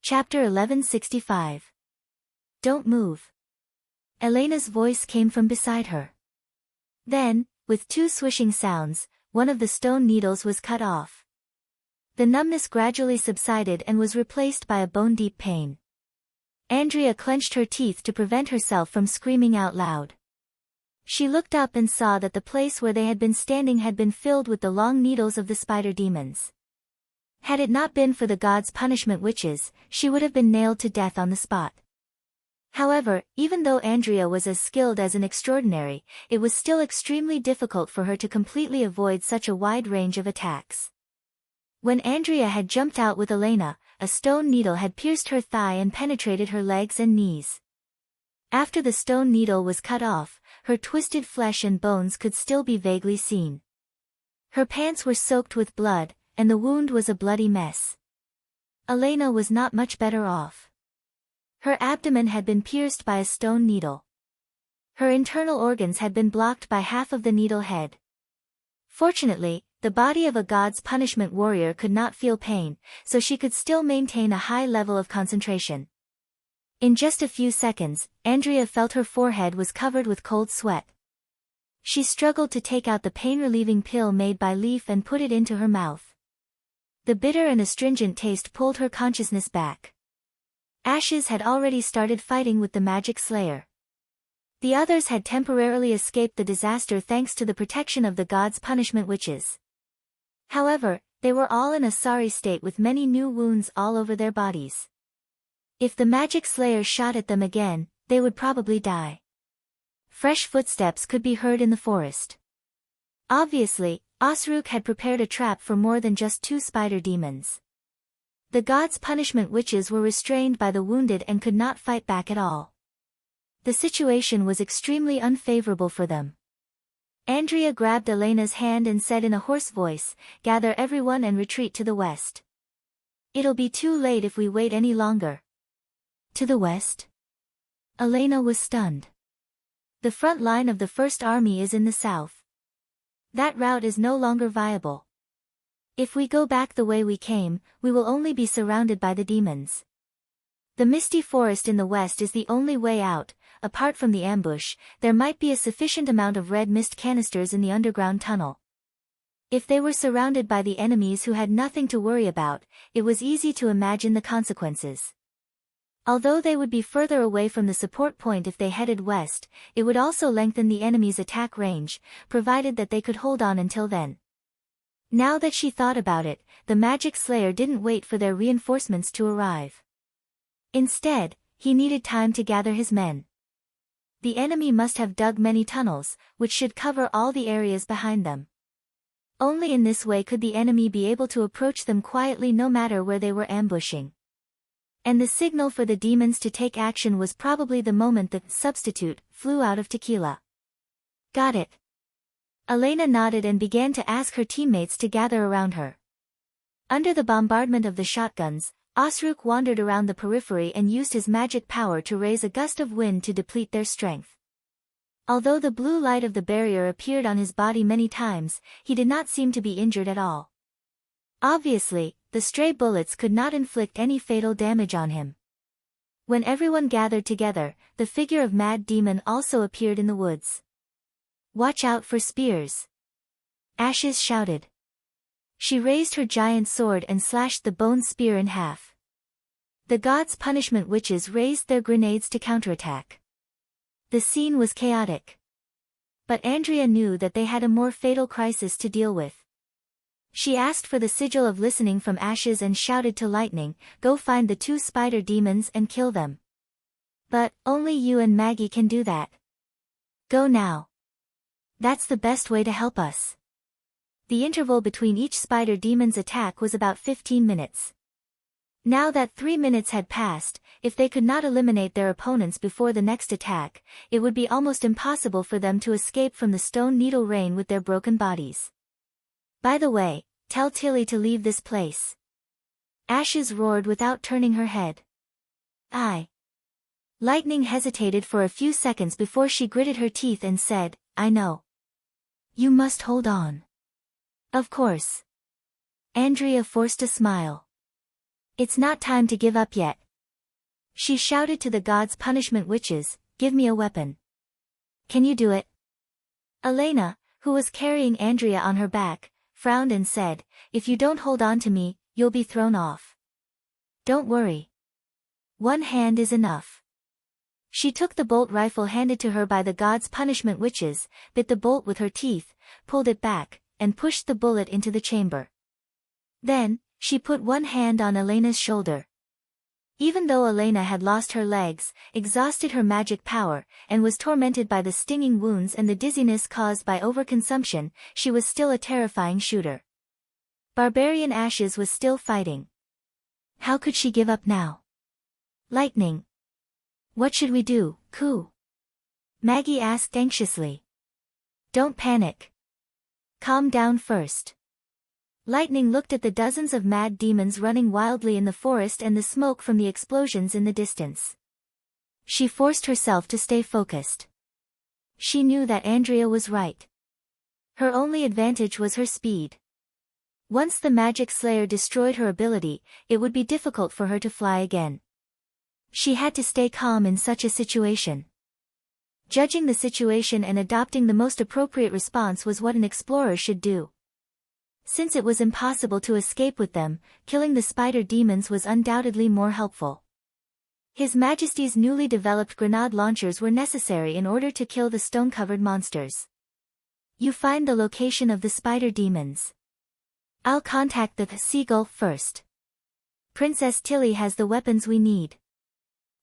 Chapter 1165. Don't move. Elena's voice came from beside her. Then, with two swishing sounds, one of the stone needles was cut off. The numbness gradually subsided and was replaced by a bone-deep pain. Andrea clenched her teeth to prevent herself from screaming out loud. She looked up and saw that the place where they had been standing had been filled with the long needles of the spider demons. Had it not been for the gods' punishment witches, she would have been nailed to death on the spot. However, even though Andrea was as skilled as an extraordinary, it was still extremely difficult for her to completely avoid such a wide range of attacks. When Andrea had jumped out with Elena, a stone needle had pierced her thigh and penetrated her legs and knees. After the stone needle was cut off, her twisted flesh and bones could still be vaguely seen. Her pants were soaked with blood, and the wound was a bloody mess. Elena was not much better off. Her abdomen had been pierced by a stone needle. Her internal organs had been blocked by half of the needle head. Fortunately, the body of a god's punishment warrior could not feel pain, so she could still maintain a high level of concentration. In just a few seconds, Andrea felt her forehead was covered with cold sweat. She struggled to take out the pain-relieving pill made by Leaf and put it into her mouth. The bitter and astringent taste pulled her consciousness back. Ashes had already started fighting with the magic slayer. The others had temporarily escaped the disaster thanks to the protection of the gods' punishment witches. However, they were all in a sorry state with many new wounds all over their bodies. If the magic slayer shot at them again, they would probably die. Fresh footsteps could be heard in the forest. Obviously, Osruk had prepared a trap for more than just two spider demons. The gods' punishment witches were restrained by the wounded and could not fight back at all. The situation was extremely unfavorable for them. Andrea grabbed Elena's hand and said in a hoarse voice, "Gather everyone and retreat to the west. It'll be too late if we wait any longer." To the west? Elena was stunned. The front line of the First Army is in the south. That route is no longer viable. If we go back the way we came, we will only be surrounded by the demons. The misty forest in the west is the only way out. Apart from the ambush, there might be a sufficient amount of red mist canisters in the underground tunnel. If they were surrounded by the enemies who had nothing to worry about, it was easy to imagine the consequences. Although they would be further away from the support point if they headed west, it would also lengthen the enemy's attack range, provided that they could hold on until then. Now that she thought about it, the magic slayer didn't wait for their reinforcements to arrive. Instead, he needed time to gather his men. The enemy must have dug many tunnels, which should cover all the areas behind them. Only in this way could the enemy be able to approach them quietly no matter where they were ambushing. And the signal for the demons to take action was probably the moment the substitute flew out of Tequila. Got it. Elena nodded and began to ask her teammates to gather around her. Under the bombardment of the shotguns, Osruk wandered around the periphery and used his magic power to raise a gust of wind to deplete their strength. Although the blue light of the barrier appeared on his body many times, he did not seem to be injured at all. Obviously, the stray bullets could not inflict any fatal damage on him. When everyone gathered together, the figure of Mad Demon also appeared in the woods. "Watch out for spears!" Ashes shouted. She raised her giant sword and slashed the bone spear in half. The gods' punishment witches raised their grenades to counterattack. The scene was chaotic. But Andrea knew that they had a more fatal crisis to deal with. She asked for the sigil of listening from Ashes and shouted to Lightning, "Go find the two spider demons and kill them." "But, only you and Maggie can do that. Go now. That's the best way to help us." The interval between each spider demon's attack was about 15 minutes. Now that 3 minutes had passed, if they could not eliminate their opponents before the next attack, it would be almost impossible for them to escape from the stone needle rain with their broken bodies. "By the way, tell Tilly to leave this place." Ashes roared without turning her head. "I." Lightning hesitated for a few seconds before she gritted her teeth and said, "I know. You must hold on." "Of course." Andrea forced a smile. It's not time to give up yet. She shouted to the gods' punishment witches, give me a weapon. Can you do it? Elena, who was carrying Andrea on her back, frowned and said, if you don't hold on to me, you'll be thrown off. Don't worry. One hand is enough. She took the bolt rifle handed to her by the gods' punishment witches, bit the bolt with her teeth, pulled it back, and pushed the bullet into the chamber. Then, she put one hand on Elena's shoulder. Even though Elena had lost her legs, exhausted her magic power, and was tormented by the stinging wounds and the dizziness caused by overconsumption, she was still a terrifying shooter. Barbarian Ashes was still fighting. How could she give up now? Lightning. What should we do, Ku? Maggie asked anxiously. Don't panic. Calm down first. Lightning looked at the dozens of mad demons running wildly in the forest and the smoke from the explosions in the distance. She forced herself to stay focused. She knew that Andrea was right. Her only advantage was her speed. Once the magic slayer destroyed her ability, it would be difficult for her to fly again. She had to stay calm in such a situation. Judging the situation and adopting the most appropriate response was what an explorer should do. Since it was impossible to escape with them, killing the spider demons was undoubtedly more helpful. His Majesty's newly developed grenade launchers were necessary in order to kill the stone-covered monsters. You find the location of the spider demons. I'll contact the seagull first. Princess Tilly has the weapons we need.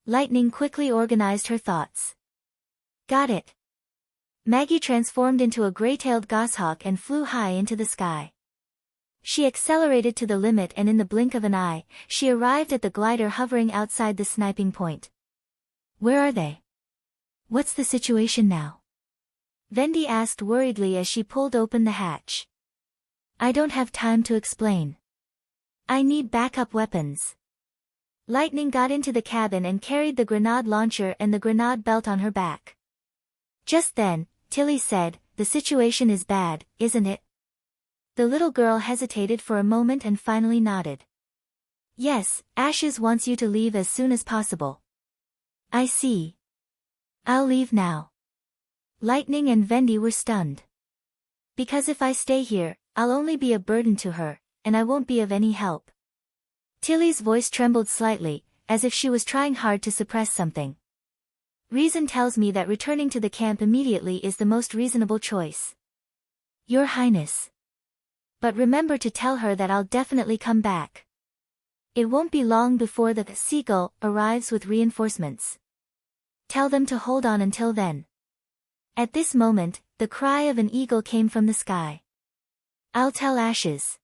Lightning quickly organized her thoughts. Got it. Maggie transformed into a gray-tailed goshawk and flew high into the sky. She accelerated to the limit and in the blink of an eye, she arrived at the glider hovering outside the sniping point. Where are they? What's the situation now? Vendi asked worriedly as she pulled open the hatch. I don't have time to explain. I need backup weapons. Lightning got into the cabin and carried the grenade launcher and the grenade belt on her back. Just then, Tilly said, the situation is bad, isn't it? The little girl hesitated for a moment and finally nodded. Yes, Ashes wants you to leave as soon as possible. I see. I'll leave now. Lightning and Vendi were stunned. Because if I stay here, I'll only be a burden to her, and I won't be of any help. Tilly's voice trembled slightly, as if she was trying hard to suppress something. Reason tells me that returning to the camp immediately is the most reasonable choice. Your Highness. But remember to tell her that I'll definitely come back. It won't be long before the seagull arrives with reinforcements. Tell them to hold on until then. At this moment, the cry of an eagle came from the sky. I'll tell Ashes.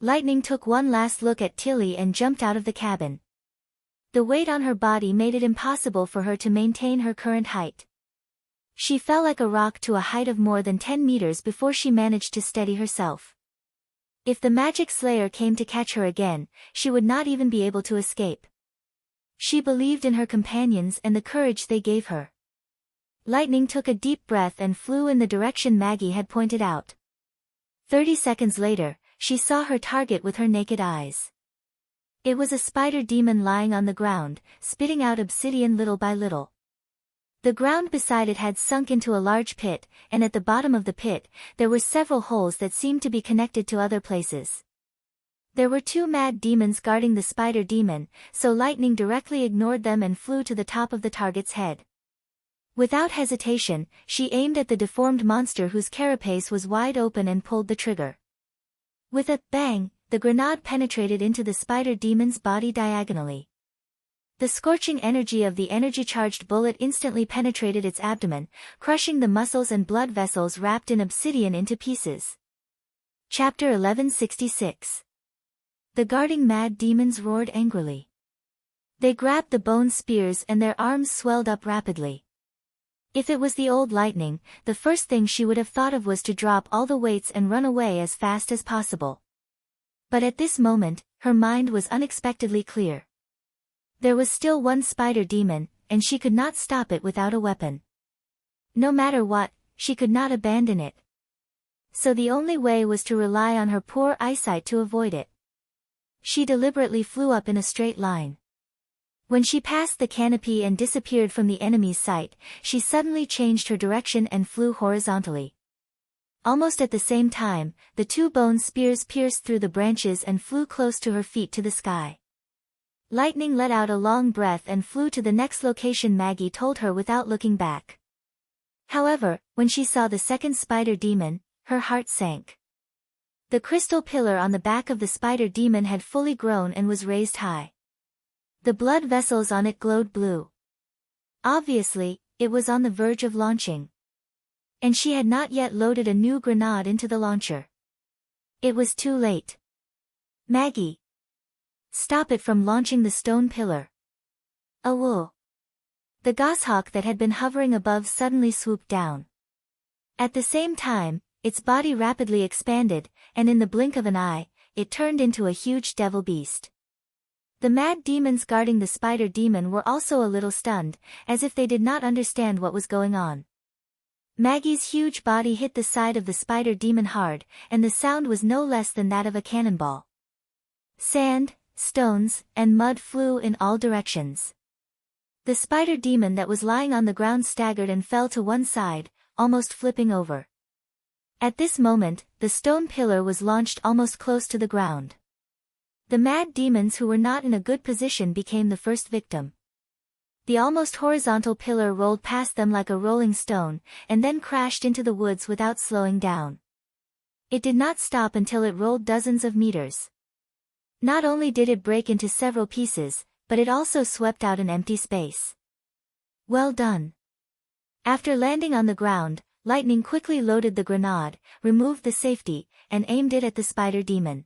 Lightning took one last look at Tilly and jumped out of the cabin. The weight on her body made it impossible for her to maintain her current height. She fell like a rock to a height of more than 10 meters before she managed to steady herself. If the magic slayer came to catch her again, she would not even be able to escape. She believed in her companions and the courage they gave her. Lightning took a deep breath and flew in the direction Maggie had pointed out. 30 seconds later, she saw her target with her naked eyes. It was a spider demon lying on the ground, spitting out obsidian little by little. The ground beside it had sunk into a large pit, and at the bottom of the pit, there were several holes that seemed to be connected to other places. There were 2 mad demons guarding the spider demon, so Lightning directly ignored them and flew to the top of the target's head. Without hesitation, she aimed at the deformed monster whose carapace was wide open and pulled the trigger. With a bang, the grenade penetrated into the spider demon's body diagonally. The scorching energy of the energy-charged bullet instantly penetrated its abdomen, crushing the muscles and blood vessels wrapped in obsidian into pieces. Chapter 1166. The guarding mad demons roared angrily. They grabbed the bone spears and their arms swelled up rapidly. If it was the old Lightning, the first thing she would have thought of was to drop all the weights and run away as fast as possible. But at this moment, her mind was unexpectedly clear. There was still one spider demon, and she could not stop it without a weapon. No matter what, she could not abandon it. So the only way was to rely on her poor eyesight to avoid it. She deliberately flew up in a straight line. When she passed the canopy and disappeared from the enemy's sight, she suddenly changed her direction and flew horizontally. Almost at the same time, the two bone spears pierced through the branches and flew close to her feet to the sky. Lightning let out a long breath and flew to the next location Maggie told her without looking back. However, when she saw the second spider demon, her heart sank. The crystal pillar on the back of the spider demon had fully grown and was raised high. The blood vessels on it glowed blue. Obviously, it was on the verge of launching. And she had not yet loaded a new grenade into the launcher. It was too late. Maggie! Stop it from launching the stone pillar. Awoo! The goshawk that had been hovering above suddenly swooped down. At the same time, its body rapidly expanded, and in the blink of an eye, it turned into a huge devil beast. The mad demons guarding the spider demon were also a little stunned, as if they did not understand what was going on. Maggie's huge body hit the side of the spider demon hard, and the sound was no less than that of a cannonball. Sand, stones, and mud flew in all directions. The spider demon that was lying on the ground staggered and fell to one side, almost flipping over. At this moment, the stone pillar was launched almost close to the ground. The mad demons who were not in a good position became the first victim. The almost horizontal pillar rolled past them like a rolling stone, and then crashed into the woods without slowing down. It did not stop until it rolled dozens of meters. Not only did it break into several pieces, but it also swept out an empty space. Well done. After landing on the ground, Lightning quickly loaded the grenade, removed the safety, and aimed it at the spider demon.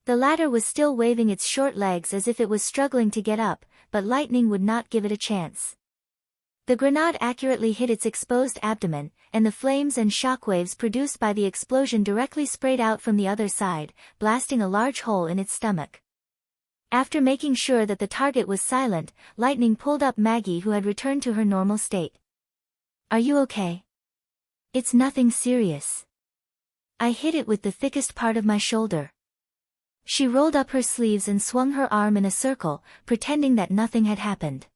The latter was still waving its short legs as if it was struggling to get up, but Lightning would not give it a chance. The grenade accurately hit its exposed abdomen, and the flames and shockwaves produced by the explosion directly sprayed out from the other side, blasting a large hole in its stomach. After making sure that the target was silent, Lightning pulled up Maggie, who had returned to her normal state. "Are you okay?" "It's nothing serious. I hit it with the thickest part of my shoulder." She rolled up her sleeves and swung her arm in a circle, pretending that nothing had happened.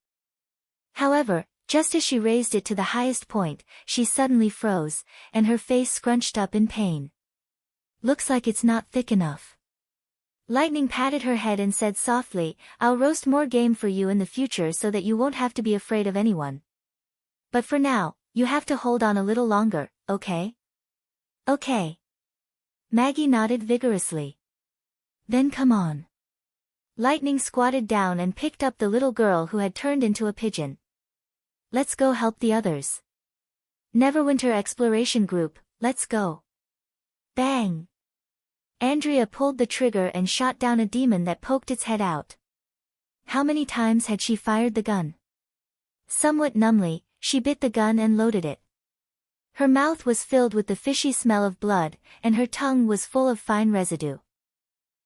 However, just as she raised it to the highest point, she suddenly froze, and her face scrunched up in pain. "Looks like it's not thick enough." Lightning patted her head and said softly, "I'll roast more game for you in the future so that you won't have to be afraid of anyone. But for now, you have to hold on a little longer, okay?" "Okay." Maggie nodded vigorously. "Then come on." Lightning squatted down and picked up the little girl who had turned into a pigeon. "Let's go help the others. Neverwinter Exploration Group, let's go." Bang! Andrea pulled the trigger and shot down a demon that poked its head out. How many times had she fired the gun? Somewhat numbly, she bit the gun and loaded it. Her mouth was filled with the fishy smell of blood, and her tongue was full of fine residue.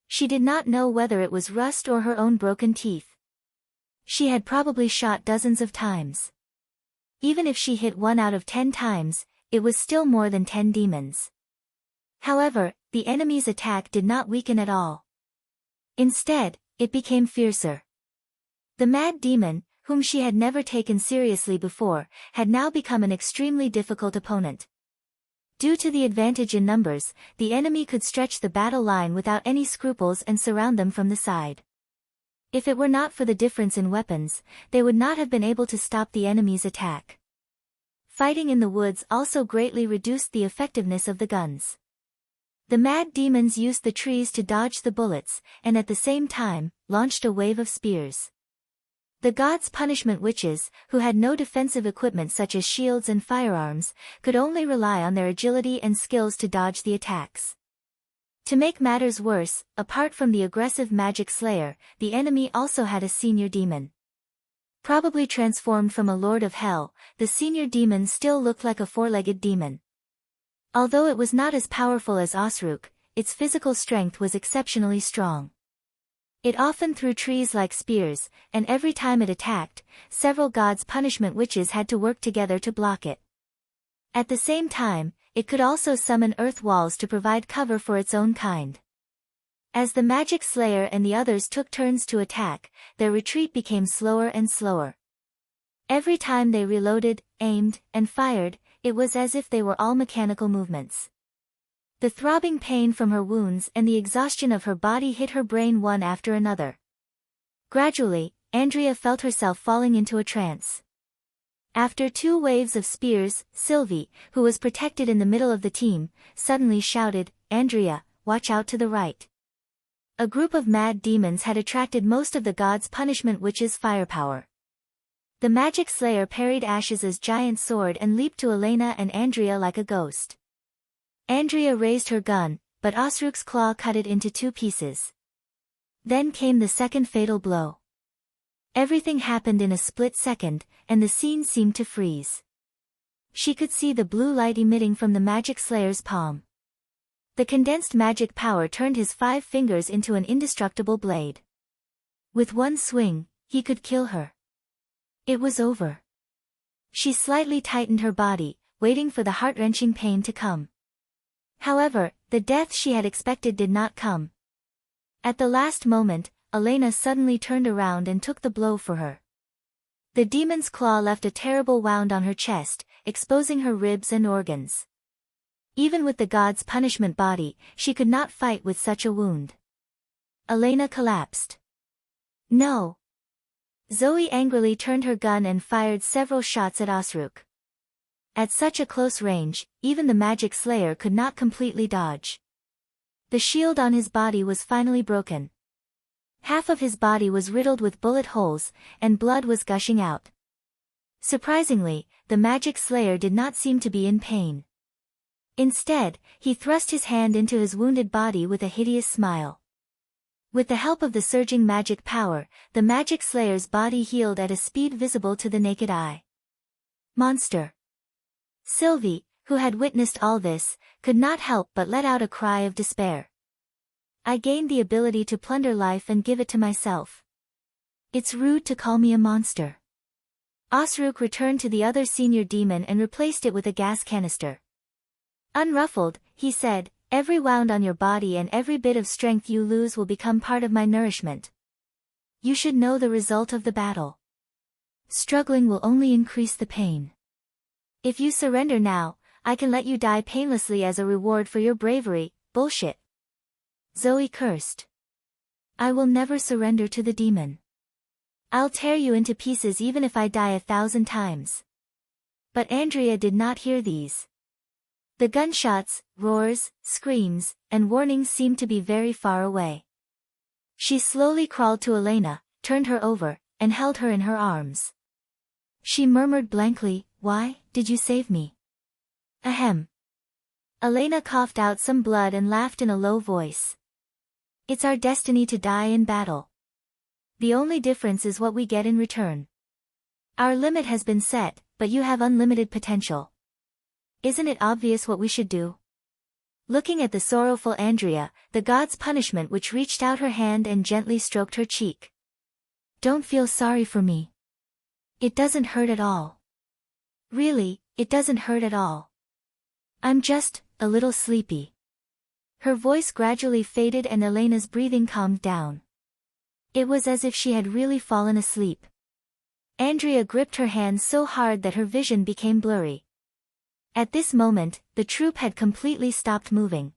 She did not know whether it was rust or her own broken teeth. She had probably shot dozens of times. Even if she hit 1 out of 10 times, it was still more than 10 demons. However, the enemy's attack did not weaken at all. Instead, it became fiercer. The mad demon, whom she had never taken seriously before, had now become an extremely difficult opponent. Due to the advantage in numbers, the enemy could stretch the battle line without any scruples and surround them from the side. If it were not for the difference in weapons, they would not have been able to stop the enemy's attack. Fighting in the woods also greatly reduced the effectiveness of the guns. The mad demons used the trees to dodge the bullets, and at the same time, launched a wave of spears. The gods' punishment witches, who had no defensive equipment such as shields and firearms, could only rely on their agility and skills to dodge the attacks. To make matters worse, apart from the aggressive magic slayer, the enemy also had a senior demon. Probably transformed from a lord of hell, the senior demon still looked like a four-legged demon. Although it was not as powerful as Osruk, its physical strength was exceptionally strong. It often threw trees like spears, and every time it attacked, several gods' punishment witches had to work together to block it. At the same time, it could also summon earth walls to provide cover for its own kind. As the Magic Slayer and the others took turns to attack, their retreat became slower and slower. Every time they reloaded, aimed, and fired, it was as if they were all mechanical movements. The throbbing pain from her wounds and the exhaustion of her body hit her brain one after another. Gradually, Andrea felt herself falling into a trance. After 2 waves of spears, Sylvie, who was protected in the middle of the team, suddenly shouted, "Andrea, watch out to the right." A group of mad demons had attracted most of the gods' punishment witch's firepower. The Magic Slayer parried Ash's giant sword and leaped to Elena and Andrea like a ghost. Andrea raised her gun, but Osruk's claw cut it into 2 pieces. Then came the second fatal blow. Everything happened in a split second, and the scene seemed to freeze. She could see the blue light emitting from the Magic Slayer's palm. The condensed magic power turned his 5 fingers into an indestructible blade. With one swing, he could kill her. It was over. She slightly tightened her body, waiting for the heart-wrenching pain to come. However, the death she had expected did not come. At the last moment, Elena suddenly turned around and took the blow for her. The demon's claw left a terrible wound on her chest, exposing her ribs and organs. Even with the god's punishment body, she could not fight with such a wound. Elena collapsed. No! Zoe angrily turned her gun and fired several shots at Osruk. At such a close range, even the Magic Slayer could not completely dodge. The shield on his body was finally broken. Half of his body was riddled with bullet holes, and blood was gushing out. Surprisingly, the Magic Slayer did not seem to be in pain. Instead, he thrust his hand into his wounded body with a hideous smile. With the help of the surging magic power, the Magic Slayer's body healed at a speed visible to the naked eye. Monster! Sylvie, who had witnessed all this, could not help but let out a cry of despair. I gained the ability to plunder life and give it to myself. It's rude to call me a monster. Osruk returned to the other senior demon and replaced it with a gas canister. Unruffled, he said, "Every wound on your body and every bit of strength you lose will become part of my nourishment. You should know the result of the battle. Struggling will only increase the pain. If you surrender now, I can let you die painlessly as a reward for your bravery." Bullshit. Zoe cursed. I will never surrender to the demon. I'll tear you into pieces even if I die 1,000 times. But Andrea did not hear these. The gunshots, roars, screams, and warnings seemed to be very far away. She slowly crawled to Elena, turned her over, and held her in her arms. She murmured blankly, "Why did you save me?" Ahem. Elena coughed out some blood and laughed in a low voice. It's our destiny to die in battle. The only difference is what we get in return. Our limit has been set, but you have unlimited potential. Isn't it obvious what we should do? Looking at the sorrowful Andrea, the god's punishment which reached out her hand and gently stroked her cheek. Don't feel sorry for me. It doesn't hurt at all. Really, it doesn't hurt at all. I'm just a little sleepy. Her voice gradually faded and Elena's breathing calmed down. It was as if she had really fallen asleep. Andrea gripped her hand so hard that her vision became blurry. At this moment, the troop had completely stopped moving.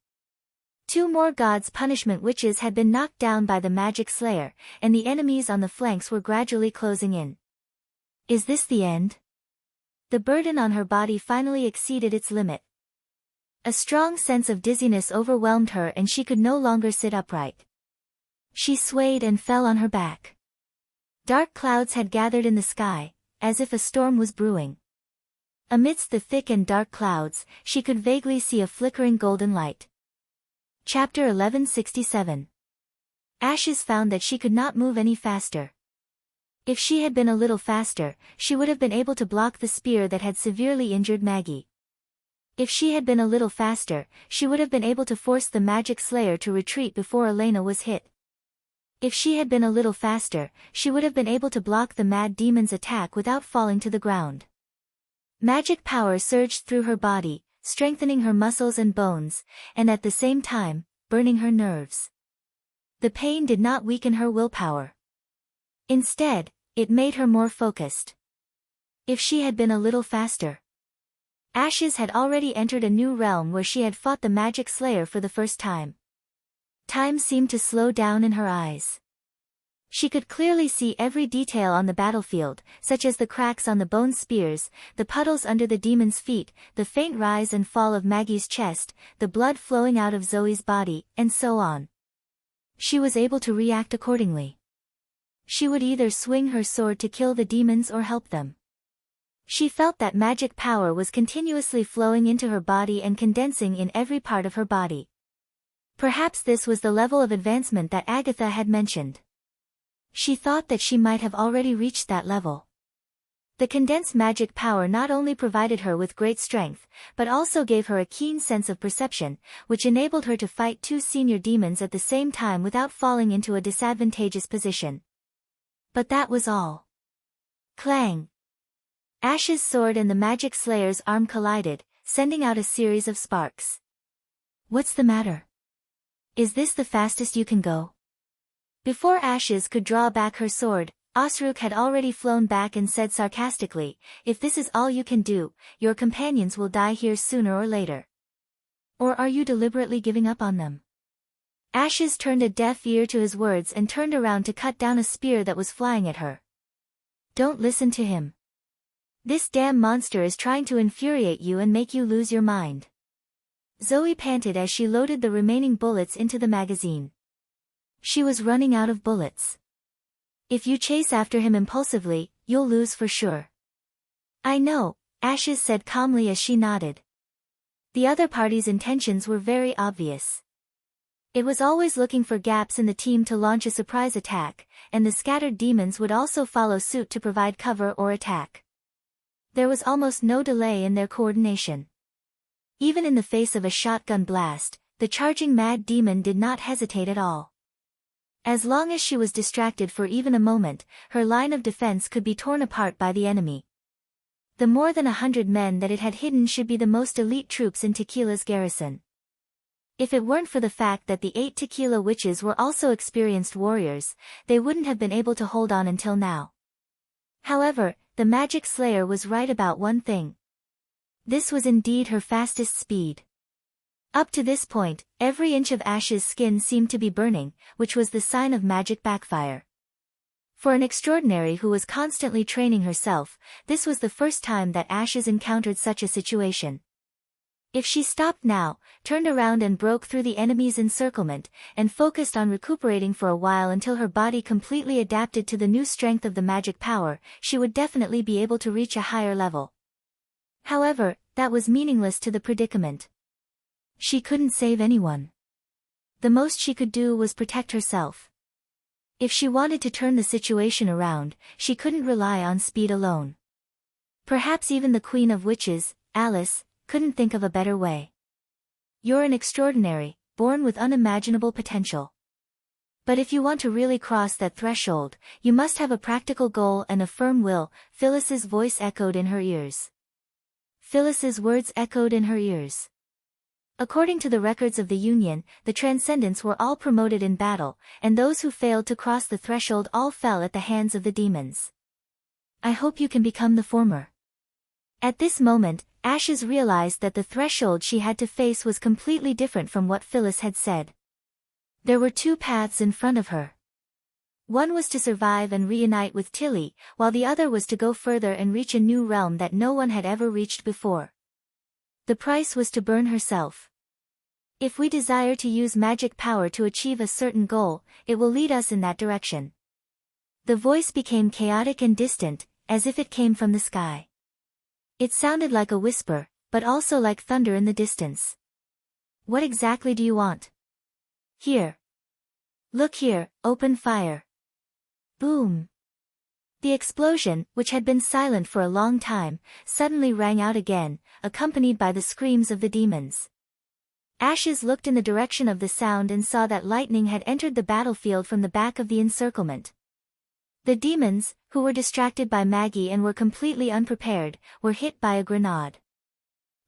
2 more gods' punishment witches had been knocked down by the Magic Slayer, and the enemies on the flanks were gradually closing in. Is this the end? The burden on her body finally exceeded its limit. A strong sense of dizziness overwhelmed her and she could no longer sit upright. She swayed and fell on her back. Dark clouds had gathered in the sky, as if a storm was brewing. Amidst the thick and dark clouds, she could vaguely see a flickering golden light. Chapter 1167. Ashes found that she could not move any faster. If she had been a little faster, she would have been able to block the spear that had severely injured Maggie. If she had been a little faster, she would have been able to force the Magic Slayer to retreat before Elena was hit. If she had been a little faster, she would have been able to block the mad demon's attack without falling to the ground. Magic power surged through her body, strengthening her muscles and bones, and at the same time, burning her nerves. The pain did not weaken her willpower. Instead, it made her more focused. If she had been a little faster. Ashes had already entered a new realm where she had fought the magic slayer for the first time. Time seemed to slow down in her eyes. She could clearly see every detail on the battlefield, such as the cracks on the bone spears, the puddles under the demon's feet, the faint rise and fall of Maggie's chest, the blood flowing out of Zoe's body, and so on. She was able to react accordingly. She would either swing her sword to kill the demons or help them. She felt that magic power was continuously flowing into her body and condensing in every part of her body. Perhaps this was the level of advancement that Agatha had mentioned. She thought that she might have already reached that level. The condensed magic power not only provided her with great strength, but also gave her a keen sense of perception, which enabled her to fight two senior demons at the same time without falling into a disadvantageous position. But that was all. Clang! Ash's sword and the magic slayer's arm collided, sending out a series of sparks. What's the matter? Is this the fastest you can go? Before Ashes could draw back her sword, Osruk had already flown back and said sarcastically, "If this is all you can do, your companions will die here sooner or later. Or are you deliberately giving up on them?" Ashes turned a deaf ear to his words and turned around to cut down a spear that was flying at her. "Don't listen to him. This damn monster is trying to infuriate you and make you lose your mind." Zoe panted as she loaded the remaining bullets into the magazine. She was running out of bullets. "If you chase after him impulsively, you'll lose for sure." "I know," Ashes said calmly as she nodded. The other party's intentions were very obvious. It was always looking for gaps in the team to launch a surprise attack, and the scattered demons would also follow suit to provide cover or attack. There was almost no delay in their coordination. Even in the face of a shotgun blast, the charging mad demon did not hesitate at all. As long as she was distracted for even a moment, her line of defense could be torn apart by the enemy. The more than 100 men that it had hidden should be the most elite troops in Tequila's garrison. If it weren't for the fact that the 8 Tequila witches were also experienced warriors, they wouldn't have been able to hold on until now. However, the magic slayer was right about one thing. This was indeed her fastest speed. Up to this point, every inch of Ash's skin seemed to be burning, which was the sign of magic backfire. For an extraordinary who was constantly training herself, this was the first time that Ashes encountered such a situation. If she stopped now, turned around and broke through the enemy's encirclement, and focused on recuperating for a while until her body completely adapted to the new strength of the magic power, she would definitely be able to reach a higher level. However, that was meaningless to the predicament. She couldn't save anyone. The most she could do was protect herself. If she wanted to turn the situation around, she couldn't rely on speed alone. Perhaps even the Queen of Witches, Alice, couldn't think of a better way. "You're an extraordinary, born with unimaginable potential. But if you want to really cross that threshold, you must have a practical goal and a firm will," Phyllis's voice echoed in her ears. Phyllis's words echoed in her ears. According to the records of the Union, the Transcendents were all promoted in battle, and those who failed to cross the threshold all fell at the hands of the demons. "I hope you can become the former." At this moment, Ashes realized that the threshold she had to face was completely different from what Phyllis had said. There were two paths in front of her. One was to survive and reunite with Tilly, while the other was to go further and reach a new realm that no one had ever reached before. The price was to burn herself. If we desire to use magic power to achieve a certain goal, it will lead us in that direction. The voice became chaotic and distant, as if it came from the sky. It sounded like a whisper, but also like thunder in the distance. "What exactly do you want?" "Here. Look here, open fire." Boom. The explosion, which had been silent for a long time, suddenly rang out again, accompanied by the screams of the demons. Ashes looked in the direction of the sound and saw that lightning had entered the battlefield from the back of the encirclement. The demons, who were distracted by Maggie and were completely unprepared, were hit by a grenade.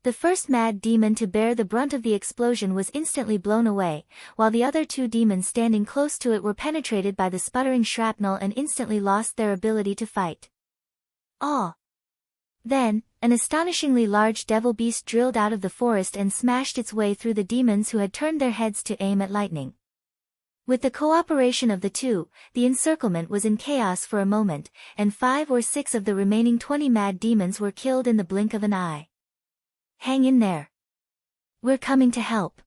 The first mad demon to bear the brunt of the explosion was instantly blown away, while the other two demons standing close to it were penetrated by the sputtering shrapnel and instantly lost their ability to fight. Ah! Then, an astonishingly large devil beast drilled out of the forest and smashed its way through the demons who had turned their heads to aim at lightning. With the cooperation of the two, the encirclement was in chaos for a moment, and 5 or 6 of the remaining 20 mad demons were killed in the blink of an eye. Hang in there. We're coming to help.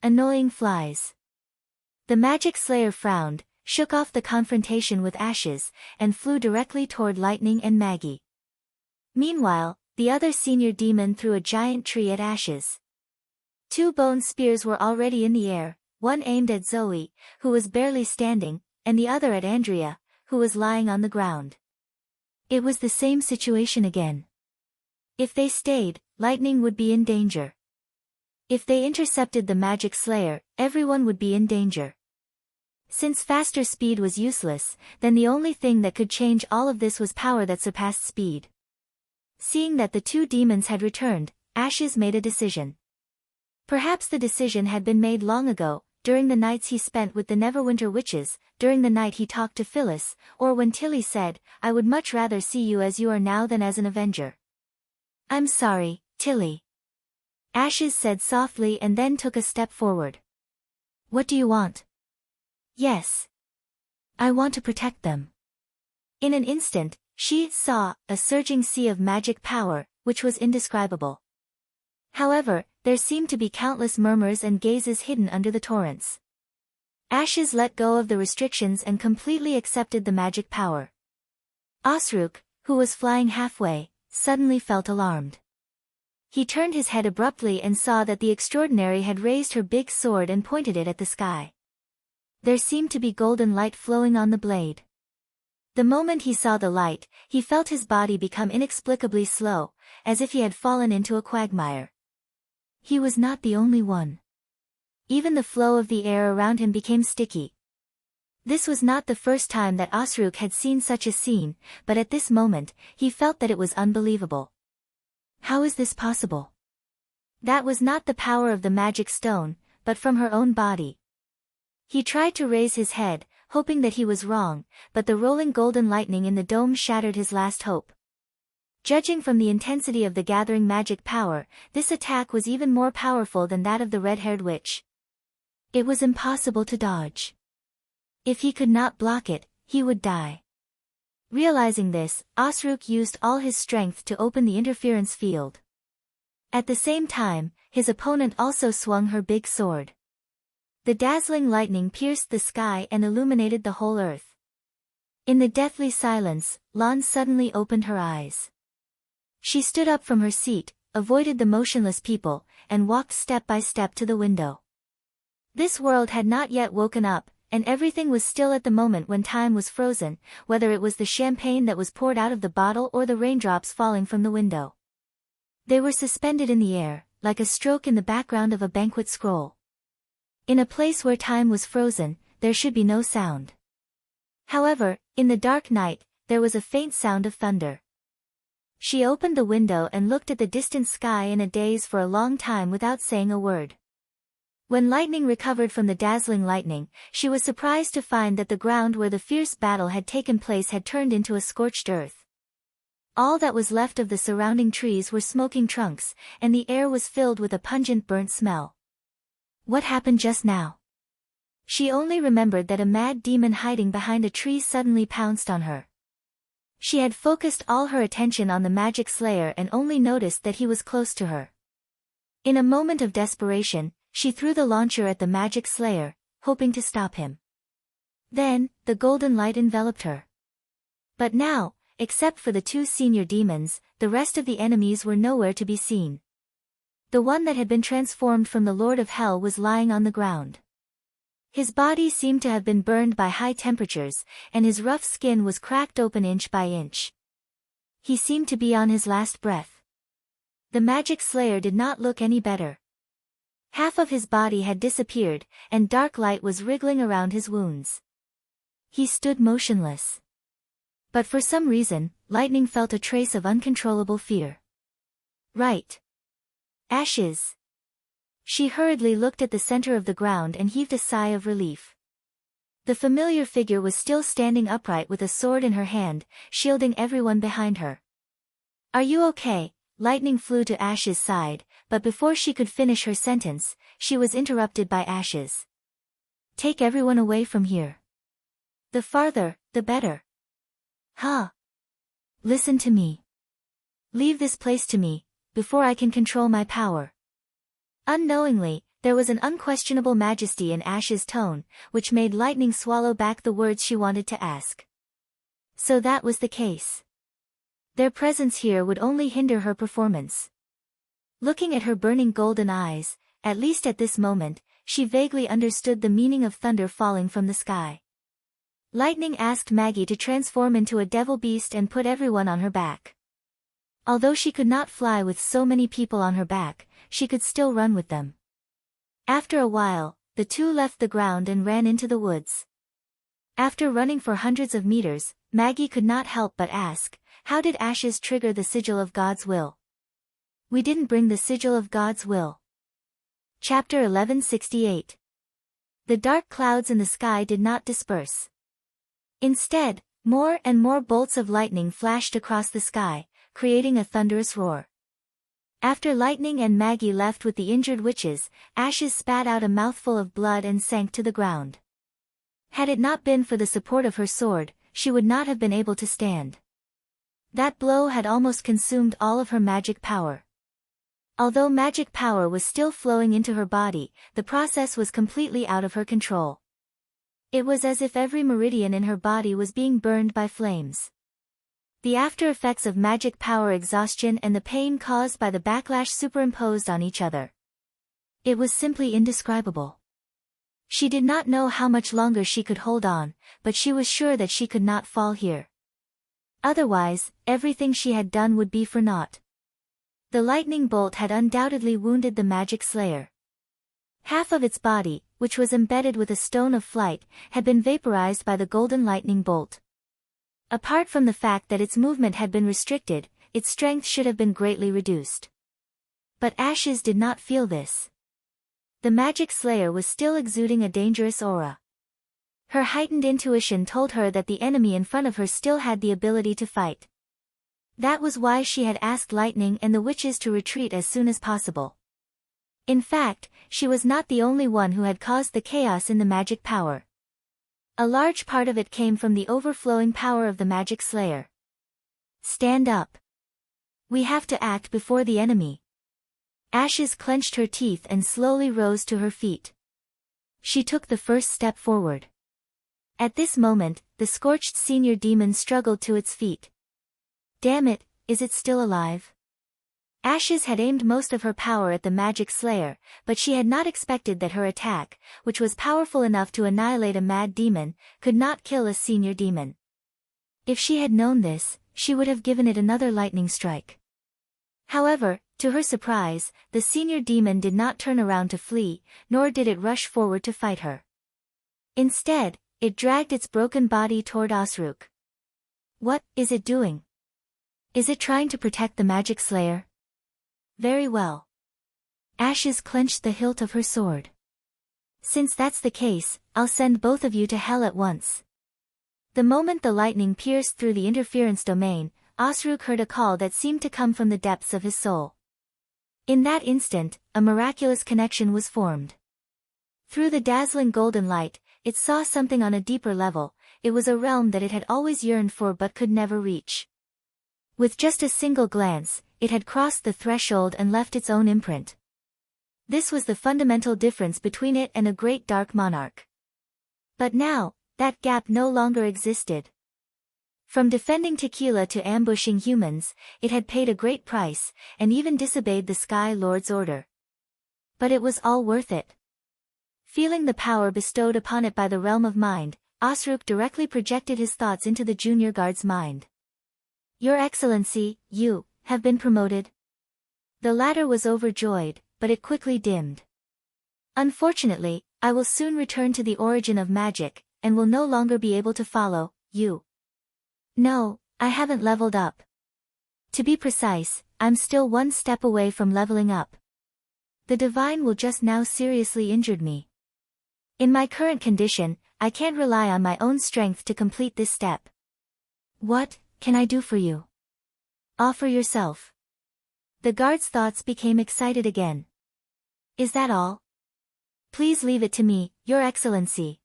Annoying flies. The magic slayer frowned, shook off the confrontation with ashes, and flew directly toward Lightning and Maggie. Meanwhile, the other senior demon threw a giant tree at ashes. 2 bone spears were already in the air, one aimed at Zoe, who was barely standing, and the other at Andrea, who was lying on the ground. It was the same situation again. If they stayed, Lightning would be in danger. If they intercepted the magic slayer, everyone would be in danger. Since faster speed was useless, then the only thing that could change all of this was power that surpassed speed. Seeing that the 2 demons had returned, Ashes made a decision. Perhaps the decision had been made long ago, during the nights he spent with the Neverwinter witches, during the night he talked to Phyllis, or when Tilly said, "I would much rather see you as you are now than as an Avenger." "I'm sorry, Tilly," Ashes said softly and then took a step forward. "What do you want?" "Yes. I want to protect them." In an instant, she saw a surging sea of magic power, which was indescribable. However, there seemed to be countless murmurs and gazes hidden under the torrents. Ashes let go of the restrictions and completely accepted the magic power. Osruk, who was flying halfway, suddenly felt alarmed. He turned his head abruptly and saw that the extraordinary had raised her big sword and pointed it at the sky. There seemed to be golden light flowing on the blade. The moment he saw the light, he felt his body become inexplicably slow, as if he had fallen into a quagmire. He was not the only one. Even the flow of the air around him became sticky. This was not the first time that Osruk had seen such a scene, but at this moment, he felt that it was unbelievable. How is this possible? That was not the power of the magic stone, but from her own body. He tried to raise his head, hoping that he was wrong, but the rolling golden lightning in the dome shattered his last hope. Judging from the intensity of the gathering magic power, this attack was even more powerful than that of the red-haired witch. It was impossible to dodge. If he could not block it, he would die. Realizing this, Osruk used all his strength to open the interference field. At the same time, his opponent also swung her big sword. The dazzling lightning pierced the sky and illuminated the whole earth. In the deathly silence, Lan suddenly opened her eyes. She stood up from her seat, avoided the motionless people, and walked step by step to the window. This world had not yet woken up, and everything was still at the moment when time was frozen, whether it was the champagne that was poured out of the bottle or the raindrops falling from the window. They were suspended in the air, like a stroke in the background of a banquet scroll. In a place where time was frozen, there should be no sound. However, in the dark night, there was a faint sound of thunder. She opened the window and looked at the distant sky in a daze for a long time without saying a word. When Lightning recovered from the dazzling lightning, she was surprised to find that the ground where the fierce battle had taken place had turned into a scorched earth. All that was left of the surrounding trees were smoking trunks, and the air was filled with a pungent burnt smell. What happened just now? She only remembered that a mad demon hiding behind a tree suddenly pounced on her. She had focused all her attention on the magic slayer and only noticed that he was close to her. In a moment of desperation, she threw the launcher at the magic slayer, hoping to stop him. Then, the golden light enveloped her. But now, except for the 2 senior demons, the rest of the enemies were nowhere to be seen. The one that had been transformed from the Lord of Hell was lying on the ground. His body seemed to have been burned by high temperatures, and his rough skin was cracked open inch by inch. He seemed to be on his last breath. The magic slayer did not look any better. Half of his body had disappeared, and dark light was wriggling around his wounds. He stood motionless. But for some reason, Lightning felt a trace of uncontrollable fear. Right. Ashes. She hurriedly looked at the center of the ground and heaved a sigh of relief. The familiar figure was still standing upright with a sword in her hand, shielding everyone behind her. Are you okay? Lightning flew to Ash's side, but before she could finish her sentence, she was interrupted by Ashes. Take everyone away from here. The farther, the better. Huh? Listen to me. Leave this place to me, before I can control my power. Unknowingly, there was an unquestionable majesty in Ash's tone, which made Lightning swallow back the words she wanted to ask. So that was the case. Their presence here would only hinder her performance. Looking at her burning golden eyes, at least at this moment, she vaguely understood the meaning of thunder falling from the sky. Lightning asked Maggie to transform into a devil beast and put everyone on her back. Although she could not fly with so many people on her back, she could still run with them. After a while, the two left the ground and ran into the woods. After running for hundreds of meters, Maggie could not help but ask, how did Ashes trigger the sigil of God's will? We didn't bring the sigil of God's will. Chapter 1168. The dark clouds in the sky did not disperse. Instead, more and more bolts of lightning flashed across the sky, creating a thunderous roar. After Lightning and Maggie left with the injured witches, Ashes spat out a mouthful of blood and sank to the ground. Had it not been for the support of her sword, she would not have been able to stand. That blow had almost consumed all of her magic power. Although magic power was still flowing into her body, the process was completely out of her control. It was as if every meridian in her body was being burned by flames. The after effects of magic power exhaustion and the pain caused by the backlash superimposed on each other. It was simply indescribable. She did not know how much longer she could hold on, but she was sure that she could not fall here. Otherwise, everything she had done would be for naught. The lightning bolt had undoubtedly wounded the magic slayer. Half of its body, which was embedded with a stone of flight, had been vaporized by the golden lightning bolt. Apart from the fact that its movement had been restricted, its strength should have been greatly reduced. But Ashes did not feel this. The magic slayer was still exuding a dangerous aura. Her heightened intuition told her that the enemy in front of her still had the ability to fight. That was why she had asked Lightning and the witches to retreat as soon as possible. In fact, she was not the only one who had caused the chaos in the magic power. A large part of it came from the overflowing power of the magic slayer. Stand up. We have to act before the enemy. Ashes clenched her teeth and slowly rose to her feet. She took the first step forward. At this moment, the scorched senior demon struggled to its feet. Damn it, is it still alive? Ashes had aimed most of her power at the magic slayer, but she had not expected that her attack, which was powerful enough to annihilate a mad demon, could not kill a senior demon. If she had known this, she would have given it another lightning strike. However, to her surprise, the senior demon did not turn around to flee, nor did it rush forward to fight her. Instead, it dragged its broken body toward Osruk. What is it doing? Is it trying to protect the magic slayer? Very well. Ashes clenched the hilt of her sword. Since that's the case, I'll send both of you to hell at once. The moment the lightning pierced through the interference domain, Osruk heard a call that seemed to come from the depths of his soul. In that instant, a miraculous connection was formed. Through the dazzling golden light, it saw something on a deeper level. It was a realm that it had always yearned for but could never reach. With just a single glance, it had crossed the threshold and left its own imprint. This was the fundamental difference between it and a great dark monarch. But now, that gap no longer existed. From defending Tequila to ambushing humans, it had paid a great price, and even disobeyed the Sky Lord's order. But it was all worth it. Feeling the power bestowed upon it by the realm of mind, Osruk directly projected his thoughts into the junior guard's mind. Your Excellency, you have been promoted. The latter was overjoyed, but it quickly dimmed. Unfortunately, I will soon return to the origin of magic, and will no longer be able to follow you. No, I haven't leveled up. To be precise, I'm still one step away from leveling up. The divine will just now seriously injured me. In my current condition, I can't rely on my own strength to complete this step. What can I do for you? Offer yourself. The guard's thoughts became excited again. Is that all? Please leave it to me, Your Excellency.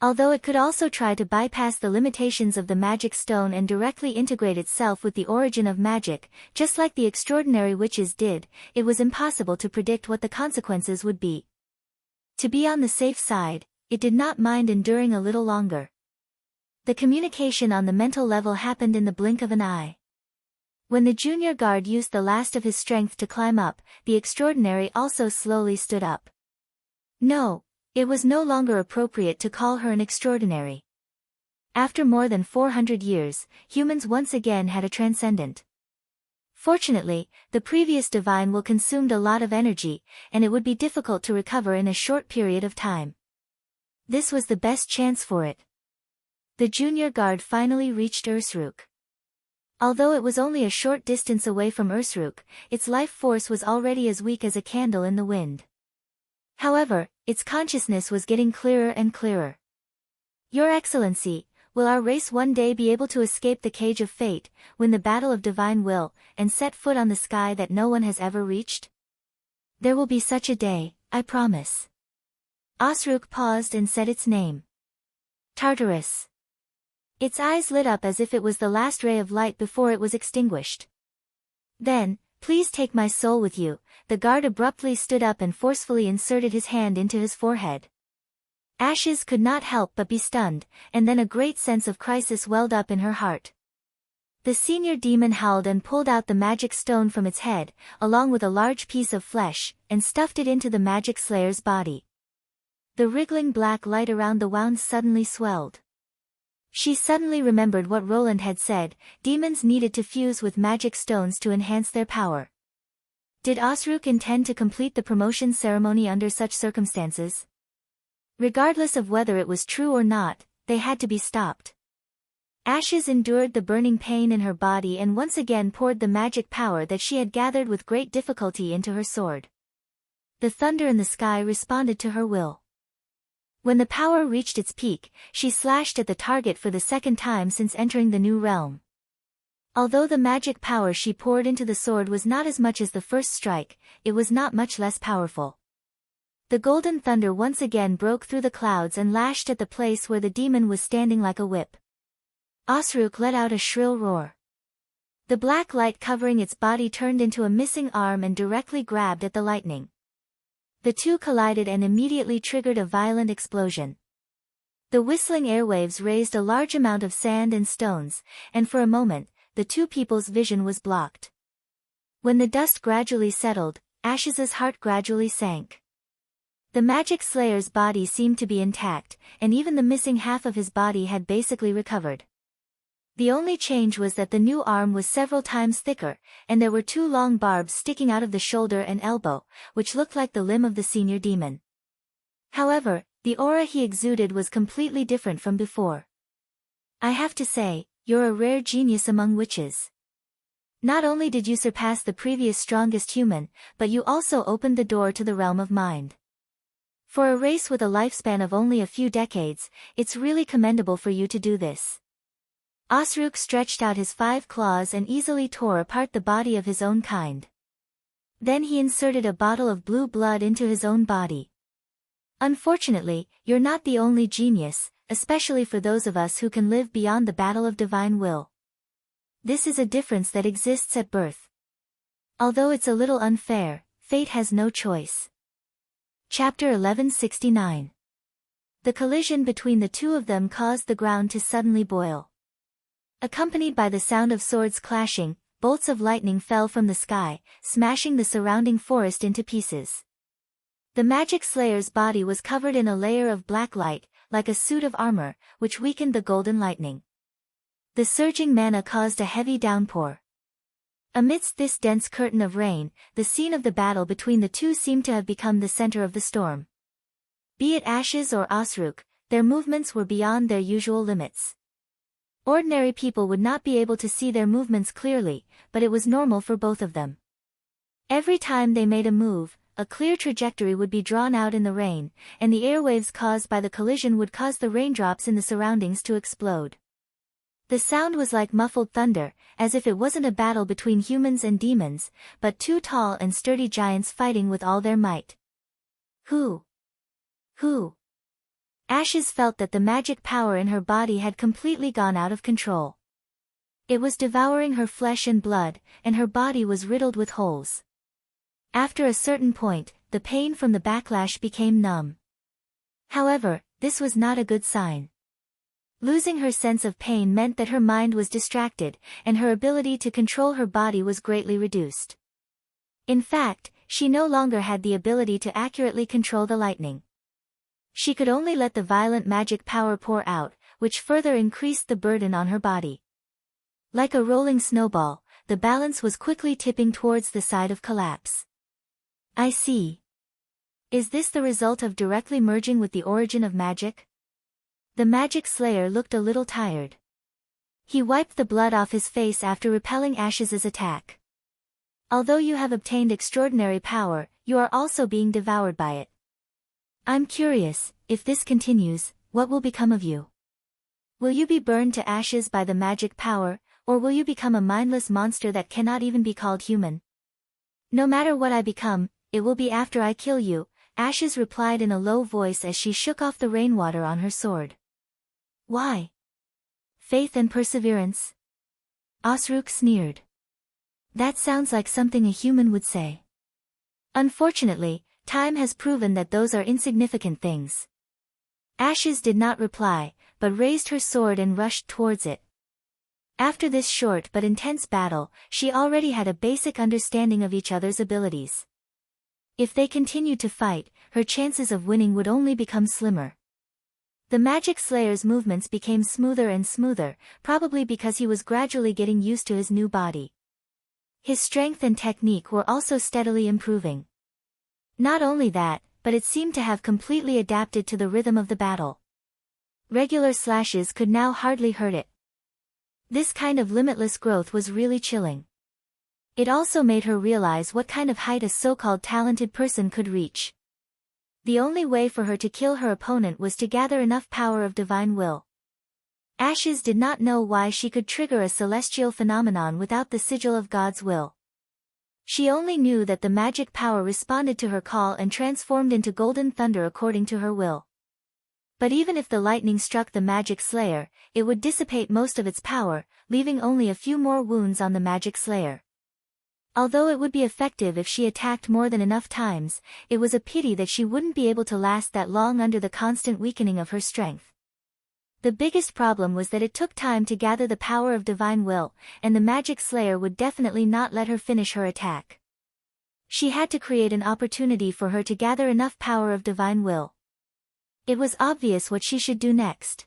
Although it could also try to bypass the limitations of the magic stone and directly integrate itself with the origin of magic, just like the extraordinary witches did, it was impossible to predict what the consequences would be. To be on the safe side, it did not mind enduring a little longer. The communication on the mental level happened in the blink of an eye. When the junior guard used the last of his strength to climb up, the extraordinary also slowly stood up. No, it was no longer appropriate to call her an extraordinary. After more than 400 years, humans once again had a transcendent. Fortunately, the previous divine will consumed a lot of energy, and it would be difficult to recover in a short period of time. This was the best chance for it. The junior guard finally reached Ursruk. Although it was only a short distance away from Ursruk, its life force was already as weak as a candle in the wind. However, its consciousness was getting clearer and clearer. Your Excellency, will our race one day be able to escape the cage of fate, win the battle of divine will, and set foot on the sky that no one has ever reached? There will be such a day, I promise. Osruk paused and said its name. Tartarus. Its eyes lit up as if it was the last ray of light before it was extinguished. Then, please take my soul with you. The guard abruptly stood up and forcefully inserted his hand into his forehead. Ashes could not help but be stunned, and then a great sense of crisis welled up in her heart. The senior demon howled and pulled out the magic stone from its head, along with a large piece of flesh, and stuffed it into the magic slayer's body. The wriggling black light around the wound suddenly swelled. She suddenly remembered what Roland had said, demons needed to fuse with magic stones to enhance their power. Did Osruk intend to complete the promotion ceremony under such circumstances? Regardless of whether it was true or not, they had to be stopped. Ashes endured the burning pain in her body and once again poured the magic power that she had gathered with great difficulty into her sword. The thunder in the sky responded to her will. When the power reached its peak, she slashed at the target for the second time since entering the new realm. Although the magic power she poured into the sword was not as much as the first strike, it was not much less powerful. The golden thunder once again broke through the clouds and lashed at the place where the demon was standing like a whip. Osruk let out a shrill roar. The black light covering its body turned into a missing arm and directly grabbed at the lightning. The two collided and immediately triggered a violent explosion. The whistling airwaves raised a large amount of sand and stones, and for a moment, the two people's vision was blocked. When the dust gradually settled, Ashes's heart gradually sank. The magic slayer's body seemed to be intact, and even the missing half of his body had basically recovered. The only change was that the new arm was several times thicker, and there were two long barbs sticking out of the shoulder and elbow, which looked like the limb of the senior demon. However, the aura he exuded was completely different from before. I have to say, you're a rare genius among witches. Not only did you surpass the previous strongest human, but you also opened the door to the realm of mind. For a race with a lifespan of only a few decades, it's really commendable for you to do this. Osruk stretched out his 5 claws and easily tore apart the body of his own kind. Then he inserted a bottle of blue blood into his own body. Unfortunately, you're not the only genius, especially for those of us who can live beyond the battle of divine will. This is a difference that exists at birth. Although it's a little unfair, fate has no choice. Chapter 1169. The collision between the two of them caused the ground to suddenly boil. Accompanied by the sound of swords clashing, bolts of lightning fell from the sky, smashing the surrounding forest into pieces. The magic slayer's body was covered in a layer of black light, like a suit of armor, which weakened the golden lightning. The surging mana caused a heavy downpour. Amidst this dense curtain of rain, the scene of the battle between the two seemed to have become the center of the storm. Be it Ashes or Osruk, their movements were beyond their usual limits. Ordinary people would not be able to see their movements clearly, but it was normal for both of them. Every time they made a move, a clear trajectory would be drawn out in the rain, and the airwaves caused by the collision would cause the raindrops in the surroundings to explode. The sound was like muffled thunder, as if it wasn't a battle between humans and demons, but two tall and sturdy giants fighting with all their might. Who? Ashes felt that the magic power in her body had completely gone out of control. It was devouring her flesh and blood, and her body was riddled with holes. After a certain point, the pain from the backlash became numb. However, this was not a good sign. Losing her sense of pain meant that her mind was distracted, and her ability to control her body was greatly reduced. In fact, she no longer had the ability to accurately control the lightning. She could only let the violent magic power pour out, which further increased the burden on her body. Like a rolling snowball, the balance was quickly tipping towards the side of collapse. I see. Is this the result of directly merging with the origin of magic? The magic slayer looked a little tired. He wiped the blood off his face after repelling Ash's attack. Although you have obtained extraordinary power, you are also being devoured by it. I'm curious, if this continues, what will become of you? Will you be burned to ashes by the magic power, or will you become a mindless monster that cannot even be called human? No matter what I become, it will be after I kill you, Ashes replied in a low voice as she shook off the rainwater on her sword. Why? Faith and perseverance? Osruk sneered. That sounds like something a human would say. Unfortunately, time has proven that those are insignificant things. Ashes did not reply, but raised her sword and rushed towards it. After this short but intense battle, she already had a basic understanding of each other's abilities. If they continued to fight, her chances of winning would only become slimmer. The Magic Slayer's movements became smoother and smoother, probably because he was gradually getting used to his new body. His strength and technique were also steadily improving. Not only that, but it seemed to have completely adapted to the rhythm of the battle. Regular slashes could now hardly hurt it. This kind of limitless growth was really chilling. It also made her realize what kind of height a so-called talented person could reach. The only way for her to kill her opponent was to gather enough power of divine will. Ashes did not know why she could trigger a celestial phenomenon without the sigil of God's will. She only knew that the magic power responded to her call and transformed into golden thunder according to her will. But even if the lightning struck the Magic Slayer, it would dissipate most of its power, leaving only a few more wounds on the Magic Slayer. Although it would be effective if she attacked more than enough times, it was a pity that she wouldn't be able to last that long under the constant weakening of her strength. The biggest problem was that it took time to gather the power of divine will, and the Magic Slayer would definitely not let her finish her attack. She had to create an opportunity for her to gather enough power of divine will. It was obvious what she should do next.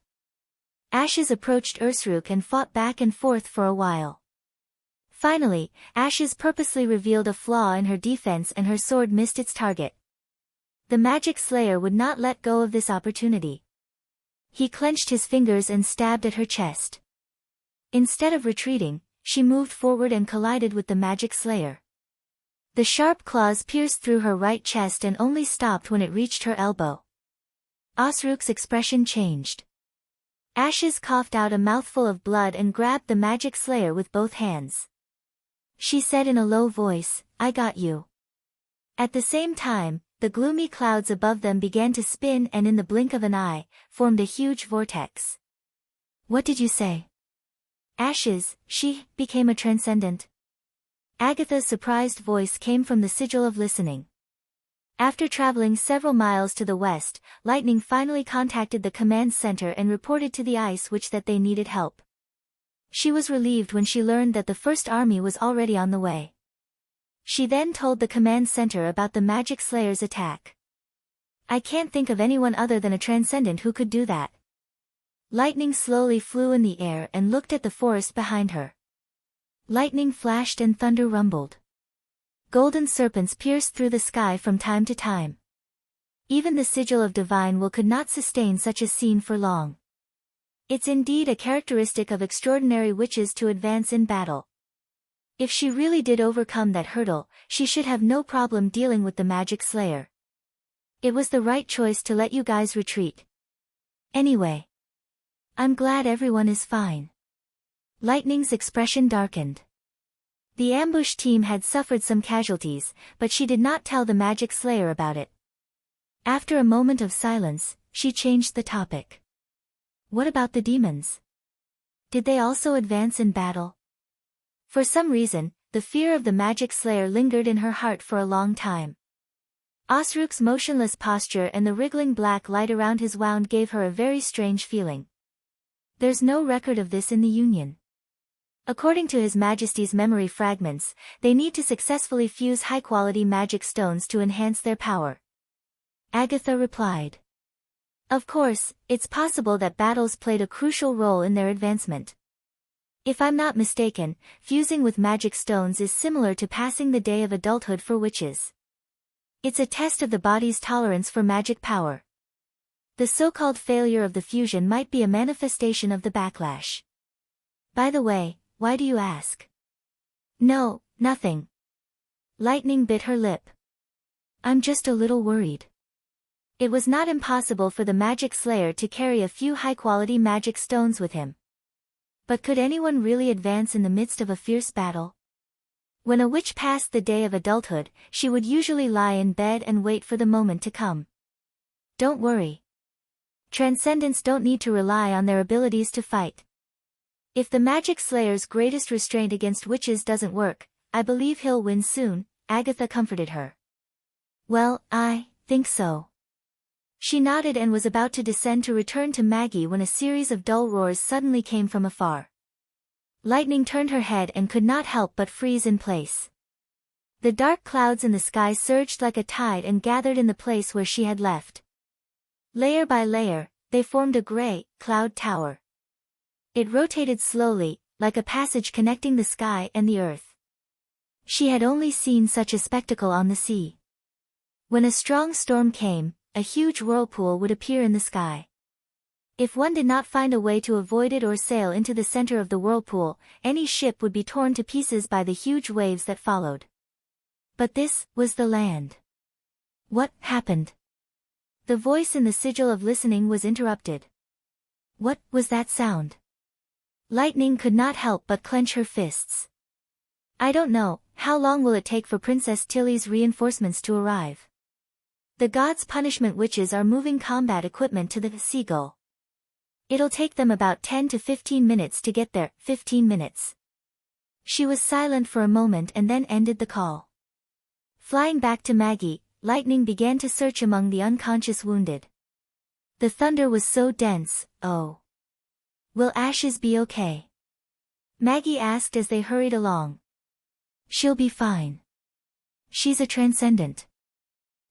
Ashes approached Ursruk and fought back and forth for a while. Finally, Ashes purposely revealed a flaw in her defense and her sword missed its target. The Magic Slayer would not let go of this opportunity. He clenched his fingers and stabbed at her chest. Instead of retreating, she moved forward and collided with the Magic Slayer. The sharp claws pierced through her right chest and only stopped when it reached her elbow. Osruk's expression changed. Ashes coughed out a mouthful of blood and grabbed the Magic Slayer with both hands. She said in a low voice, "I got you." At the same time, the gloomy clouds above them began to spin and in the blink of an eye, formed a huge vortex. What did you say? Ashes, she became a transcendent. Agatha's surprised voice came from the sigil of listening. After traveling several miles to the west, Lightning finally contacted the command center and reported to the Ice Witch that they needed help. She was relieved when she learned that the first army was already on the way. She then told the command center about the Magic Slayer's attack. I can't think of anyone other than a transcendent who could do that. Lightning slowly flew in the air and looked at the forest behind her. Lightning flashed and thunder rumbled. Golden serpents pierced through the sky from time to time. Even the sigil of divine will could not sustain such a scene for long. It's indeed a characteristic of extraordinary witches to advance in battle. If she really did overcome that hurdle, she should have no problem dealing with the magic slayer. It was the right choice to let you guys retreat. Anyway, I'm glad everyone is fine. Lightning's expression darkened. The ambush team had suffered some casualties, but she did not tell the magic slayer about it. After a moment of silence, she changed the topic. What about the demons? Did they also advance in battle? For some reason, the fear of the magic slayer lingered in her heart for a long time. Osruk's motionless posture and the wriggling black light around his wound gave her a very strange feeling. There's no record of this in the Union. According to His Majesty's memory fragments, they need to successfully fuse high-quality magic stones to enhance their power. Agatha replied. Of course, it's possible that battles played a crucial role in their advancement. If I'm not mistaken, fusing with magic stones is similar to passing the day of adulthood for witches. It's a test of the body's tolerance for magic power. The so-called failure of the fusion might be a manifestation of the backlash. By the way, why do you ask? No, nothing. Lightning bit her lip. I'm just a little worried. It was not impossible for the magic slayer to carry a few high-quality magic stones with him. But could anyone really advance in the midst of a fierce battle? When a witch passed the day of adulthood, she would usually lie in bed and wait for the moment to come. Don't worry. Transcendents don't need to rely on their abilities to fight. If the magic slayer's greatest restraint against witches doesn't work, I believe he'll win soon, Agatha comforted her. Well, I think so. She nodded and was about to descend to return to Maggie when a series of dull roars suddenly came from afar. Lightning turned her head and could not help but freeze in place. The dark clouds in the sky surged like a tide and gathered in the place where she had left. Layer by layer, they formed a gray, cloud tower. It rotated slowly, like a passage connecting the sky and the earth. She had only seen such a spectacle on the sea. When a strong storm came, a huge whirlpool would appear in the sky. If one did not find a way to avoid it or sail into the center of the whirlpool, any ship would be torn to pieces by the huge waves that followed. But this was the land. What happened? The voice in the sigil of listening was interrupted. What was that sound? Lightning could not help but clench her fists. I don't know, how long will it take for Princess Tilly's reinforcements to arrive? The gods' punishment witches are moving combat equipment to the Seagull. It'll take them about 10 to 15 minutes to get there, 15 minutes. She was silent for a moment and then ended the call. Flying back to Maggie, Lightning began to search among the unconscious wounded. The thunder was so dense, oh. Will Ashes be okay? Maggie asked as they hurried along. She'll be fine. She's a transcendent.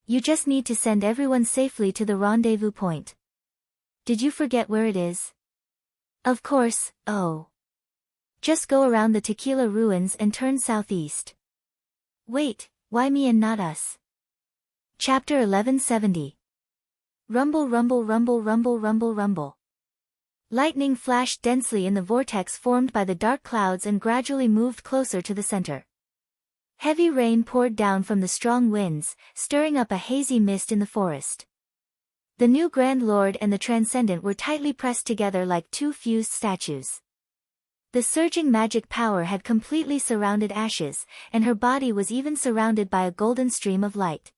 You just need to send everyone safely to the rendezvous point. Did you forget where it is? Of course, oh. Just go around the Tequila ruins and turn southeast. Wait, why me and not us? Chapter 1170. Rumble rumble rumble rumble rumble rumble. Lightning flashed densely in the vortex formed by the dark clouds and gradually moved closer to the center. Heavy rain poured down from the strong winds, stirring up a hazy mist in the forest. The new Grand Lord and the Transcendent were tightly pressed together like two fused statues. The surging magic power had completely surrounded Ashes, and her body was even surrounded by a golden stream of light.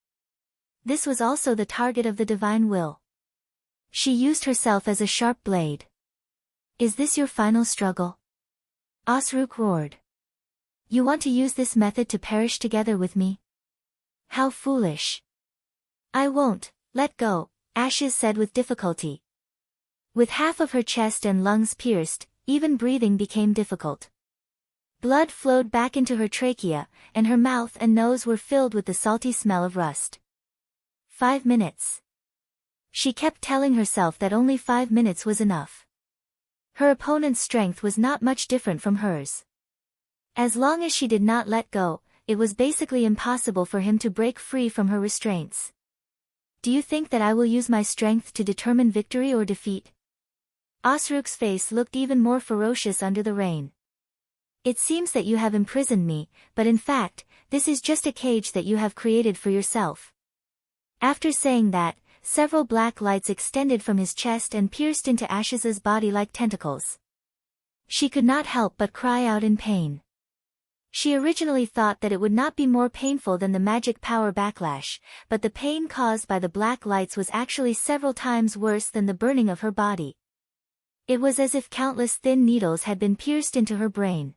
This was also the target of the divine will. She used herself as a sharp blade. Is this your final struggle? Osruk roared. You want to use this method to perish together with me? How foolish. I won't, let go, Ashes said with difficulty. With half of her chest and lungs pierced, even breathing became difficult. Blood flowed back into her trachea, and her mouth and nose were filled with the salty smell of rust. 5 minutes. She kept telling herself that only 5 minutes was enough. Her opponent's strength was not much different from hers. As long as she did not let go, it was basically impossible for him to break free from her restraints. Do you think that I will use my strength to determine victory or defeat? Osruk's face looked even more ferocious under the rain. It seems that you have imprisoned me, but in fact, this is just a cage that you have created for yourself." After saying that, several black lights extended from his chest and pierced into Ash's body like tentacles. She could not help but cry out in pain. She originally thought that it would not be more painful than the magic power backlash, but the pain caused by the black lights was actually several times worse than the burning of her body. It was as if countless thin needles had been pierced into her brain.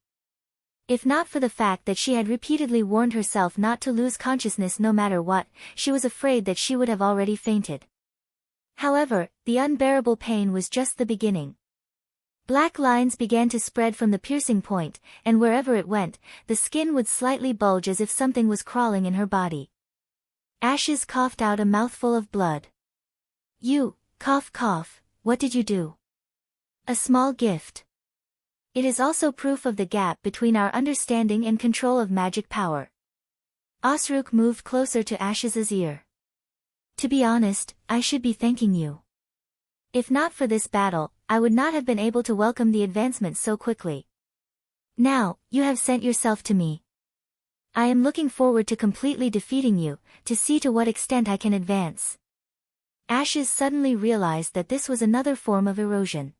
If not for the fact that she had repeatedly warned herself not to lose consciousness no matter what, she was afraid that she would have already fainted. However, the unbearable pain was just the beginning. Black lines began to spread from the piercing point, and wherever it went, the skin would slightly bulge as if something was crawling in her body. Ashes coughed out a mouthful of blood. "You, cough cough, what did you do?" "A small gift. It is also proof of the gap between our understanding and control of magic power." Osruk moved closer to Ash's ear. "To be honest, I should be thanking you. If not for this battle, I would not have been able to welcome the advancement so quickly. Now, you have sent yourself to me. I am looking forward to completely defeating you, to see to what extent I can advance." Ashes suddenly realized that this was another form of erosion.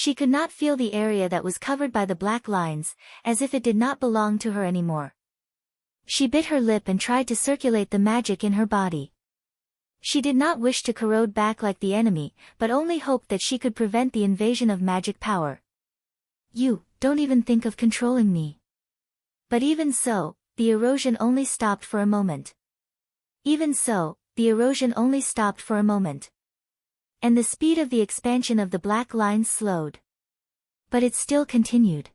She could not feel the area that was covered by the black lines, as if it did not belong to her anymore. She bit her lip and tried to circulate the magic in her body. She did not wish to corrode back like the enemy, but only hoped that she could prevent the invasion of magic power. "You, don't even think of controlling me." But even so, the erosion only stopped for a moment. Even so, the erosion only stopped for a moment. And the speed of the expansion of the black lines slowed. But it still continued.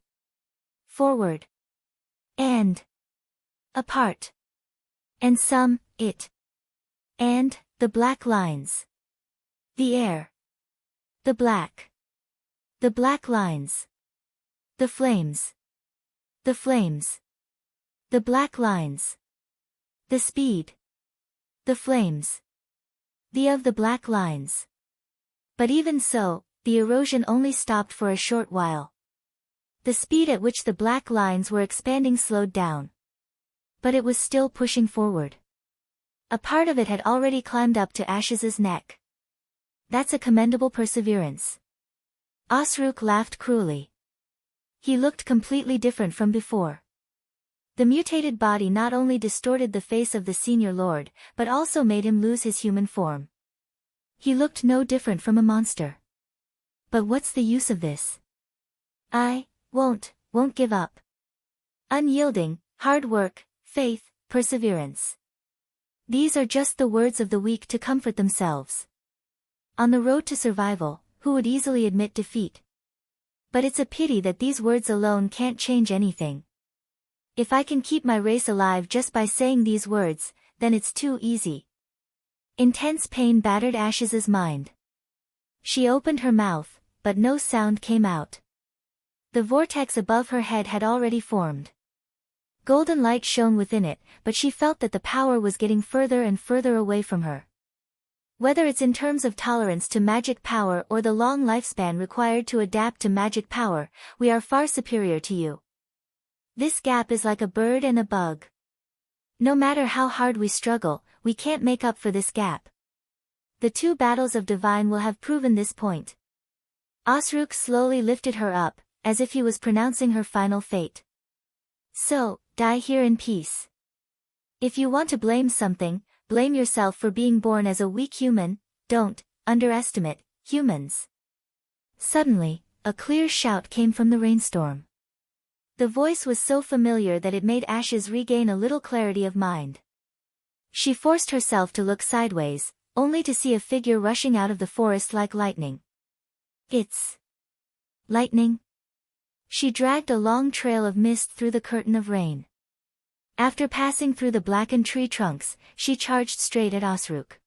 Forward. And apart. And and the black lines. The air. The black lines. The flames. The flames. The black lines. The speed. The flames. The black lines. But even so, the erosion only stopped for a short while. The speed at which the black lines were expanding slowed down. But it was still pushing forward. A part of it had already climbed up to Ash's neck. "That's a commendable perseverance." Osruk laughed cruelly. He looked completely different from before. The mutated body not only distorted the face of the senior lord, but also made him lose his human form. He looked no different from a monster. "But what's the use of this? I won't give up. Unyielding, hard work, faith, perseverance. These are just the words of the weak to comfort themselves. On the road to survival, who would easily admit defeat? But it's a pity that these words alone can't change anything. If I can keep my race alive just by saying these words, then it's too easy." Intense pain battered Ash's mind. She opened her mouth, but no sound came out. The vortex above her head had already formed. Golden light shone within it, but she felt that the power was getting further and further away from her. Whether it's in terms of tolerance to magic power or the long lifespan required to adapt to magic power, we are far superior to you. This gap is like a bird and a bug. No matter how hard we struggle, we can't make up for this gap. The two battles of divine will have proven this point. Osruk slowly lifted her up, as if he was pronouncing her final fate. "So, die here in peace. If you want to blame something, blame yourself for being born as a weak human. Don't underestimate humans." Suddenly, a clear shout came from the rainstorm. The voice was so familiar that it made Ashes regain a little clarity of mind. She forced herself to look sideways, only to see a figure rushing out of the forest like lightning. "It's lightning?" She dragged a long trail of mist through the curtain of rain. After passing through the blackened tree trunks, she charged straight at Osruk.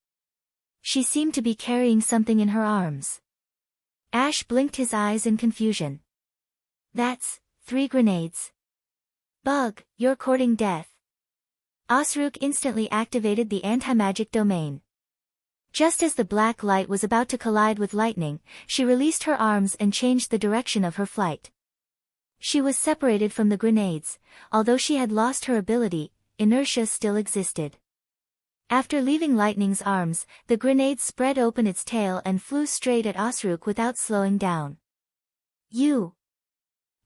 She seemed to be carrying something in her arms. Ash blinked his eyes in confusion. "That's 3 grenades. Bug, you're courting death." Osruk instantly activated the anti-magic domain. Just as the black light was about to collide with lightning, she released her arms and changed the direction of her flight. She was separated from the grenades. Although she had lost her ability, inertia still existed. After leaving Lightning's arms, the grenade spread open its tail and flew straight at Osrook without slowing down. You!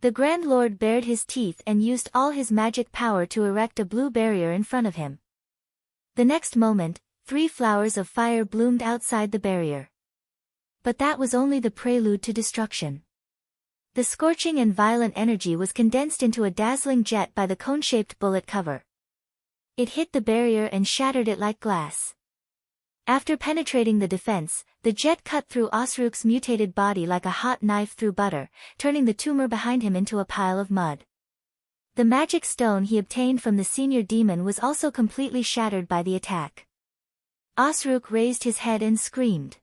The Grand Lord bared his teeth and used all his magic power to erect a blue barrier in front of him. The next moment, 3 flowers of fire bloomed outside the barrier. But that was only the prelude to destruction. The scorching and violent energy was condensed into a dazzling jet by the cone-shaped bullet cover. It hit the barrier and shattered it like glass. After penetrating the defense, the jet cut through Osrook's mutated body like a hot knife through butter, turning the tumor behind him into a pile of mud. The magic stone he obtained from the senior demon was also completely shattered by the attack. Osrook raised his head and screamed.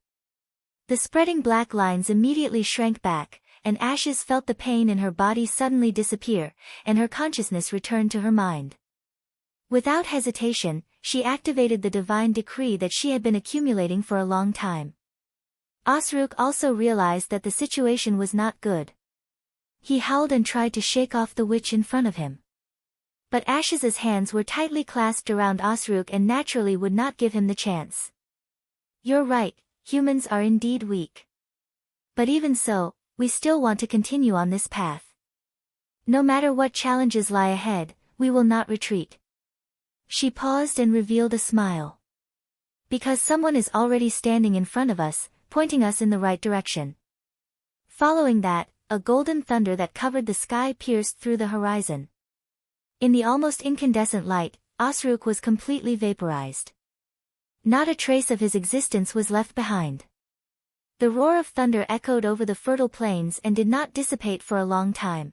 The spreading black lines immediately shrank back, and Ashes felt the pain in her body suddenly disappear, and her consciousness returned to her mind. Without hesitation, she activated the divine decree that she had been accumulating for a long time. Osrook also realized that the situation was not good. He howled and tried to shake off the witch in front of him. But Ashes's hands were tightly clasped around Osrook and naturally would not give him the chance. You're right, humans are indeed weak. But even so, we still want to continue on this path. No matter what challenges lie ahead, we will not retreat. She paused and revealed a smile. Because someone is already standing in front of us, pointing us in the right direction. Following that, a golden thunder that covered the sky pierced through the horizon. In the almost incandescent light, Osrook was completely vaporized. Not a trace of his existence was left behind. The roar of thunder echoed over the fertile plains and did not dissipate for a long time.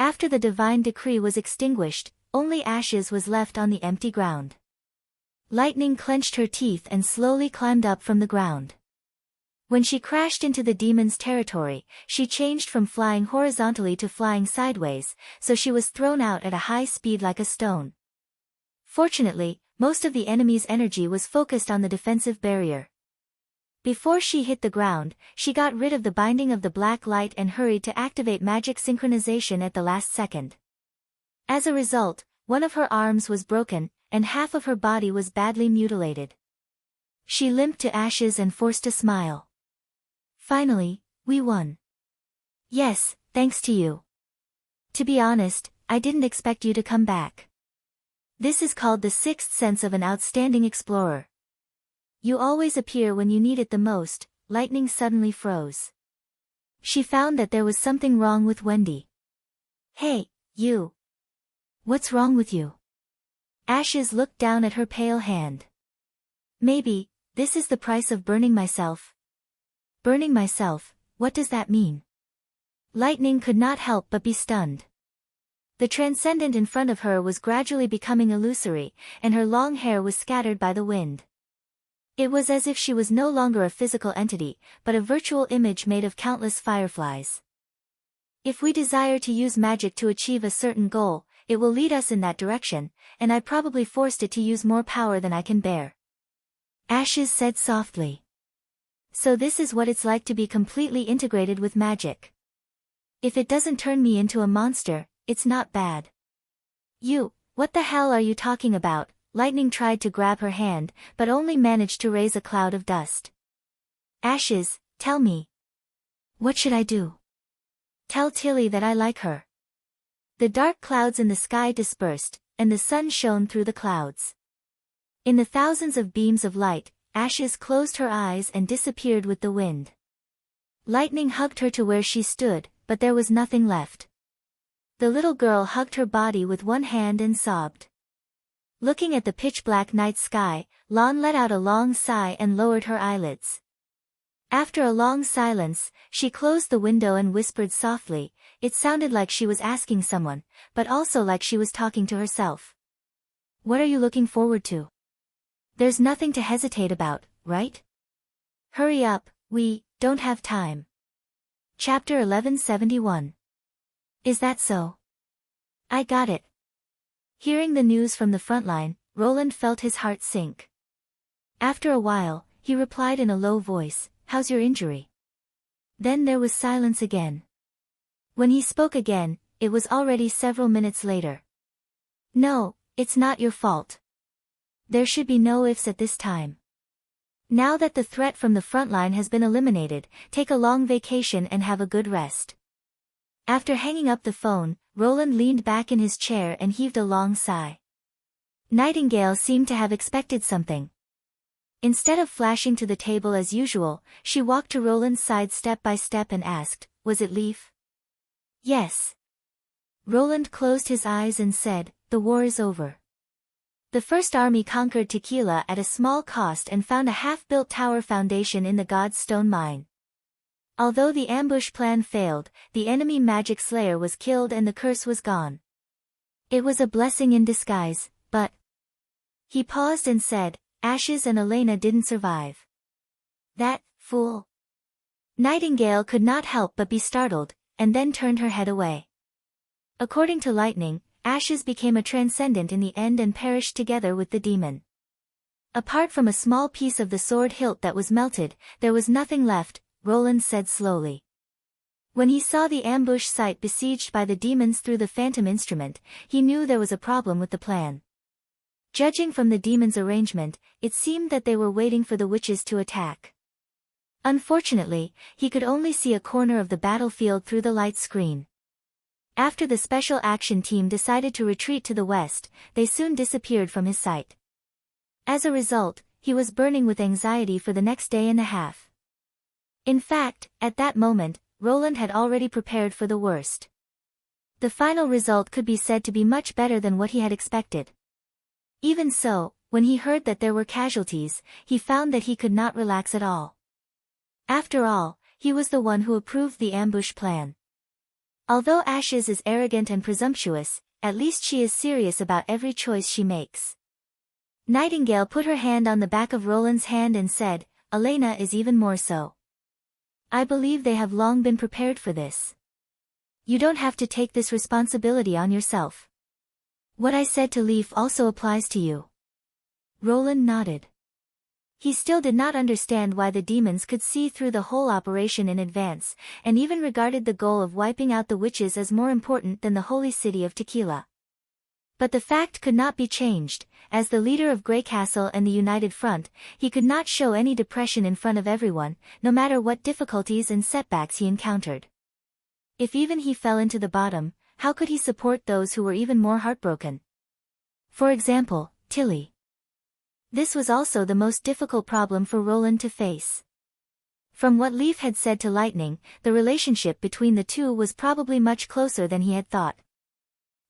After the divine decree was extinguished, only Ashes was left on the empty ground. Lightning clenched her teeth and slowly climbed up from the ground. When she crashed into the demon's territory, she changed from flying horizontally to flying sideways, so she was thrown out at a high speed like a stone. Fortunately, most of the enemy's energy was focused on the defensive barrier. Before she hit the ground, she got rid of the binding of the black light and hurried to activate magic synchronization at the last second. As a result, one of her arms was broken, and half of her body was badly mutilated. She limped to Ashes and forced a smile. Finally, we won. Yes, thanks to you. To be honest, I didn't expect you to come back. This is called the sixth sense of an outstanding explorer. You always appear when you need it the most. Lightning suddenly froze. She found that there was something wrong with Wendy. Hey, you. What's wrong with you? Ashes looked down at her pale hand. Maybe, this is the price of burning myself. Burning myself, what does that mean? Lightning could not help but be stunned. The transcendent in front of her was gradually becoming illusory, and her long hair was scattered by the wind. It was as if she was no longer a physical entity, but a virtual image made of countless fireflies. If we desire to use magic to achieve a certain goal, it will lead us in that direction, and I probably forced it to use more power than I can bear. Ashes said softly. So this is what it's like to be completely integrated with magic. If it doesn't turn me into a monster, it's not bad. You, what the hell are you talking about? Lightning tried to grab her hand, but only managed to raise a cloud of dust. Ashes, tell me. What should I do? Tell Tilly that I like her. The dark clouds in the sky dispersed, and the sun shone through the clouds. In the thousands of beams of light, Ashes closed her eyes and disappeared with the wind. Lightning hugged her to where she stood, but there was nothing left. The little girl hugged her body with one hand and sobbed. Looking at the pitch-black night sky, Lon let out a long sigh and lowered her eyelids. After a long silence, she closed the window and whispered softly. It sounded like she was asking someone, but also like she was talking to herself. What are you looking forward to? There's nothing to hesitate about, right? Hurry up, we don't have time. Chapter 1171. Is that so? I got it. Hearing the news from the front line, Roland felt his heart sink. After a while, he replied in a low voice, "How's your injury?" Then there was silence again. When he spoke again, it was already several minutes later. No, it's not your fault. There should be no ifs at this time. Now that the threat from the front line has been eliminated, take a long vacation and have a good rest. After hanging up the phone, Roland leaned back in his chair and heaved a long sigh. Nightingale seemed to have expected something. Instead of flashing to the table as usual, she walked to Roland's side step by step and asked, "Was it Leaf?" "Yes." Roland closed his eyes and said, "The war is over." The First Army conquered Tequila at a small cost and found a half-built tower foundation in the God's Stone mine. Although the ambush plan failed, the enemy magic slayer was killed and the curse was gone. It was a blessing in disguise, but... He paused and said, "Ashes and Elena didn't survive." "That fool." Nightingale could not help but be startled, and then turned her head away. According to Lightning, Ashes became a transcendent in the end and perished together with the demon. Apart from a small piece of the sword hilt that was melted, there was nothing left, Roland said slowly. When he saw the ambush site besieged by the demons through the phantom instrument, he knew there was a problem with the plan. Judging from the demons' arrangement, it seemed that they were waiting for the witches to attack. Unfortunately, he could only see a corner of the battlefield through the light screen. After the special action team decided to retreat to the west, they soon disappeared from his sight. As a result, he was burning with anxiety for the next day and a half. In fact, at that moment, Roland had already prepared for the worst. The final result could be said to be much better than what he had expected. Even so, when he heard that there were casualties, he found that he could not relax at all. After all, he was the one who approved the ambush plan. Although Ashes is arrogant and presumptuous, at least she is serious about every choice she makes. Nightingale put her hand on the back of Roland's hand and said, "Elena is even more so. I believe they have long been prepared for this. You don't have to take this responsibility on yourself. What I said to Leaf also applies to you." Roland nodded. He still did not understand why the demons could see through the whole operation in advance, and even regarded the goal of wiping out the witches as more important than the holy city of Tequila. But the fact could not be changed. As the leader of Grey Castle and the United Front, he could not show any depression in front of everyone, no matter what difficulties and setbacks he encountered. If even he fell into the bottom, how could he support those who were even more heartbroken? For example, Tilly. This was also the most difficult problem for Roland to face. From what Leaf had said to Lightning, the relationship between the two was probably much closer than he had thought.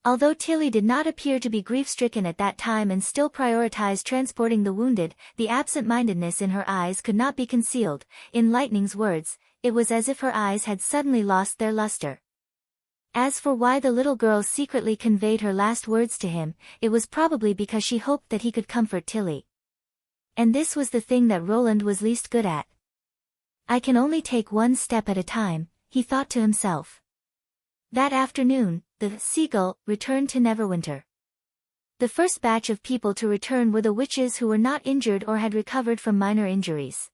Although Tilly did not appear to be grief-stricken at that time and still prioritized transporting the wounded, the absent-mindedness in her eyes could not be concealed. In Lightning's words, it was as if her eyes had suddenly lost their luster. As for why the little girl secretly conveyed her last words to him, it was probably because she hoped that he could comfort Tilly. And this was the thing that Roland was least good at. "I can only take one step at a time," he thought to himself. That afternoon, the Seagull returned to Neverwinter. The first batch of people to return were the witches who were not injured or had recovered from minor injuries.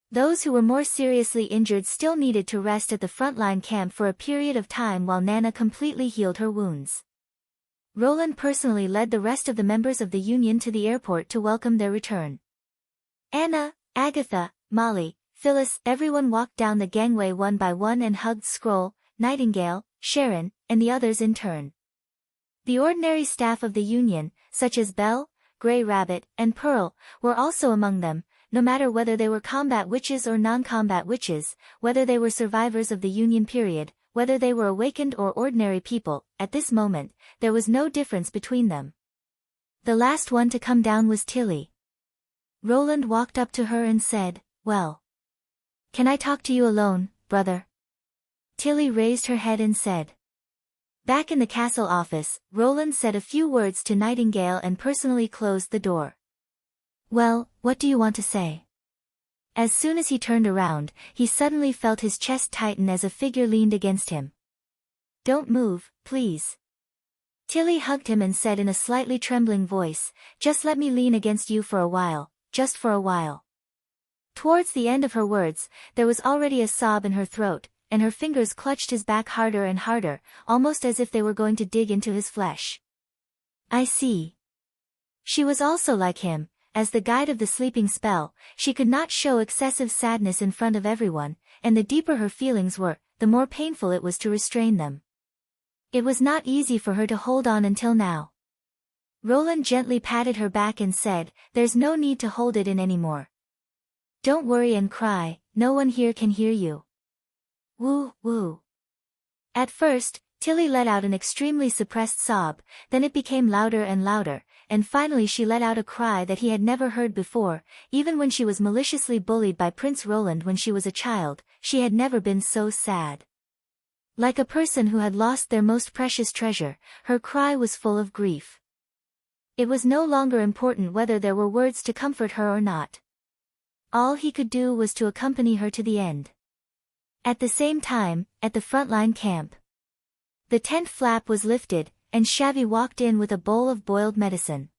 Those who were more seriously injured still needed to rest at the frontline camp for a period of time while Nana completely healed her wounds. Roland personally led the rest of the members of the Union to the airport to welcome their return. Anna, Agatha, Molly, Phyllis, everyone walked down the gangway one by one and hugged Scroll, Nightingale, Sharon, and the others in turn. The ordinary staff of the Union, such as Belle, Grey Rabbit, and Pearl, were also among them, no matter whether they were combat witches or non-combat witches, whether they were survivors of the Union period, whether they were awakened or ordinary people. At this moment, there was no difference between them. The last one to come down was Tilly. Roland walked up to her and said, "Well, can I talk to you alone, brother?" Tilly raised her head and said. Back in the castle office, Roland said a few words to Nightingale and personally closed the door. "Well, what do you want to say?" As soon as he turned around, he suddenly felt his chest tighten as a figure leaned against him. "Don't move, please." Tilly hugged him and said in a slightly trembling voice, "Just let me lean against you for a while, just for a while." Towards the end of her words, there was already a sob in her throat, and her fingers clutched his back harder and harder, almost as if they were going to dig into his flesh. I see. She was also like him. As the guide of the sleeping spell, she could not show excessive sadness in front of everyone, and the deeper her feelings were, the more painful it was to restrain them. It was not easy for her to hold on until now. Roland gently patted her back and said, "There's no need to hold it in anymore. Don't worry and cry, no one here can hear you." Woo, woo. At first, Tilly let out an extremely suppressed sob, then it became louder and louder, and finally she let out a cry that he had never heard before. Even when she was maliciously bullied by Prince Roland when she was a child, she had never been so sad. Like a person who had lost their most precious treasure, her cry was full of grief. It was no longer important whether there were words to comfort her or not. All he could do was to accompany her to the end. At the same time, at the frontline camp, the tent flap was lifted, and Shavy walked in with a bowl of boiled medicine.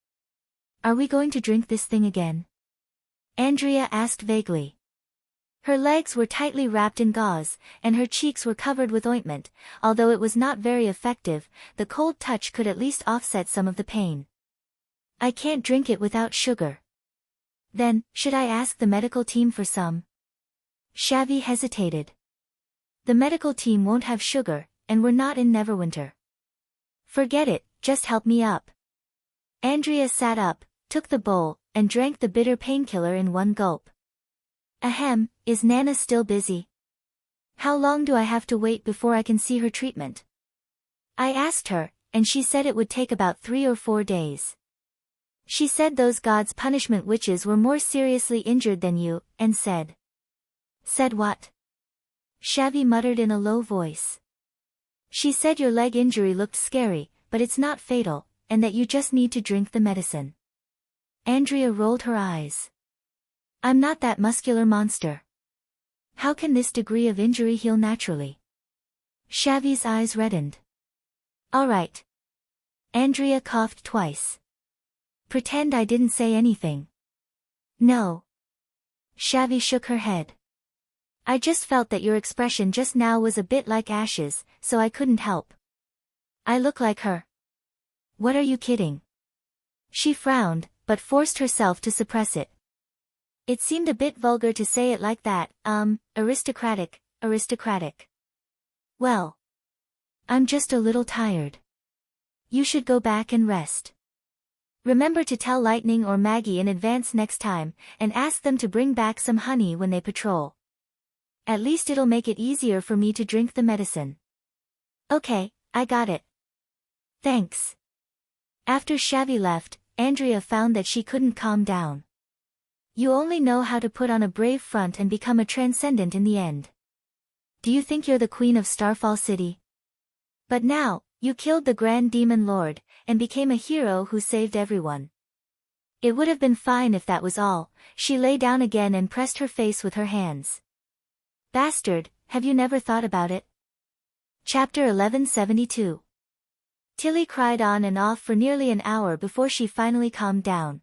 "Are we going to drink this thing again?" Andrea asked vaguely. Her legs were tightly wrapped in gauze, and her cheeks were covered with ointment. Although it was not very effective, the cold touch could at least offset some of the pain. "I can't drink it without sugar." "Then, should I ask the medical team for some?" Shavy hesitated. "The medical team won't have sugar, and we're not in Neverwinter." "Forget it, just help me up." Andrea sat up, took the bowl, and drank the bitter painkiller in one gulp. "Ahem, is Nana still busy? How long do I have to wait before I can see her treatment?" "I asked her, and she said it would take about 3 or 4 days. She said those God's punishment witches were more seriously injured than you, and said." "Said what?" Shavy muttered in a low voice. "She said your leg injury looked scary, but it's not fatal, and that you just need to drink the medicine." Andrea rolled her eyes. "I'm not that muscular monster. How can this degree of injury heal naturally?" Shavy's eyes reddened. "All right." Andrea coughed twice. "Pretend I didn't say anything." "No." Shavy shook her head. "I just felt that your expression just now was a bit like ashes, so I couldn't help." "I look like her." "What are you kidding?" She frowned, but forced herself to suppress it. It seemed a bit vulgar to say it like that. Aristocratic. "Well, I'm just a little tired. You should go back and rest. Remember to tell Lightning or Maggie in advance next time, and ask them to bring back some honey when they patrol. At least it'll make it easier for me to drink the medicine." "Okay, I got it. Thanks." After Shavy left, Andrea found that she couldn't calm down. "You only know how to put on a brave front and become a transcendent in the end. Do you think you're the queen of Starfall City? But now, you killed the Grand Demon Lord, and became a hero who saved everyone. It would have been fine if that was all." She lay down again and pressed her face with her hands. "Bastard, have you never thought about it?" Chapter 1172. Tilly cried on and off for nearly an hour before she finally calmed down.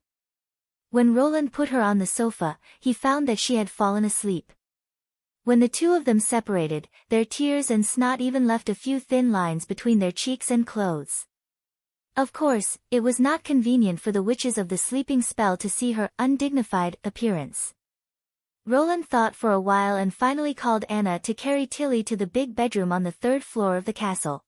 When Roland put her on the sofa, he found that she had fallen asleep. When the two of them separated, their tears and snot even left a few thin lines between their cheeks and clothes. Of course, it was not convenient for the witches of the sleeping spell to see her undignified appearance. Roland thought for a while and finally called Anna to carry Tilly to the big bedroom on the 3rd floor of the castle.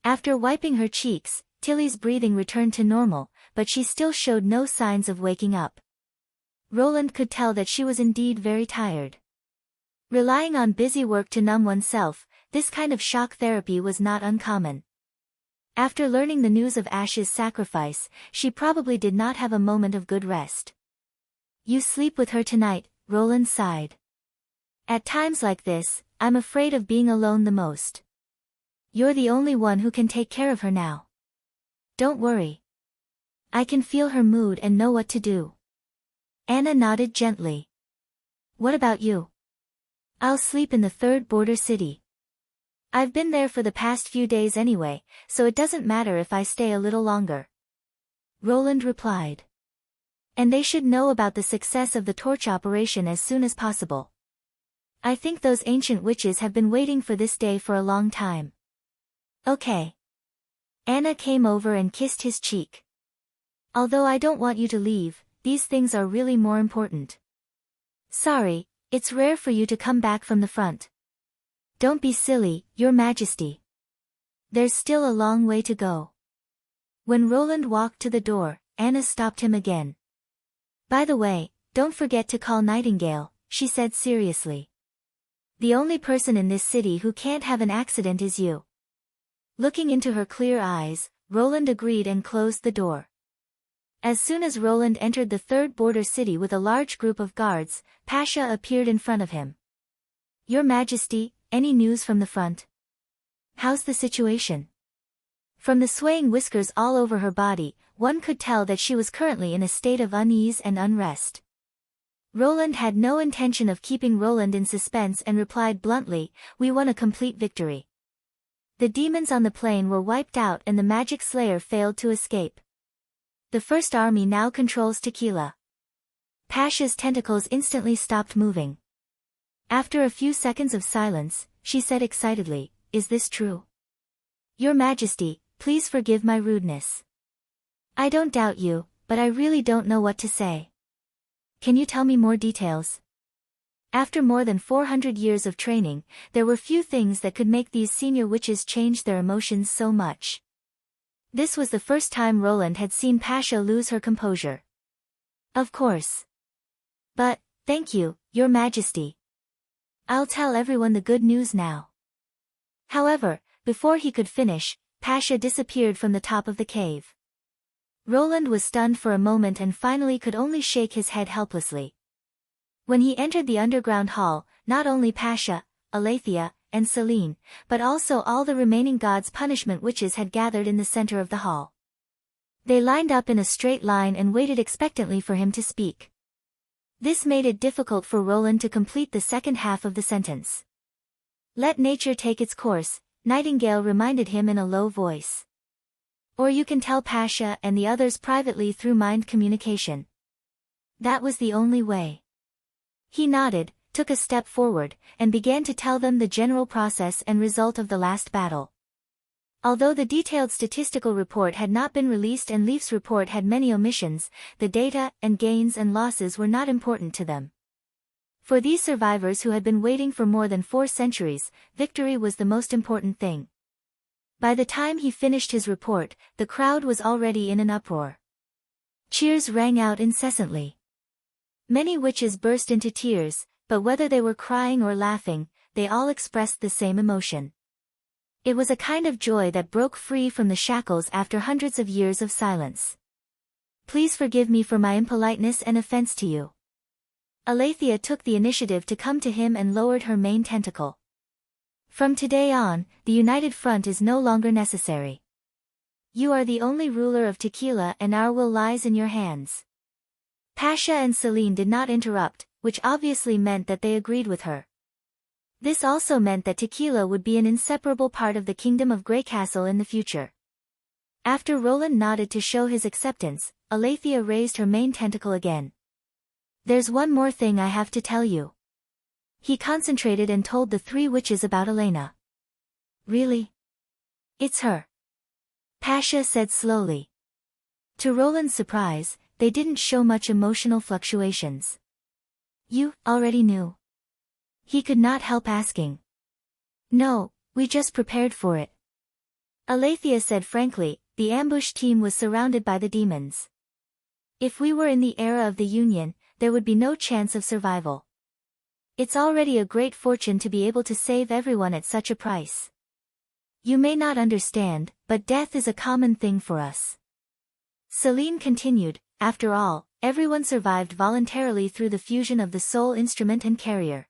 After wiping her cheeks, Tilly's breathing returned to normal, but she still showed no signs of waking up. Roland could tell that she was indeed very tired. Relying on busy work to numb oneself, this kind of shock therapy was not uncommon. After learning the news of Ash's sacrifice, she probably did not have a moment of good rest. "You sleep with her tonight," Roland sighed. "At times like this, I'm afraid of being alone the most. You're the only one who can take care of her now. Don't worry. I can feel her mood and know what to do." Anna nodded gently. "What about you?" "I'll sleep in the 3rd border city. I've been there for the past few days anyway, so it doesn't matter if I stay a little longer," Roland replied. "And they should know about the success of the torch operation as soon as possible. I think those ancient witches have been waiting for this day for a long time. Okay. Anna came over and kissed his cheek. Although I don't want you to leave, these things are really more important. Sorry, it's rare for you to come back from the front. Don't be silly, Your Majesty. There's still a long way to go. When Roland walked to the door, Anna stopped him again. By the way, don't forget to call Nightingale, she said seriously. The only person in this city who can't have an accident is you. Looking into her clear eyes, Roland agreed and closed the door. As soon as Roland entered the third border city with a large group of guards, Pasha appeared in front of him. Your Majesty, any news from the front? How's the situation? From the swaying whiskers all over her body, one could tell that she was currently in a state of unease and unrest. Roland had no intention of keeping Roland in suspense and replied bluntly, we won a complete victory. The demons on the plain were wiped out and the magic slayer failed to escape. The First Army now controls Tequila. Pasha's tentacles instantly stopped moving. After a few seconds of silence, she said excitedly, is this true? Your Majesty, please forgive my rudeness. I don't doubt you, but I really don't know what to say. Can you tell me more details? After more than 400 years of training, there were few things that could make these senior witches change their emotions so much. This was the first time Roland had seen Pasha lose her composure. Of course. But, thank you, Your Majesty. I'll tell everyone the good news now. However, before he could finish, Pasha disappeared from the top of the cave. Roland was stunned for a moment and finally could only shake his head helplessly. When he entered the underground hall, not only Pasha, Alethea, and Celine, but also all the remaining God's punishment witches had gathered in the center of the hall. They lined up in a straight line and waited expectantly for him to speak. This made it difficult for Roland to complete the second half of the sentence. Let nature take its course, Nightingale reminded him in a low voice. Or you can tell Pasha and the others privately through mind communication. That was the only way. He nodded, took a step forward, and began to tell them the general process and result of the last battle. Although the detailed statistical report had not been released and Leaf's report had many omissions, the data and gains and losses were not important to them. For these survivors who had been waiting for more than 4 centuries, victory was the most important thing. By the time he finished his report, the crowd was already in an uproar. Cheers rang out incessantly. Many witches burst into tears, but whether they were crying or laughing, they all expressed the same emotion. It was a kind of joy that broke free from the shackles after hundreds of years of silence. Please forgive me for my impoliteness and offense to you. Alethea took the initiative to come to him and lowered her main tentacle. From today on, the united front is no longer necessary. You are the only ruler of Tequila and our will lies in your hands. Pasha and Celine did not interrupt, which obviously meant that they agreed with her. This also meant that Tequila would be an inseparable part of the Kingdom of Greycastle in the future. After Roland nodded to show his acceptance, Alethea raised her main tentacle again. There's one more thing I have to tell you. He concentrated and told the 3 witches about Elena. Really? It's her. Pasha said slowly. To Roland's surprise, they didn't show much emotional fluctuations. You already knew? He could not help asking. No, we just prepared for it. Alethea said frankly, the ambush team was surrounded by the demons. If we were in the era of the Union, there would be no chance of survival. It's already a great fortune to be able to save everyone at such a price. You may not understand, but death is a common thing for us. Celine continued, after all, everyone survived voluntarily through the fusion of the soul instrument and carrier.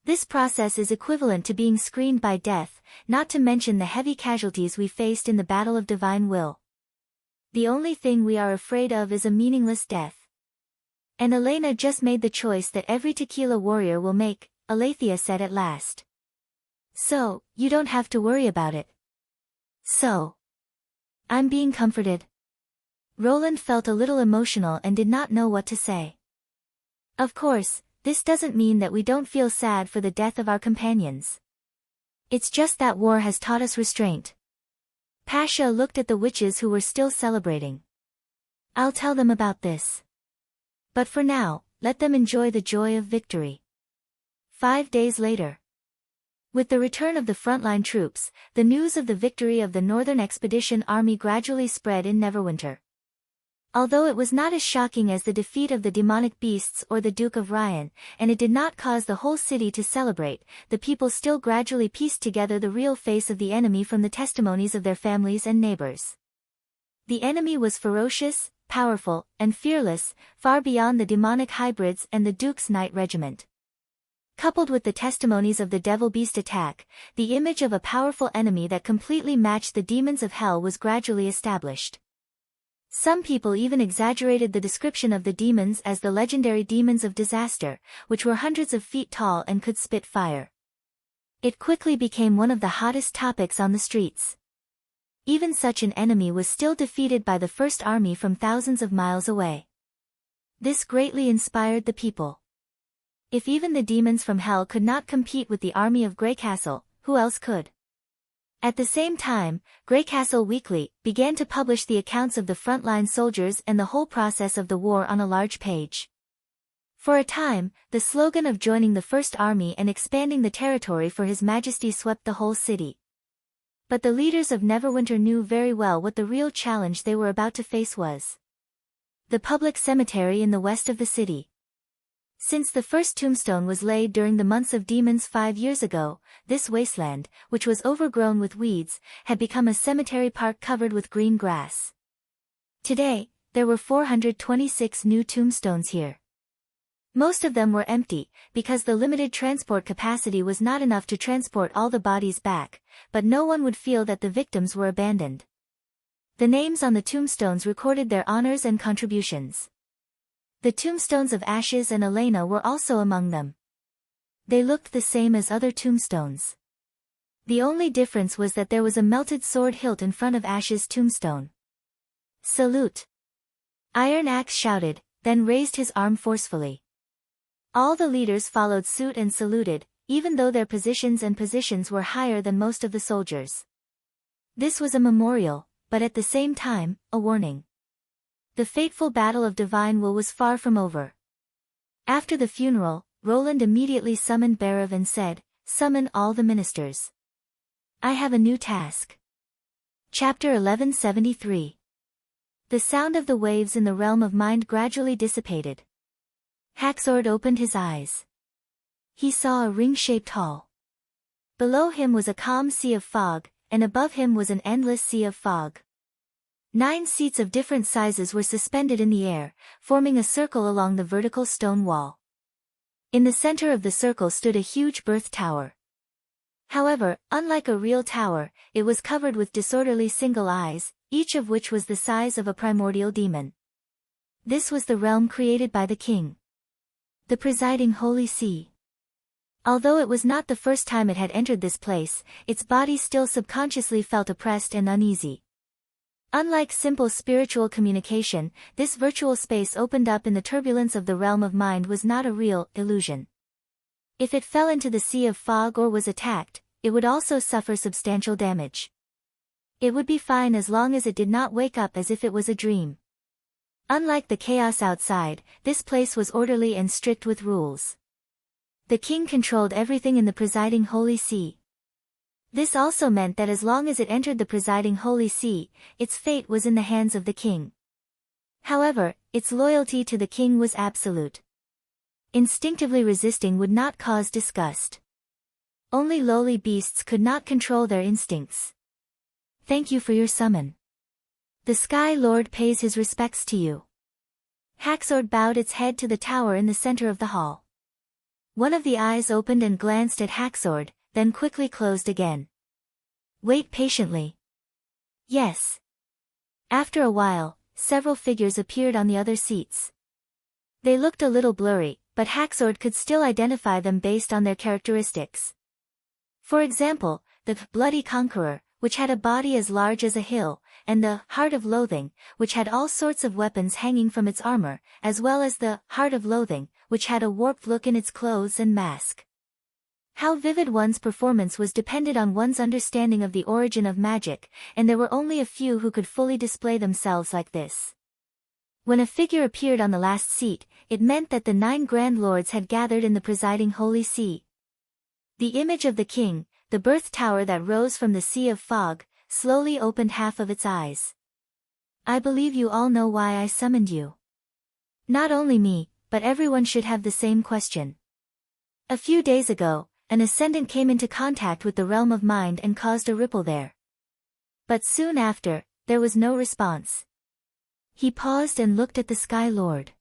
This process is equivalent to being screened by death, not to mention the heavy casualties we faced in the Battle of Divine Will. The only thing we are afraid of is a meaningless death. And Elena just made the choice that every Tequila warrior will make, Alethea said at last. So, you don't have to worry about it. So. I'm being comforted. Roland felt a little emotional and did not know what to say. Of course, this doesn't mean that we don't feel sad for the death of our companions. It's just that war has taught us restraint. Pasha looked at the witches who were still celebrating. I'll tell them about this. But for now, let them enjoy the joy of victory. 5 days later. With the return of the frontline troops, the news of the victory of the Northern Expedition Army gradually spread in Neverwinter. Although it was not as shocking as the defeat of the demonic beasts or the Duke of Ryan, and it did not cause the whole city to celebrate, the people still gradually pieced together the real face of the enemy from the testimonies of their families and neighbors. The enemy was ferocious, powerful, and fearless, far beyond the demonic hybrids and the Duke's Knight Regiment. Coupled with the testimonies of the Devil Beast attack, the image of a powerful enemy that completely matched the demons of hell was gradually established. Some people even exaggerated the description of the demons as the legendary demons of disaster, which were hundreds of feet tall and could spit fire. It quickly became one of the hottest topics on the streets. Even such an enemy was still defeated by the First Army from thousands of miles away. This greatly inspired the people. If even the demons from hell could not compete with the army of Greycastle, who else could? At the same time, Greycastle Weekly began to publish the accounts of the frontline soldiers and the whole process of the war on a large page. For a time, the slogan of joining the First Army and expanding the territory for His Majesty swept the whole city. But the leaders of Neverwinter knew very well what the real challenge they were about to face was. The public cemetery in the west of the city. Since the first tombstone was laid during the months of demons 5 years ago, this wasteland, which was overgrown with weeds, had become a cemetery park covered with green grass. Today, there were 426 new tombstones here. Most of them were empty, because the limited transport capacity was not enough to transport all the bodies back, but no one would feel that the victims were abandoned. The names on the tombstones recorded their honors and contributions. The tombstones of Ashes and Elena were also among them. They looked the same as other tombstones. The only difference was that there was a melted sword hilt in front of Ash's tombstone. Salute! Iron Axe shouted, then raised his arm forcefully. All the leaders followed suit and saluted, even though their positions were higher than most of the soldiers. This was a memorial, but at the same time, a warning. The fateful battle of Divine Will was far from over. After the funeral, Roland immediately summoned Barav and said, "Summon all the ministers. I have a new task." Chapter 1173. The sound of the waves in the realm of mind gradually dissipated. Haxord opened his eyes. He saw a ring-shaped hall. Below him was a calm sea of fog, and above him was an endless sea of fog. 9 seats of different sizes were suspended in the air, forming a circle along the vertical stone wall. In the center of the circle stood a huge birth tower. However, unlike a real tower, it was covered with disorderly single eyes, each of which was the size of a primordial demon. This was the realm created by the king. The presiding Holy See. Although it was not the first time it had entered this place, its body still subconsciously felt oppressed and uneasy. Unlike simple spiritual communication, this virtual space opened up in the turbulence of the realm of mind was not a real illusion. If it fell into the sea of fog or was attacked, it would also suffer substantial damage. It would be fine as long as it did not wake up as if it was a dream. Unlike the chaos outside, this place was orderly and strict with rules. The king controlled everything in the presiding Holy See. This also meant that as long as it entered the presiding Holy See, its fate was in the hands of the king. However, its loyalty to the king was absolute. Instinctively resisting would not cause disgust. Only lowly beasts could not control their instincts. Thank you for your summon. The Sky Lord pays his respects to you. Haxord bowed its head to the tower in the center of the hall. One of the eyes opened and glanced at Haxord, then quickly closed again. Wait patiently. Yes. After a while, several figures appeared on the other seats. They looked a little blurry, but Haxord could still identify them based on their characteristics. For example, the Bloody Conqueror, which had a body as large as a hill, and the Heart of Loathing, which had all sorts of weapons hanging from its armor, as well as the Heart of Loathing, which had a warped look in its clothes and mask. How vivid one's performance was depended on one's understanding of the origin of magic, and there were only a few who could fully display themselves like this. When a figure appeared on the last seat, it meant that the 9 Grand Lords had gathered in the presiding Holy See. The image of the king, the birth tower that rose from the sea of fog, slowly opened half of its eyes. I believe you all know why I summoned you. Not only me, but everyone should have the same question. A few days ago, an ascendant came into contact with the realm of mind and caused a ripple there. But soon after, there was no response. He paused and looked at the Sky Lord.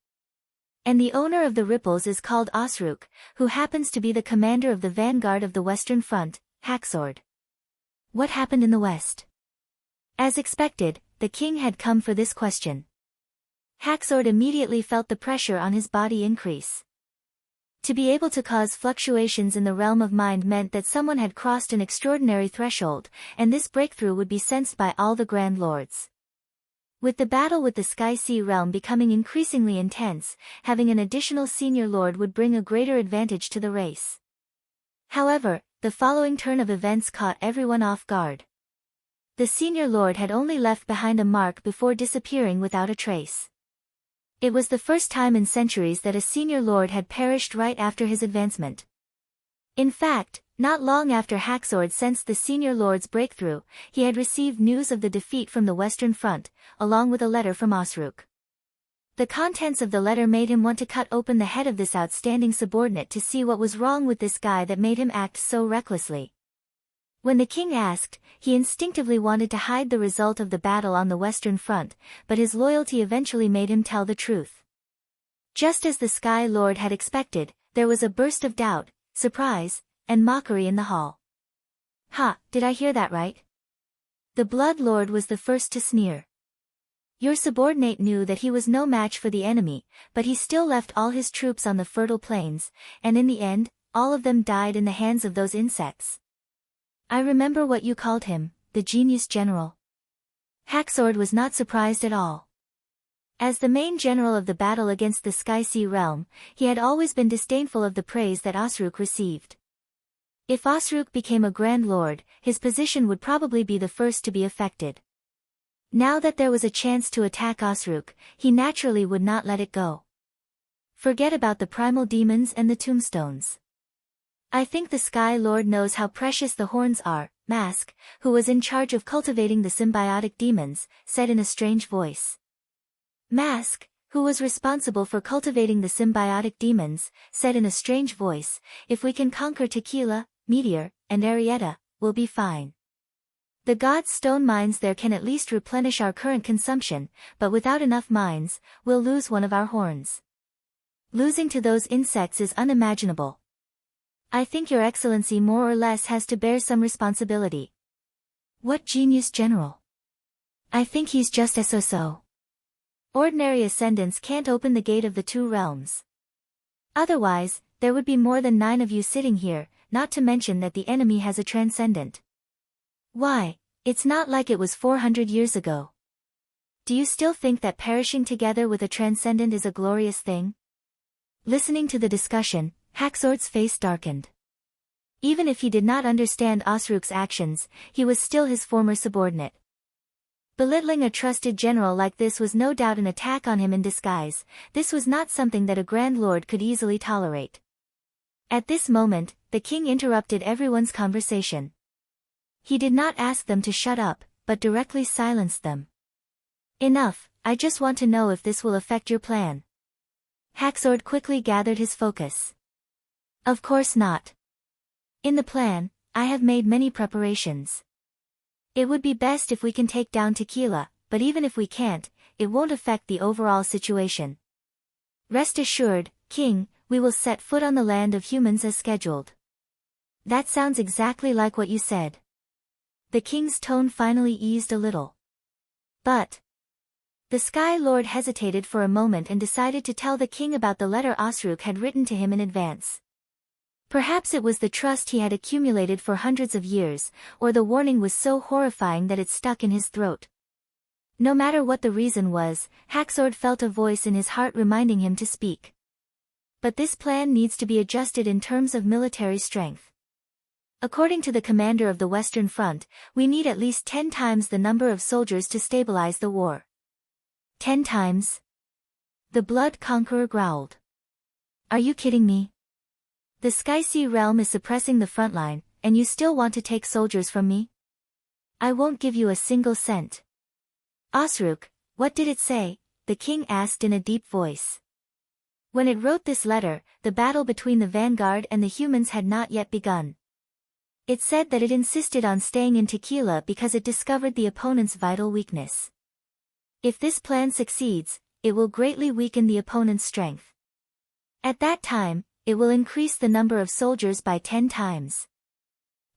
And the owner of the ripples is called Osruk, who happens to be the commander of the vanguard of the Western Front, Haxord. What happened in the West? As expected, the king had come for this question. Haxord immediately felt the pressure on his body increase. To be able to cause fluctuations in the realm of mind meant that someone had crossed an extraordinary threshold, and this breakthrough would be sensed by all the Grand Lords. With the battle with the Sky Sea realm becoming increasingly intense, having an additional senior lord would bring a greater advantage to the race. However, the following turn of events caught everyone off guard. The senior lord had only left behind a mark before disappearing without a trace. It was the first time in centuries that a senior lord had perished right after his advancement. In fact, not long after Haxord sensed the senior lord's breakthrough, he had received news of the defeat from the Western Front, along with a letter from Osruk. The contents of the letter made him want to cut open the head of this outstanding subordinate to see what was wrong with this guy that made him act so recklessly. When the king asked, he instinctively wanted to hide the result of the battle on the Western Front, but his loyalty eventually made him tell the truth. Just as the Sky Lord had expected, there was a burst of doubt, surprise, and mockery in the hall. Ha, did I hear that right? The Blood Lord was the first to sneer. Your subordinate knew that he was no match for the enemy, but he still left all his troops on the fertile plains, and in the end, all of them died in the hands of those insects. I remember what you called him, the genius general. Haxord was not surprised at all. As the main general of the battle against the Sky Sea realm, he had always been disdainful of the praise that Osruk received. If Osruk became a Grand Lord, his position would probably be the first to be affected. Now that there was a chance to attack Osruk, he naturally would not let it go. Forget about the primal demons and the tombstones. I think the Sky Lord knows how precious the horns are, Mask, who was in charge of cultivating the symbiotic demons, said in a strange voice. Mask, who was responsible for cultivating the symbiotic demons, said in a strange voice, if we can conquer Tequila, Meteor, and Arietta, we'll be fine. The god's stone mines there can at least replenish our current consumption, but without enough mines, we'll lose one of our horns. Losing to those insects is unimaginable. I think your excellency more or less has to bear some responsibility. What genius general? I think he's just a so-so. Ordinary ascendants can't open the gate of the 2 realms. Otherwise, there would be more than 9 of you sitting here, not to mention that the enemy has a transcendent. Why, it's not like it was 400 years ago. Do you still think that perishing together with a transcendent is a glorious thing? Listening to the discussion, Haxord's face darkened. Even if he did not understand Osruk's actions, he was still his former subordinate. Belittling a trusted general like this was no doubt an attack on him in disguise. This was not something that a Grand Lord could easily tolerate. At this moment, the king interrupted everyone's conversation. He did not ask them to shut up, but directly silenced them. Enough, I just want to know if this will affect your plan. Haxord quickly gathered his focus. Of course not. In the plan, I have made many preparations. It would be best if we can take down Tequila, but even if we can't, it won't affect the overall situation. Rest assured, King, we will set foot on the land of humans as scheduled. That sounds exactly like what you said. The king's tone finally eased a little. But the Sky Lord hesitated for a moment and decided to tell the king about the letter Osruk had written to him in advance. Perhaps it was the trust he had accumulated for hundreds of years, or the warning was so horrifying that it stuck in his throat. No matter what the reason was, Haxord felt a voice in his heart reminding him to speak. But this plan needs to be adjusted in terms of military strength. According to the commander of the Western Front, we need at least 10 times the number of soldiers to stabilize the war. 10 times? The Blood Conqueror growled. Are you kidding me? The Sky Sea realm is suppressing the front line, and you still want to take soldiers from me? I won't give you a single cent. Osruk, what did it say? The king asked in a deep voice. When it wrote this letter, the battle between the vanguard and the humans had not yet begun. It said that it insisted on staying in Tequila because it discovered the opponent's vital weakness. If this plan succeeds, it will greatly weaken the opponent's strength. At that time, it will increase the number of soldiers by 10 times.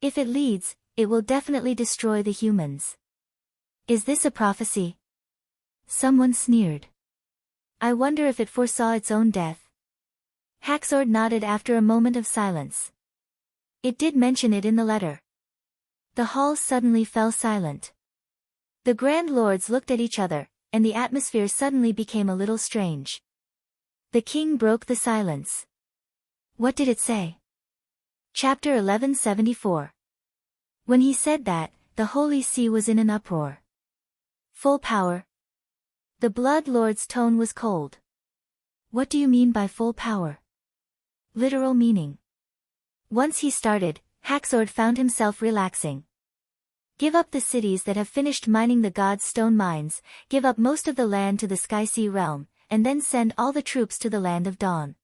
If it leads, it will definitely destroy the humans. Is this a prophecy? Someone sneered. I wonder if it foresaw its own death. Haxord nodded after a moment of silence. It did mention it in the letter. The hall suddenly fell silent. The Grand Lords looked at each other, and the atmosphere suddenly became a little strange. The king broke the silence. What did it say? Chapter 1174. When he said that, the Holy See was in an uproar. Full power. The Blood Lord's tone was cold. What do you mean by full power? Literal meaning. Once he started, Haxord found himself relaxing. Give up the cities that have finished mining the gods' stone mines, give up most of the land to the Sky Sea realm, and then send all the troops to the Land of Dawn.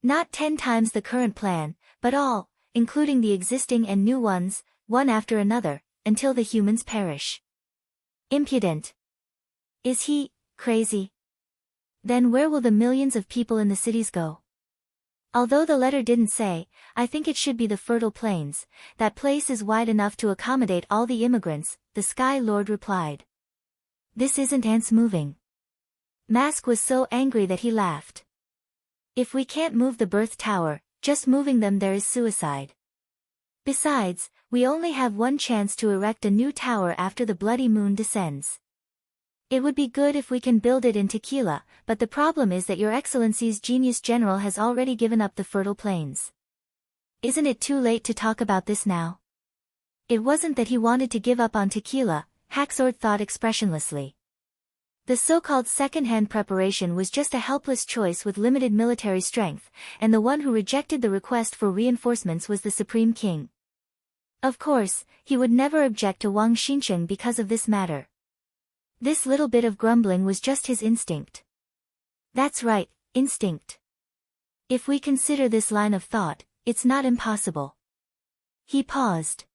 Not 10 times the current plan, but all, including the existing and new ones, one after another, until the humans perish. Impudent. Is he crazy? Then where will the millions of people in the cities go? Although the letter didn't say, I think it should be the Fertile Plains, that place is wide enough to accommodate all the immigrants, the Sky Lord replied. This isn't ants moving. Mask was so angry that he laughed. If we can't move the birth tower, just moving them there is suicide. Besides, we only have one chance to erect a new tower after the bloody moon descends. It would be good if we can build it in Tequila, but the problem is that Your Excellency's genius general has already given up the Fertile Plains. Isn't it too late to talk about this now? It wasn't that he wanted to give up on Tequila, Haxord thought expressionlessly. The so-called second-hand preparation was just a helpless choice with limited military strength, and the one who rejected the request for reinforcements was the Supreme King. Of course, he would never object to Wang Xinsheng because of this matter. This little bit of grumbling was just his instinct. That's right, instinct. If we consider this line of thought, it's not impossible. He paused.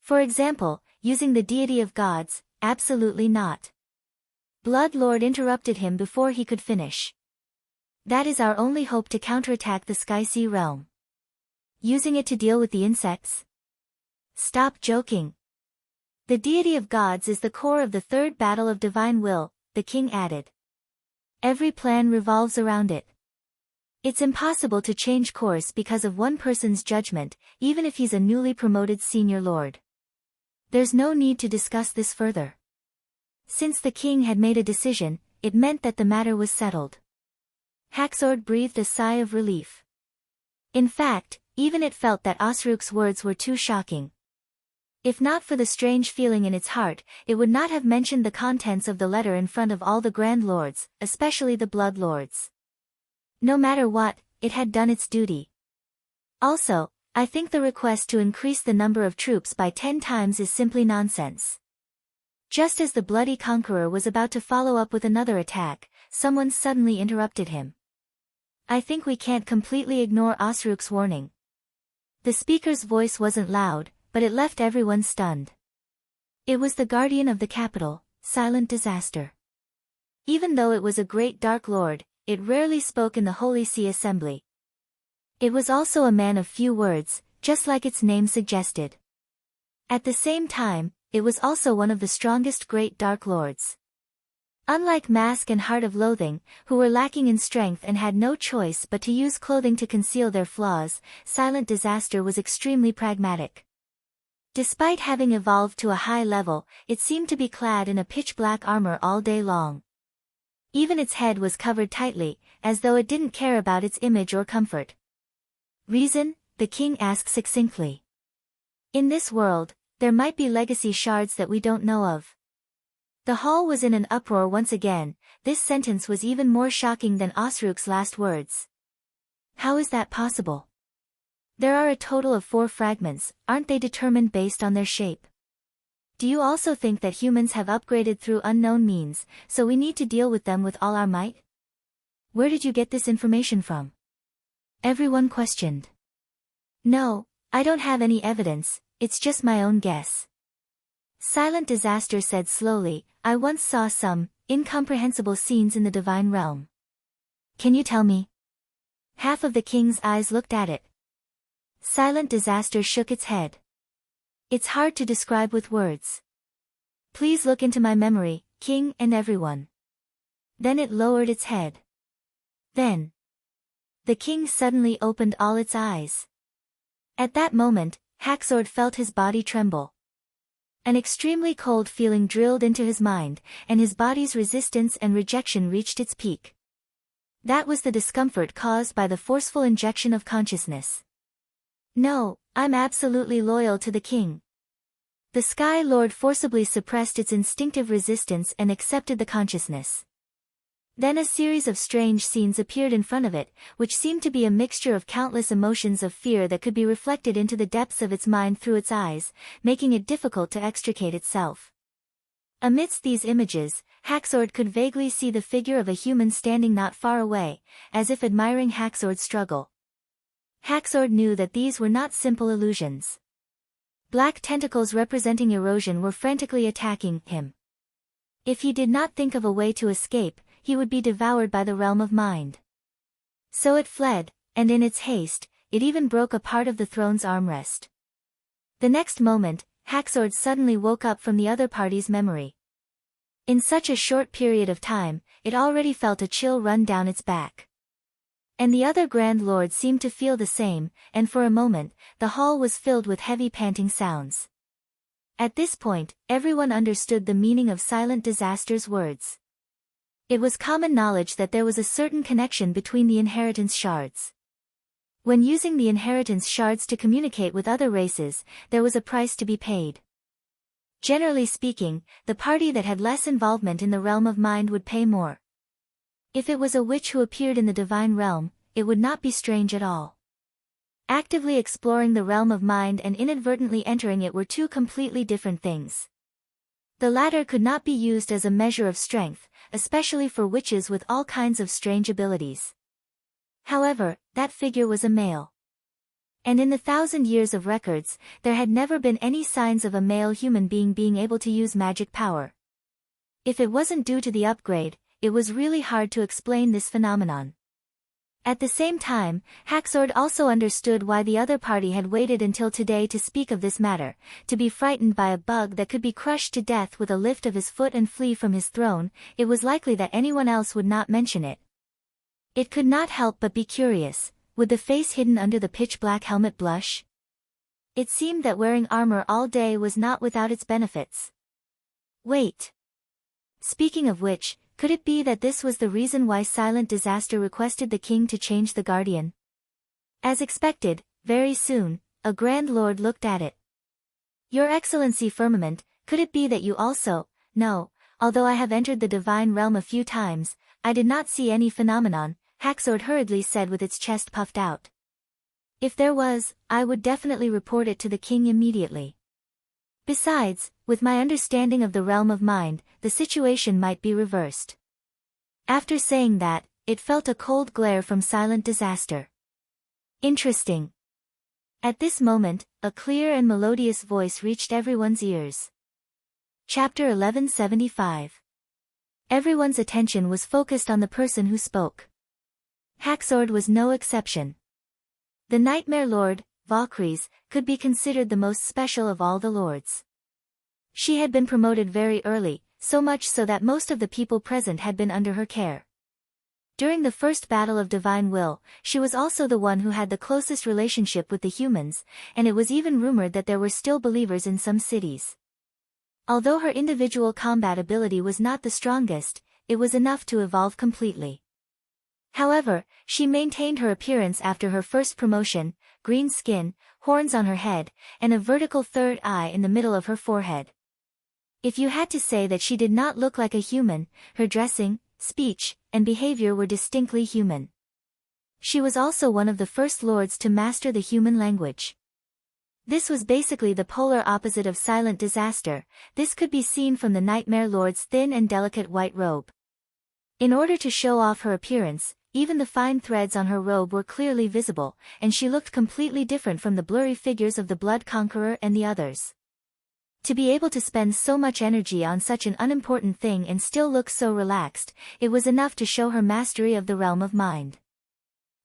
For example, using the deity of gods, absolutely not. Blood Lord interrupted him before he could finish. That is our only hope to counterattack the Sky Sea realm. Using it to deal with the insects? Stop joking. The deity of gods is the core of the third battle of divine will, the king added. Every plan revolves around it. It's impossible to change course because of one person's judgment, even if he's a newly promoted senior lord. There's no need to discuss this further. Since the king had made a decision, it meant that the matter was settled. Haxord breathed a sigh of relief. In fact, even it felt that Osruk's words were too shocking. If not for the strange feeling in its heart, it would not have mentioned the contents of the letter in front of all the Grand Lords, especially the Blood Lords. No matter what, it had done its duty. Also, I think the request to increase the number of troops by 10 times is simply nonsense. Just as the bloody conqueror was about to follow up with another attack, someone suddenly interrupted him. I think we can't completely ignore Osruk's warning. The speaker's voice wasn't loud, but it left everyone stunned. It was the guardian of the capital, Silent Disaster. Even though it was a great Dark Lord, it rarely spoke in the Holy See Assembly. It was also a man of few words, just like its name suggested. At the same time, it was also one of the strongest great Dark Lords. Unlike Mask and Heart of Loathing, who were lacking in strength and had no choice but to use clothing to conceal their flaws, Silent Disaster was extremely pragmatic. Despite having evolved to a high level, it seemed to be clad in a pitch-black armor all day long. Even its head was covered tightly, as though it didn't care about its image or comfort. Reason? The king asked succinctly. In this world, there might be legacy shards that we don't know of. The hall was in an uproar once again. This sentence was even more shocking than Osruk's last words. How is that possible? There are a total of 4 fragments, aren't they determined based on their shape? Do you also think that humans have upgraded through unknown means, so we need to deal with them with all our might? Where did you get this information from? Everyone questioned. No, I don't have any evidence, it's just my own guess. Silent Disaster said slowly, I once saw some incomprehensible scenes in the divine realm. Can you tell me? Half of the king's eyes looked at it. Silent Disaster shook its head. It's hard to describe with words. Please look into my memory, king and everyone. Then it lowered its head. Then the king suddenly opened all its eyes. At that moment, Haxord felt his body tremble. An extremely cold feeling drilled into his mind, and his body's resistance and rejection reached its peak. That was the discomfort caused by the forceful injection of consciousness. No, I'm absolutely loyal to the king. The Sky Lord forcibly suppressed its instinctive resistance and accepted the consciousness. Then a series of strange scenes appeared in front of it, which seemed to be a mixture of countless emotions of fear that could be reflected into the depths of its mind through its eyes, making it difficult to extricate itself. Amidst these images, Haxord could vaguely see the figure of a human standing not far away, as if admiring Haxord's struggle. Haxord knew that these were not simple illusions. Black tentacles representing erosion were frantically attacking him. If he did not think of a way to escape, he would be devoured by the realm of mind. So it fled, and in its haste, it even broke a part of the throne's armrest. The next moment, Haxord suddenly woke up from the other party's memory. In such a short period of time, it already felt a chill run down its back. And the other Grand Lord seemed to feel the same, and for a moment, the hall was filled with heavy panting sounds. At this point, everyone understood the meaning of Silent Disaster's words. It was common knowledge that there was a certain connection between the inheritance shards. When using the inheritance shards to communicate with other races, there was a price to be paid. Generally speaking, the party that had less involvement in the realm of mind would pay more. If it was a witch who appeared in the divine realm, it would not be strange at all. Actively exploring the realm of mind and inadvertently entering it were two completely different things. The latter could not be used as a measure of strength, especially for witches with all kinds of strange abilities. However, that figure was a male. And in the 1,000 years of records, there had never been any signs of a male human being able to use magic power. If it wasn't due to the upgrade, it was really hard to explain this phenomenon. At the same time, Haxord also understood why the other party had waited until today to speak of this matter, to be frightened by a bug that could be crushed to death with a lift of his foot and flee from his throne. It was likely that anyone else would not mention it. It could not help but be curious, would the face hidden under the pitch-black helmet blush? It seemed that wearing armor all day was not without its benefits. Wait. Speaking of which, could it be that this was the reason why Silent Disaster requested the king to change the guardian? As expected, very soon, a Grand Lord looked at it. Your Excellency Firmament, could it be that you also? No, although I have entered the divine realm a few times, I did not see any phenomenon, Haxord hurriedly said with its chest puffed out. If there was, I would definitely report it to the king immediately. Besides, with my understanding of the realm of mind, the situation might be reversed. After saying that, it felt a cold glare from Silent Disaster. Interesting. At this moment, a clear and melodious voice reached everyone's ears. Chapter 1175. Everyone's attention was focused on the person who spoke. Haxord was no exception. The Nightmare Lord, Valkyries, could be considered the most special of all the lords. She had been promoted very early, so much so that most of the people present had been under her care. During the first battle of Divine Will, she was also the one who had the closest relationship with the humans, and it was even rumored that there were still believers in some cities. Although her individual combat ability was not the strongest, it was enough to evolve completely. However, she maintained her appearance after her first promotion: green skin, horns on her head, and a vertical third eye in the middle of her forehead. If you had to say that she did not look like a human, her dressing, speech, and behavior were distinctly human. She was also one of the first lords to master the human language. This was basically the polar opposite of silent disaster. This could be seen from the Nightmare Lord's thin and delicate white robe. In order to show off her appearance, even the fine threads on her robe were clearly visible, and she looked completely different from the blurry figures of the Blood Conqueror and the others. To be able to spend so much energy on such an unimportant thing and still look so relaxed, it was enough to show her mastery of the realm of mind.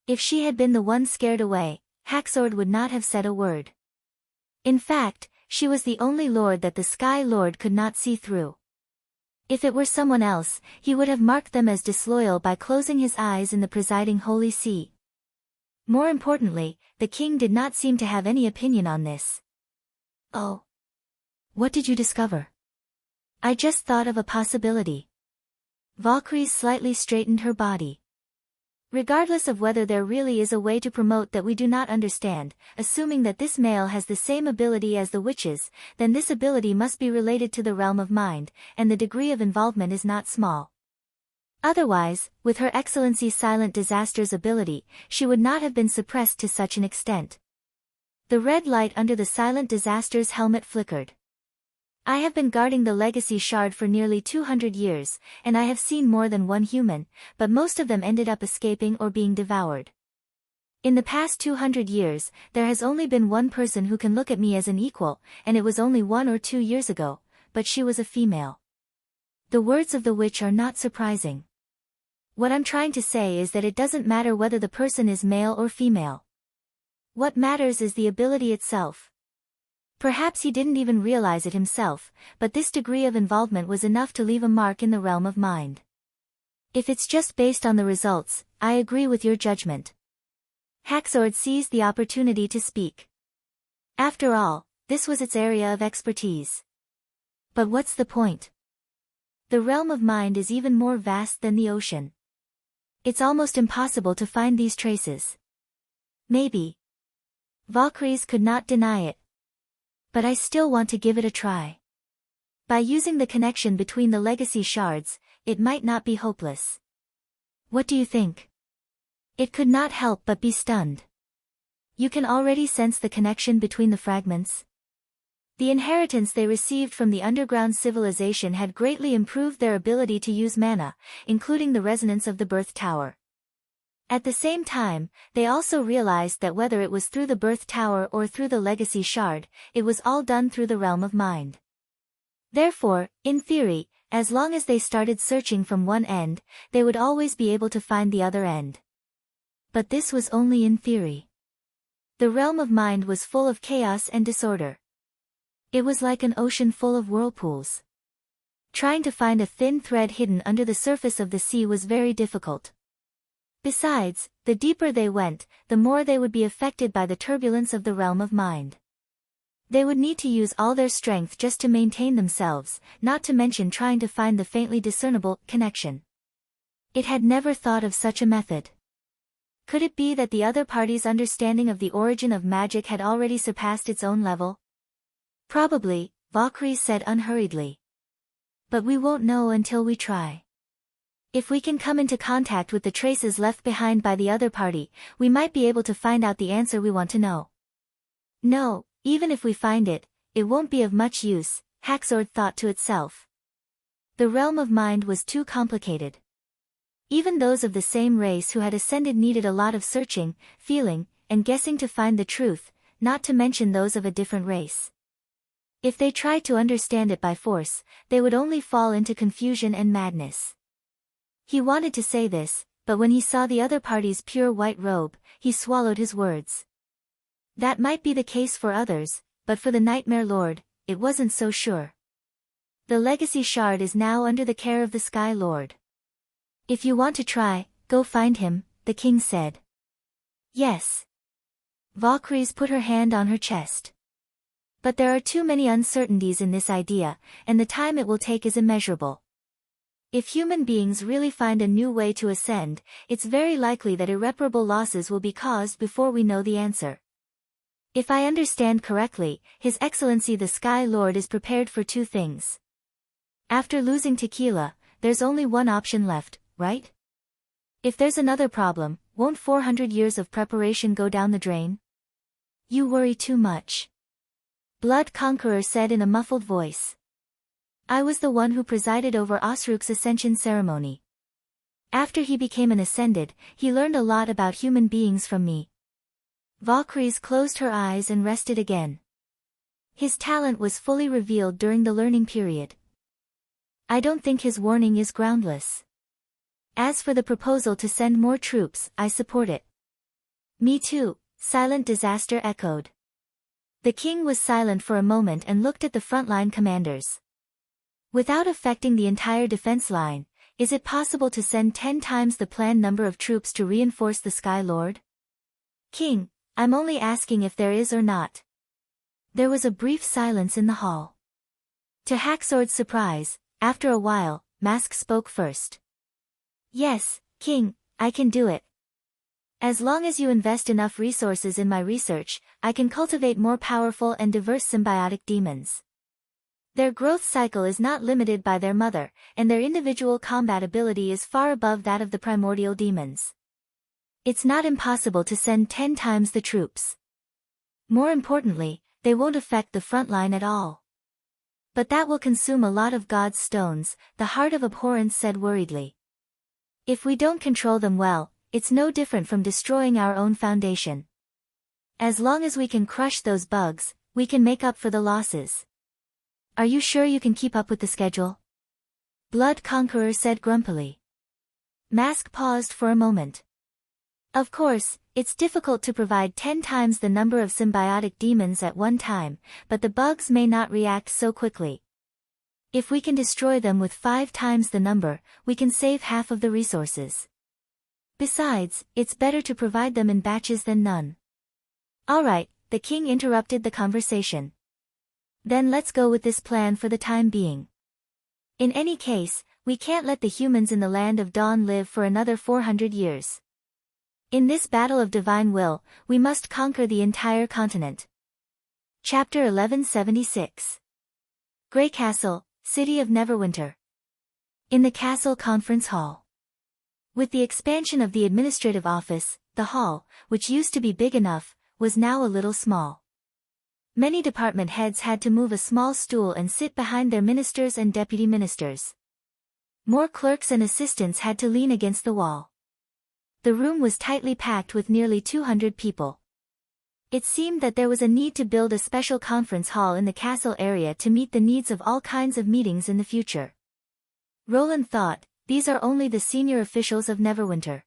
If she had been the one scared away, Haxord would not have said a word. In fact, she was the only lord that the Sky Lord could not see through. If it were someone else, he would have marked them as disloyal by closing his eyes in the presiding Holy See. More importantly, the king did not seem to have any opinion on this. "Oh. What did you discover?" "I just thought of a possibility." Valkyrie slightly straightened her body. Regardless of whether there really is a way to promote that we do not understand, assuming that this male has the same ability as the witches, then this ability must be related to the realm of mind, and the degree of involvement is not small. Otherwise, with Her Excellency Silent Disaster's ability, she would not have been suppressed to such an extent. The red light under the Silent Disaster's helmet flickered. "I have been guarding the legacy shard for nearly 200 years, and I have seen more than one human, but most of them ended up escaping or being devoured. In the past 200 years, there has only been one person who can look at me as an equal, and it was only 1 or 2 years ago, but she was a female." The words of the witch are not surprising. What I'm trying to say is that it doesn't matter whether the person is male or female. What matters is the ability itself. Perhaps he didn't even realize it himself, but this degree of involvement was enough to leave a mark in the realm of mind. If it's just based on the results, I agree with your judgment. Haxord seized the opportunity to speak. After all, this was its area of expertise. But what's the point? The realm of mind is even more vast than the ocean. It's almost impossible to find these traces. Maybe. Valkyries could not deny it. But I still want to give it a try. By using the connection between the legacy shards, it might not be hopeless. What do you think? It could not help but be stunned. You can already sense the connection between the fragments. The inheritance they received from the underground civilization had greatly improved their ability to use mana, including the resonance of the birth tower. At the same time, they also realized that whether it was through the birth tower or through the legacy shard, it was all done through the realm of mind. Therefore, in theory, as long as they started searching from one end, they would always be able to find the other end. But this was only in theory. The realm of mind was full of chaos and disorder. It was like an ocean full of whirlpools. Trying to find a thin thread hidden under the surface of the sea was very difficult. Besides, the deeper they went, the more they would be affected by the turbulence of the realm of mind. They would need to use all their strength just to maintain themselves, not to mention trying to find the faintly discernible connection. It had never thought of such a method. Could it be that the other party's understanding of the origin of magic had already surpassed its own level? Probably, Valkyrie said unhurriedly. But we won't know until we try. If we can come into contact with the traces left behind by the other party, we might be able to find out the answer we want to know. No, even if we find it, it won't be of much use, Haxord thought to itself. The realm of mind was too complicated. Even those of the same race who had ascended needed a lot of searching, feeling, and guessing to find the truth, not to mention those of a different race. If they tried to understand it by force, they would only fall into confusion and madness. He wanted to say this, but when he saw the other party's pure white robe, he swallowed his words. That might be the case for others, but for the Nightmare Lord, it wasn't so sure. The legacy shard is now under the care of the Sky Lord. If you want to try, go find him, the king said. Yes. Valkyries put her hand on her chest. But there are too many uncertainties in this idea, and the time it will take is immeasurable. If human beings really find a new way to ascend, it's very likely that irreparable losses will be caused before we know the answer. If I understand correctly, His Excellency the Sky Lord is prepared for two things. After losing Tequila, there's only one option left, right? If there's another problem, won't 400 years of preparation go down the drain? You worry too much. Blood Conqueror said in a muffled voice. I was the one who presided over Osruk's ascension ceremony. After he became an ascended, he learned a lot about human beings from me. Valkyries closed her eyes and rested again. His talent was fully revealed during the learning period. I don't think his warning is groundless. As for the proposal to send more troops, I support it. Me too, Silent Disaster echoed. The king was silent for a moment and looked at the frontline commanders. Without affecting the entire defense line, is it possible to send 10 times the planned number of troops to reinforce the Sky Lord? King, I'm only asking if there is or not. There was a brief silence in the hall. To Hacksword's surprise, after a while, Mask spoke first. Yes, King, I can do it. As long as you invest enough resources in my research, I can cultivate more powerful and diverse symbiotic demons. Their growth cycle is not limited by their mother, and their individual combat ability is far above that of the primordial demons. It's not impossible to send 10 times the troops. More importantly, they won't affect the front line at all. But that will consume a lot of God's stones, the Heart of Abhorrence said worriedly. If we don't control them well, it's no different from destroying our own foundation. As long as we can crush those bugs, we can make up for the losses. Are you sure you can keep up with the schedule? Blood Conqueror said grumpily. Mask paused for a moment. Of course, it's difficult to provide 10 times the number of symbiotic demons at one time, but the bugs may not react so quickly. If we can destroy them with 5 times the number, we can save half of the resources. Besides, it's better to provide them in batches than none. Alright, the king interrupted the conversation. Then let's go with this plan for the time being. In any case, we can't let the humans in the Land of Dawn live for another 400 years. In this battle of divine will, we must conquer the entire continent. Chapter 1176. Grey Castle, City of Neverwinter. In the castle conference hall. With the expansion of the administrative office, the hall, which used to be big enough, was now a little small. Many department heads had to move a small stool and sit behind their ministers and deputy ministers. More clerks and assistants had to lean against the wall. The room was tightly packed with nearly 200 people. It seemed that there was a need to build a special conference hall in the castle area to meet the needs of all kinds of meetings in the future. Roland thought, these are only the senior officials of Neverwinter.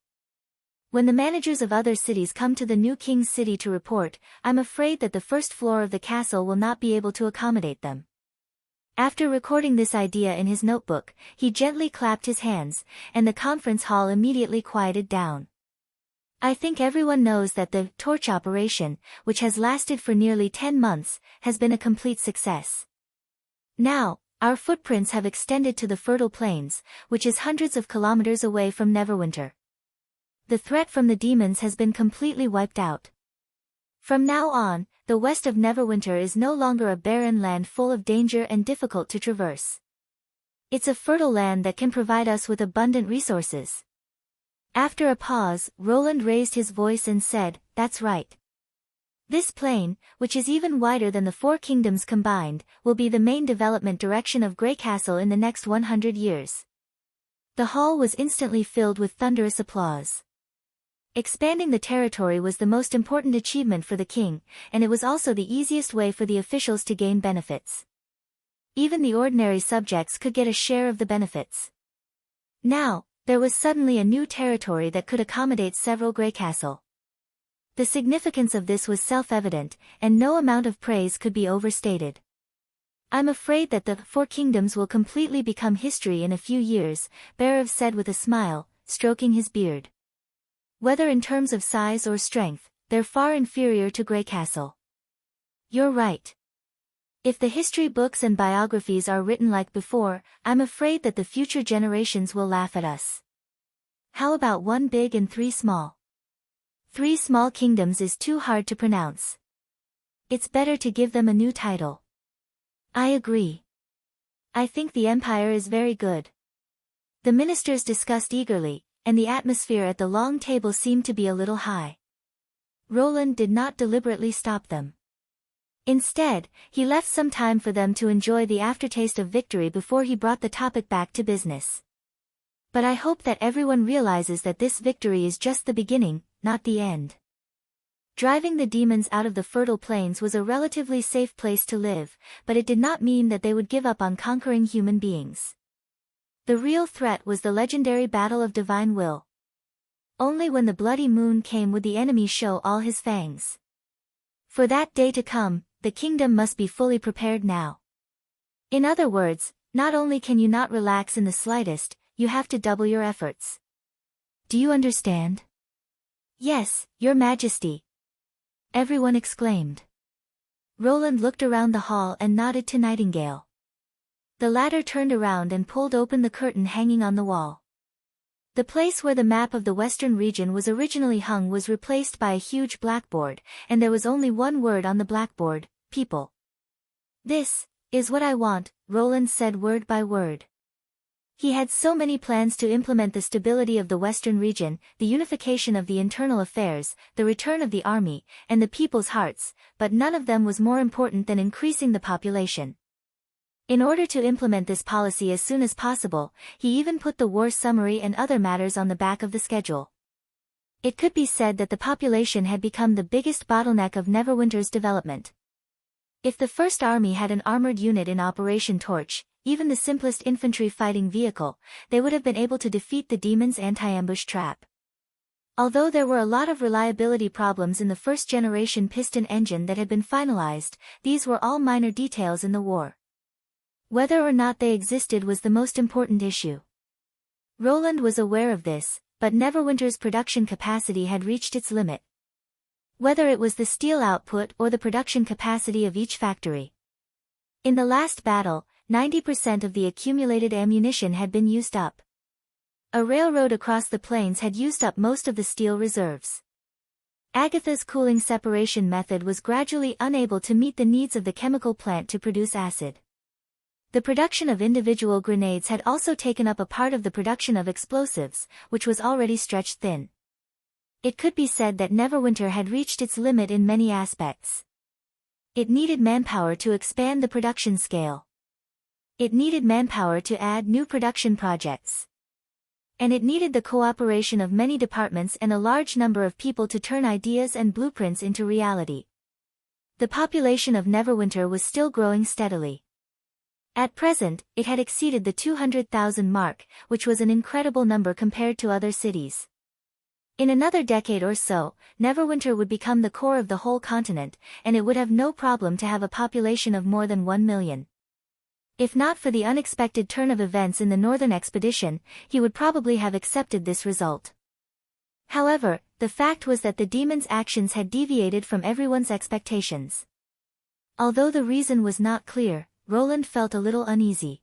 When the managers of other cities come to the new king's city to report, I'm afraid that the first floor of the castle will not be able to accommodate them. After recording this idea in his notebook, he gently clapped his hands, and the conference hall immediately quieted down. I think everyone knows that the torch operation, which has lasted for nearly 10 months, has been a complete success. Now, our footprints have extended to the fertile plains, which is hundreds of kilometers away from Neverwinter. The threat from the demons has been completely wiped out. From now on, the west of Neverwinter is no longer a barren land full of danger and difficult to traverse. It's a fertile land that can provide us with abundant resources. After a pause, Roland raised his voice and said, that's right. This plain, which is even wider than the 4 kingdoms combined, will be the main development direction of Grey Castle in the next 100 years. The hall was instantly filled with thunderous applause. Expanding the territory was the most important achievement for the king, and it was also the easiest way for the officials to gain benefits. Even the ordinary subjects could get a share of the benefits. Now, there was suddenly a new territory that could accommodate several Grey Castle. The significance of this was self-evident, and no amount of praise could be overstated. I'm afraid that the 4 kingdoms will completely become history in a few years, Barav said with a smile, stroking his beard. Whether in terms of size or strength, they're far inferior to Grey Castle. You're right. If the history books and biographies are written like before, I'm afraid that the future generations will laugh at us. How about 1 big and 3 small? 3 small kingdoms is too hard to pronounce. It's better to give them a new title. I agree. I think the empire is very good. The ministers discussed eagerly, and the atmosphere at the long table seemed to be a little high. Roland did not deliberately stop them. Instead, he left some time for them to enjoy the aftertaste of victory before he brought the topic back to business. But I hope that everyone realizes that this victory is just the beginning, not the end. Driving the demons out of the fertile plains was a relatively safe place to live, but it did not mean that they would give up on conquering human beings. The real threat was the legendary Battle of Divine Will. Only when the bloody moon came would the enemy show all his fangs. For that day to come, the kingdom must be fully prepared now. In other words, not only can you not relax in the slightest, you have to double your efforts. Do you understand? Yes, Your Majesty. Everyone exclaimed. Roland looked around the hall and nodded to Nightingale. The latter turned around and pulled open the curtain hanging on the wall. The place where the map of the western region was originally hung was replaced by a huge blackboard, and there was only one word on the blackboard: people. This is what I want, Roland said word by word. He had so many plans to implement the stability of the western region, the unification of the internal affairs, the return of the army, and the people's hearts, but none of them was more important than increasing the population. In order to implement this policy as soon as possible, he even put the war summary and other matters on the back of the schedule. It could be said that the population had become the biggest bottleneck of Neverwinter's development. If the First Army had an armored unit in Operation Torch, even the simplest infantry fighting vehicle, they would have been able to defeat the demon's anti-ambush trap. Although there were a lot of reliability problems in the first-generation piston engine that had been finalized, these were all minor details in the war. Whether or not they existed was the most important issue. Roland was aware of this, but Neverwinter's production capacity had reached its limit. Whether it was the steel output or the production capacity of each factory. In the last battle, 90% of the accumulated ammunition had been used up. A railroad across the plains had used up most of the steel reserves. Agatha's cooling separation method was gradually unable to meet the needs of the chemical plant to produce acid. The production of individual grenades had also taken up a part of the production of explosives, which was already stretched thin. It could be said that Neverwinter had reached its limit in many aspects. It needed manpower to expand the production scale. It needed manpower to add new production projects. And it needed the cooperation of many departments and a large number of people to turn ideas and blueprints into reality. The population of Neverwinter was still growing steadily. At present, it had exceeded the 200,000 mark, which was an incredible number compared to other cities. In another decade or so, Neverwinter would become the core of the whole continent, and it would have no problem to have a population of more than 1 million. If not for the unexpected turn of events in the northern expedition, he would probably have accepted this result. However, the fact was that the demon's actions had deviated from everyone's expectations. Although the reason was not clear, Roland felt a little uneasy.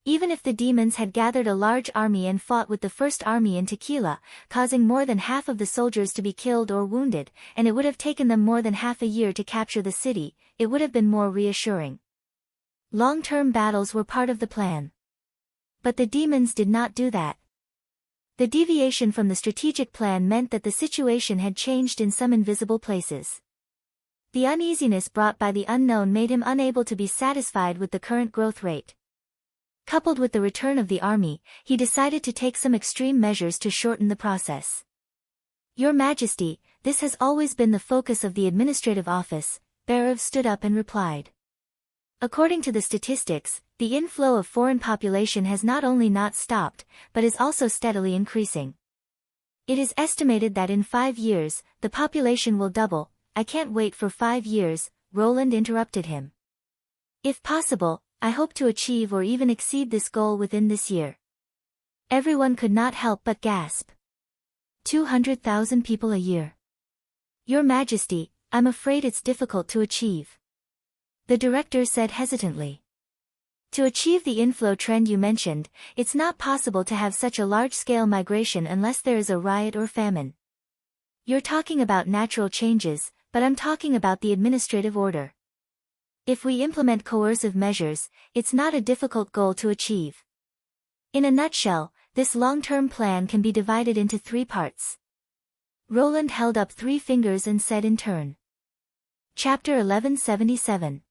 Even if the demons had gathered a large army and fought with the First Army in Tequila, causing more than half of the soldiers to be killed or wounded, and it would have taken them more than half a year to capture the city, it would have been more reassuring. Long-term battles were part of the plan. But the demons did not do that. The deviation from the strategic plan meant that the situation had changed in some invisible places. The uneasiness brought by the unknown made him unable to be satisfied with the current growth rate. Coupled with the return of the army, he decided to take some extreme measures to shorten the process. Your Majesty, this has always been the focus of the administrative office, Berev stood up and replied. According to the statistics, the inflow of foreign population has not only not stopped, but is also steadily increasing. It is estimated that in 5 years, the population will double. I can't wait for 5 years, Roland interrupted him. If possible, I hope to achieve or even exceed this goal within this year. Everyone could not help but gasp. 200,000 people a year. Your Majesty, I'm afraid it's difficult to achieve. the director said hesitantly. To achieve the inflow trend you mentioned, it's not possible to have such a large-scale migration unless there is a riot or famine. You're talking about natural changes, but I'm talking about the administrative order. If we implement coercive measures, it's not a difficult goal to achieve. In a nutshell, this long-term plan can be divided into 3 parts. Roland held up 3 fingers and said in turn. Chapter 1177.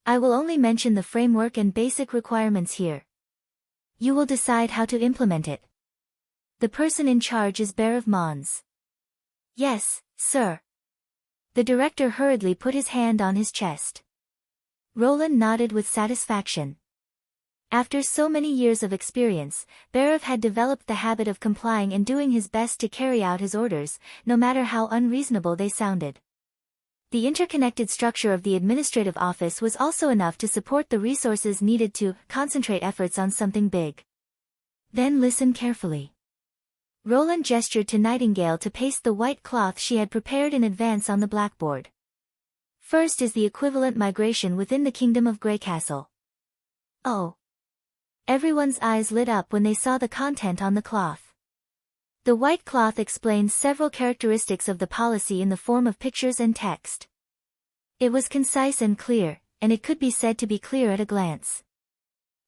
I will only mention the framework and basic requirements here. You will decide how to implement it. The person in charge is Bear of Mons. Yes, sir. The director hurriedly put his hand on his chest. Roland nodded with satisfaction. After so many years of experience, Berev had developed the habit of complying and doing his best to carry out his orders, no matter how unreasonable they sounded. The interconnected structure of the administrative office was also enough to support the resources needed to concentrate efforts on something big. Then listen carefully. Roland gestured to Nightingale to paste the white cloth she had prepared in advance on the blackboard. First is the equivalent migration within the Kingdom of Greycastle. Oh! Everyone's eyes lit up when they saw the content on the cloth. The white cloth explained several characteristics of the policy in the form of pictures and text. It was concise and clear, and it could be said to be clear at a glance.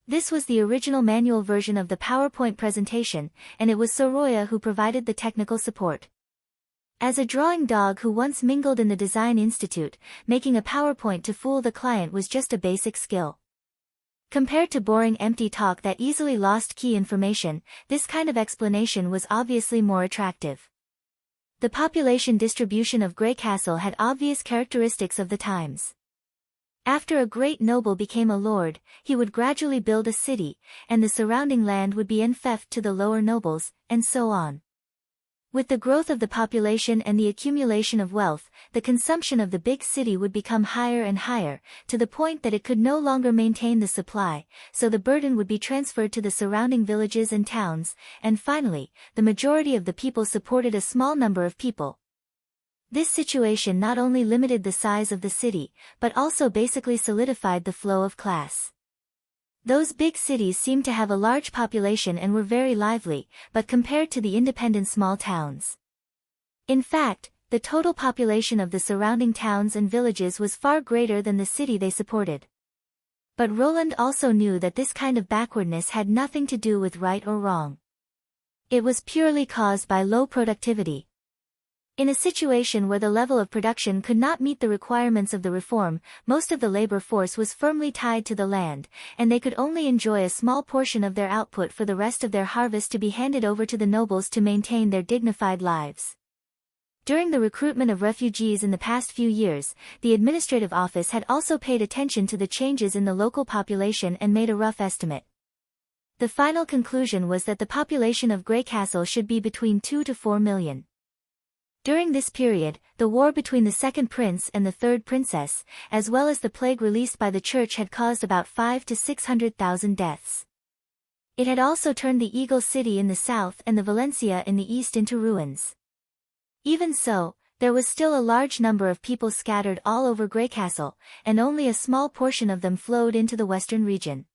This was the original manual version of the PowerPoint presentation, and it was Soroya who provided the technical support. As a drawing dog who once mingled in the Design Institute, making a PowerPoint to fool the client was just a basic skill. Compared to boring empty talk that easily lost key information, this kind of explanation was obviously more attractive. The population distribution of Greycastle had obvious characteristics of the times. After a great noble became a lord, he would gradually build a city, and the surrounding land would be enfeoffed to the lower nobles, and so on. With the growth of the population and the accumulation of wealth, the consumption of the big city would become higher and higher, to the point that it could no longer maintain the supply, so the burden would be transferred to the surrounding villages and towns, and finally, the majority of the people supported a small number of people. This situation not only limited the size of the city, but also basically solidified the flow of class. Those big cities seemed to have a large population and were very lively, but compared to the independent small towns. In fact, the total population of the surrounding towns and villages was far greater than the city they supported. But Roland also knew that this kind of backwardness had nothing to do with right or wrong. It was purely caused by low productivity. In a situation where the level of production could not meet the requirements of the reform, most of the labor force was firmly tied to the land, and they could only enjoy a small portion of their output for the rest of their harvest to be handed over to the nobles to maintain their dignified lives. During the recruitment of refugees in the past few years, the administrative office had also paid attention to the changes in the local population and made a rough estimate. The final conclusion was that the population of Greycastle should be between 2 to 4 million. During this period, the war between the second prince and the third princess, as well as the plague released by the church had caused about 500,000 to 600,000 deaths. It had also turned the Eagle City in the south and the Valencia in the east into ruins. Even so, there was still a large number of people scattered all over Greycastle, and only a small portion of them flowed into the western region.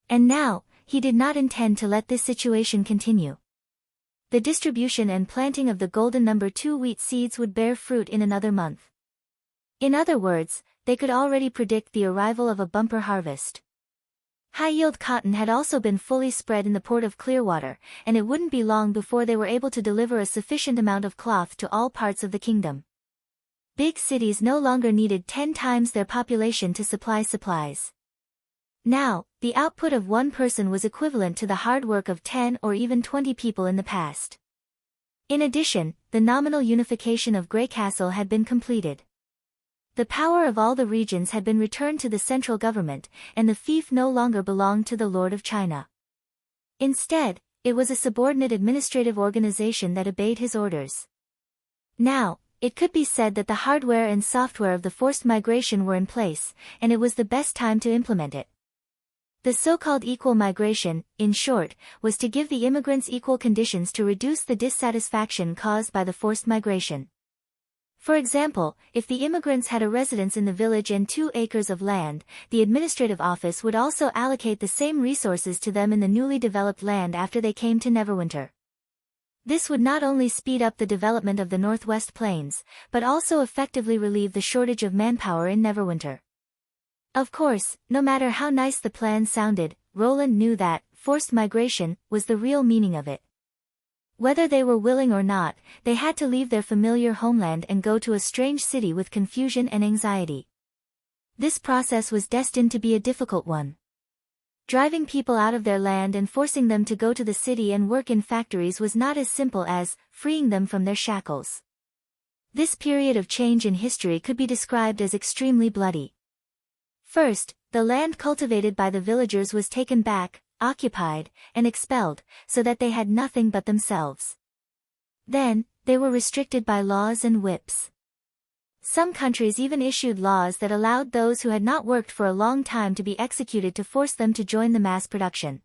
And now, he did not intend to let this situation continue. The distribution and planting of the golden No. 2 wheat seeds would bear fruit in another month. In other words, they could already predict the arrival of a bumper harvest. High-yield cotton had also been fully spread in the port of Clearwater, and it wouldn't be long before they were able to deliver a sufficient amount of cloth to all parts of the kingdom. Big cities no longer needed 10 times their population to supply supplies. Now, the output of one person was equivalent to the hard work of 10 or even 20 people in the past. In addition, the nominal unification of Greycastle had been completed. The power of all the regions had been returned to the central government, and the fief no longer belonged to the Lord of China. Instead, it was a subordinate administrative organization that obeyed his orders. Now, it could be said that the hardware and software of the forced migration were in place, and it was the best time to implement it. The so-called equal migration, in short, was to give the immigrants equal conditions to reduce the dissatisfaction caused by the forced migration. For example, if the immigrants had a residence in the village and 2 acres of land, the administrative office would also allocate the same resources to them in the newly developed land after they came to Neverwinter. This would not only speed up the development of the Northwest Plains, but also effectively relieve the shortage of manpower in Neverwinter. Of course, no matter how nice the plan sounded, Roland knew that forced migration was the real meaning of it. Whether they were willing or not, they had to leave their familiar homeland and go to a strange city with confusion and anxiety. This process was destined to be a difficult one. Driving people out of their land and forcing them to go to the city and work in factories was not as simple as freeing them from their shackles. This period of change in history could be described as extremely bloody. First, the land cultivated by the villagers was taken back, occupied, and expelled, so that they had nothing but themselves. Then, they were restricted by laws and whips. Some countries even issued laws that allowed those who had not worked for a long time to be executed to force them to join the mass production.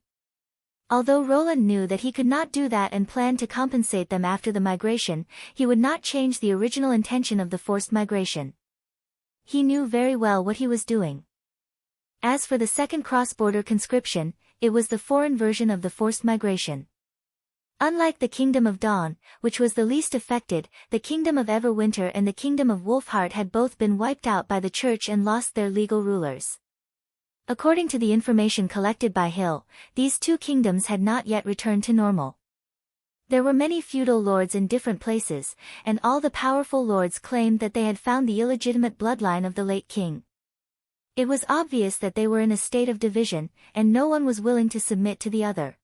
Although Roland knew that he could not do that and planned to compensate them after the migration, he would not change the original intention of the forced migration. He knew very well what he was doing. As for the second cross-border conscription, it was the foreign version of the forced migration. Unlike the Kingdom of Dawn, which was the least affected, the Kingdom of Everwinter and the Kingdom of Wolfheart had both been wiped out by the Church and lost their legal rulers. According to the information collected by Hill, these 2 kingdoms had not yet returned to normal. There were many feudal lords in different places, and all the powerful lords claimed that they had found the illegitimate bloodline of the late king. It was obvious that they were in a state of division, and no one was willing to submit to the other.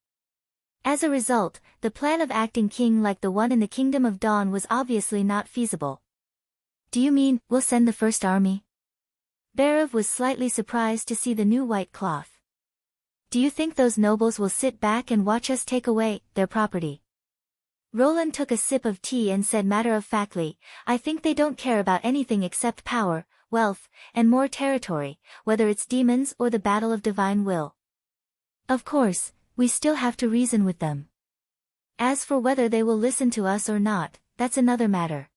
As a result, the plan of acting king like the one in the Kingdom of Dawn was obviously not feasible. "Do you mean, we'll send the first army?" Berev was slightly surprised to see the new white cloth. "Do you think those nobles will sit back and watch us take away their property?" Roland took a sip of tea and said matter-of-factly, "I think they don't care about anything except power, wealth, and more territory, whether it's demons or the battle of divine will. Of course, we still have to reason with them. As for whether they will listen to us or not, that's another matter."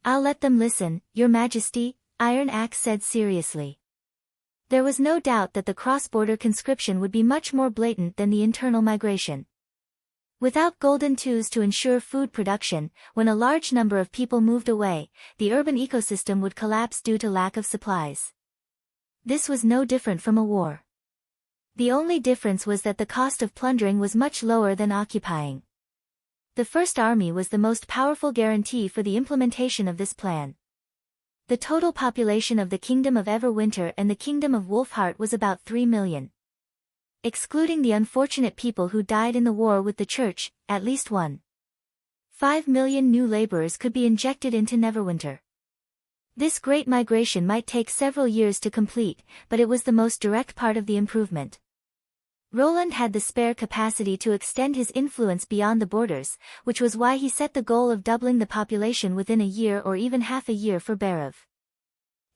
"I'll let them listen, Your Majesty," Iron Axe said seriously. There was no doubt that the cross-border conscription would be much more blatant than the internal migration. Without golden tools to ensure food production, when a large number of people moved away, the urban ecosystem would collapse due to lack of supplies. This was no different from a war. The only difference was that the cost of plundering was much lower than occupying. The First Army was the most powerful guarantee for the implementation of this plan. The total population of the Kingdom of Everwinter and the Kingdom of Wolfheart was about 3 million. Excluding the unfortunate people who died in the war with the Church, at least 1.5 million new laborers could be injected into Neverwinter. This great migration might take several years to complete, but it was the most direct part of the improvement. Roland had the spare capacity to extend his influence beyond the borders, which was why he set the goal of doubling the population within a year or even half a year for Berev.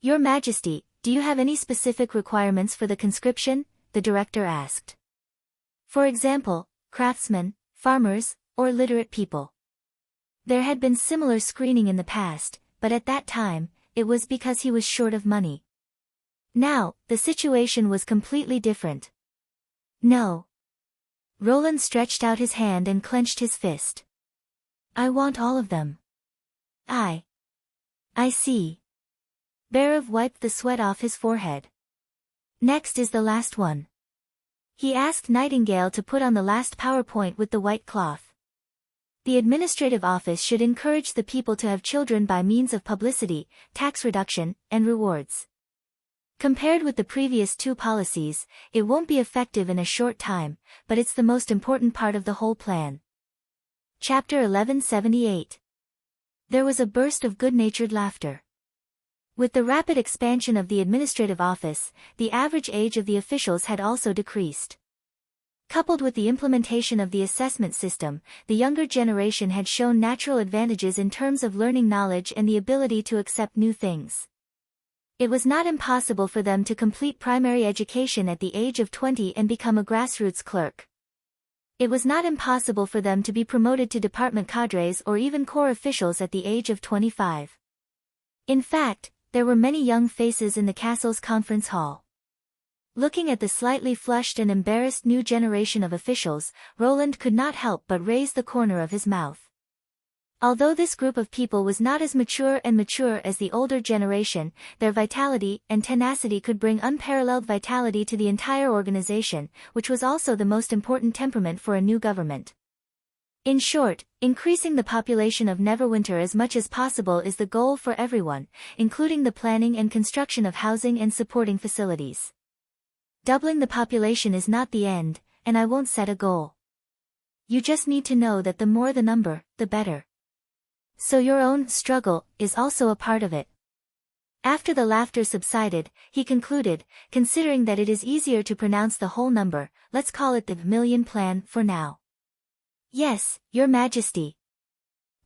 "Your Majesty, do you have any specific requirements for the conscription?" the director asked. "For example, craftsmen, farmers, or literate people." There had been similar screening in the past, but at that time, it was because he was short of money. Now, the situation was completely different. "No." Roland stretched out his hand and clenched his fist. "I want all of them." I see." Berev wiped the sweat off his forehead. "Next is the last one." He asked Nightingale to put on the last PowerPoint with the white cloth. "The administrative office should encourage the people to have children by means of publicity, tax reduction, and rewards. Compared with the previous 2 policies, it won't be effective in a short time, but it's the most important part of the whole plan." Chapter 1178. There was a burst of good-natured laughter. With the rapid expansion of the administrative office, the average age of the officials had also decreased. Coupled with the implementation of the assessment system, the younger generation had shown natural advantages in terms of learning knowledge and the ability to accept new things. It was not impossible for them to complete primary education at the age of 20 and become a grassroots clerk. It was not impossible for them to be promoted to department cadres or even corps officials at the age of 25. In fact, there were many young faces in the castle's conference hall. Looking at the slightly flushed and embarrassed new generation of officials, Roland could not help but raise the corner of his mouth. Although this group of people was not as mature as the older generation, their vitality and tenacity could bring unparalleled vitality to the entire organization, which was also the most important temperament for a new government. In short, increasing the population of Neverwinter as much as possible is the goal for everyone, including the planning and construction of housing and supporting facilities. Doubling the population is not the end, and I won't set a goal. You just need to know that the more the number, the better. So your own struggle is also a part of it. After the laughter subsided, he concluded, considering that it is easier to pronounce the whole number, let's call it the million plan for now. Yes, Your Majesty.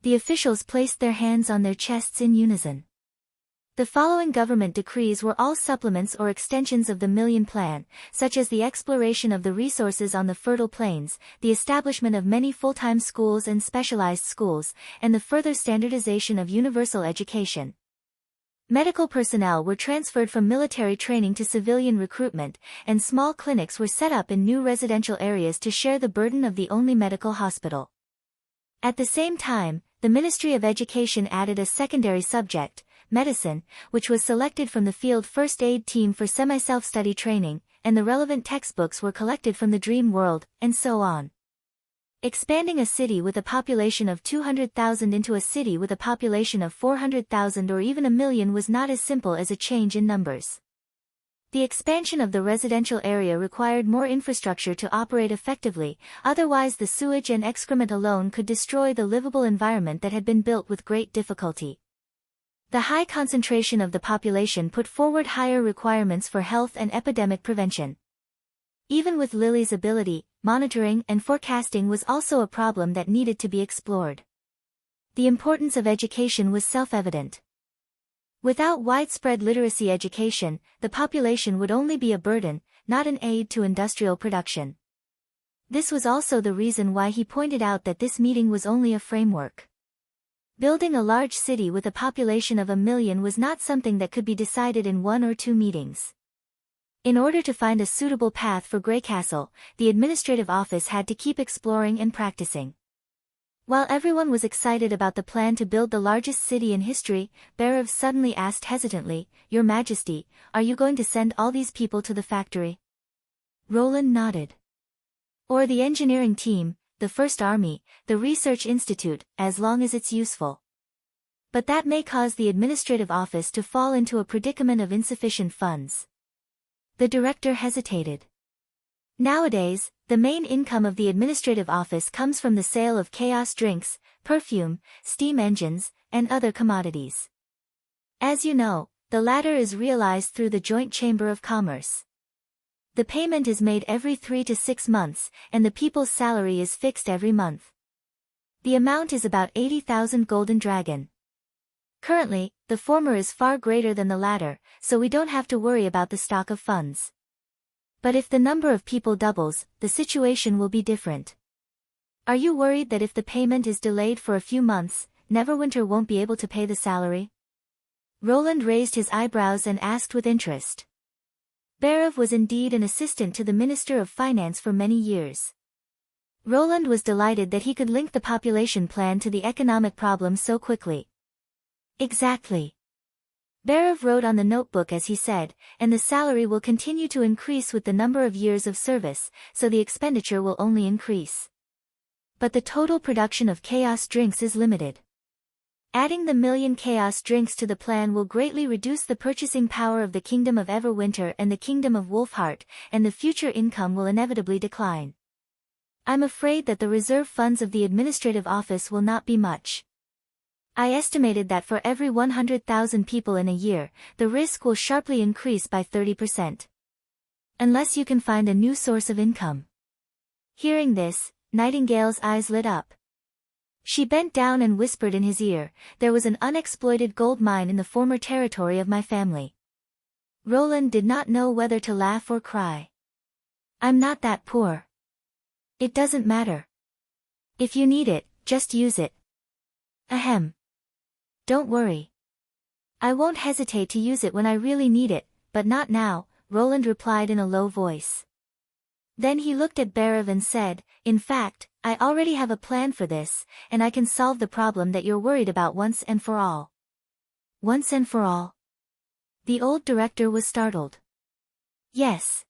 The officials placed their hands on their chests in unison. The following government decrees were all supplements or extensions of the Million Plan, such as the exploration of the resources on the fertile plains, the establishment of many full-time schools and specialized schools, and the further standardization of universal education. Medical personnel were transferred from military training to civilian recruitment, and small clinics were set up in new residential areas to share the burden of the only medical hospital. At the same time, the Ministry of Education added a secondary subject, medicine, which was selected from the field first aid team for semi-self-study training, and the relevant textbooks were collected from the dream world, and so on. Expanding a city with a population of 200,000 into a city with a population of 400,000 or even a million was not as simple as a change in numbers. The expansion of the residential area required more infrastructure to operate effectively, otherwise the sewage and excrement alone could destroy the livable environment that had been built with great difficulty. The high concentration of the population put forward higher requirements for health and epidemic prevention. Even with Lily's ability, monitoring and forecasting was also a problem that needed to be explored. The importance of education was self-evident. Without widespread literacy education, the population would only be a burden, not an aid to industrial production. This was also the reason why he pointed out that this meeting was only a framework. Building a large city with a population of 1 million was not something that could be decided in 1 or 2 meetings. In order to find a suitable path for Greycastle, the administrative office had to keep exploring and practicing. While everyone was excited about the plan to build the largest city in history, Berev suddenly asked hesitantly, "Your Majesty, are you going to send all these people to the factory?" Roland nodded. "Or the engineering team, the First Army, the Research Institute, as long as it's useful. But that may cause the administrative office to fall into a predicament of insufficient funds." The director hesitated. Nowadays, the main income of the administrative office comes from the sale of chaos drinks, perfume, steam engines, and other commodities. As you know, the latter is realized through the Joint Chamber of Commerce. The payment is made every 3 to 6 months, and the people's salary is fixed every month. The amount is about 80,000 golden dragon. Currently, the former is far greater than the latter, so we don't have to worry about the stock of funds. But if the number of people doubles, the situation will be different. Are you worried that if the payment is delayed for a few months, Neverwinter won't be able to pay the salary? Roland raised his eyebrows and asked with interest. Berev was indeed an assistant to the Minister of Finance for many years. Roland was delighted that he could link the population plan to the economic problem so quickly. Exactly. Berev wrote on the notebook as he said, and the salary will continue to increase with the number of years of service, so the expenditure will only increase. But the total production of chaos drinks is limited. Adding the 1 million chaos drinks to the plan will greatly reduce the purchasing power of the Kingdom of Everwinter and the Kingdom of Wolfheart, and the future income will inevitably decline. I'm afraid that the reserve funds of the administrative office will not be much. I estimated that for every 100,000 people in a year, the risk will sharply increase by 30%. Unless you can find a new source of income. Hearing this, Nightingale's eyes lit up. She bent down and whispered in his ear, "There was an unexploited gold mine in the former territory of my family." Roland did not know whether to laugh or cry. "I'm not that poor. It doesn't matter. If you need it, just use it." Ahem. Don't worry. I won't hesitate to use it when I really need it, but not now, Roland replied in a low voice. Then he looked at Berev and said, in fact, I already have a plan for this, and I can solve the problem that you're worried about once and for all. Once and for all? The old director was startled. Yes.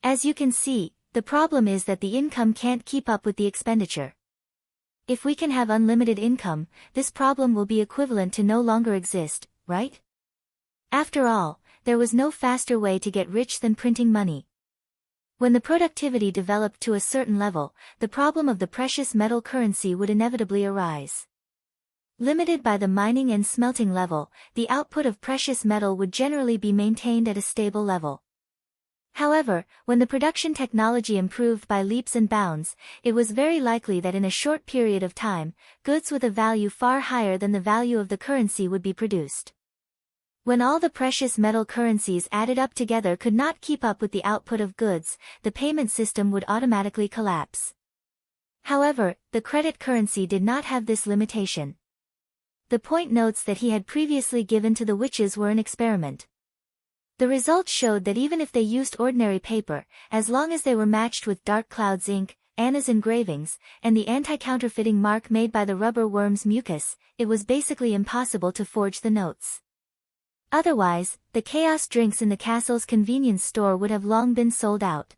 As you can see, the problem is that the income can't keep up with the expenditure. If we can have unlimited income, this problem will be equivalent to no longer exist, right? After all, there was no faster way to get rich than printing money. When the productivity developed to a certain level, the problem of the precious metal currency would inevitably arise. Limited by the mining and smelting level, the output of precious metal would generally be maintained at a stable level. However, when the production technology improved by leaps and bounds, it was very likely that in a short period of time, goods with a value far higher than the value of the currency would be produced. When all the precious metal currencies added up together could not keep up with the output of goods, the payment system would automatically collapse. However, the credit currency did not have this limitation. The point notes that he had previously given to the witches were an experiment. The results showed that even if they used ordinary paper, as long as they were matched with Dark Cloud's ink, Anna's engravings, and the anti-counterfeiting mark made by the rubber worm's mucus, it was basically impossible to forge the notes. Otherwise, the chaos drinks in the castle's convenience store would have long been sold out.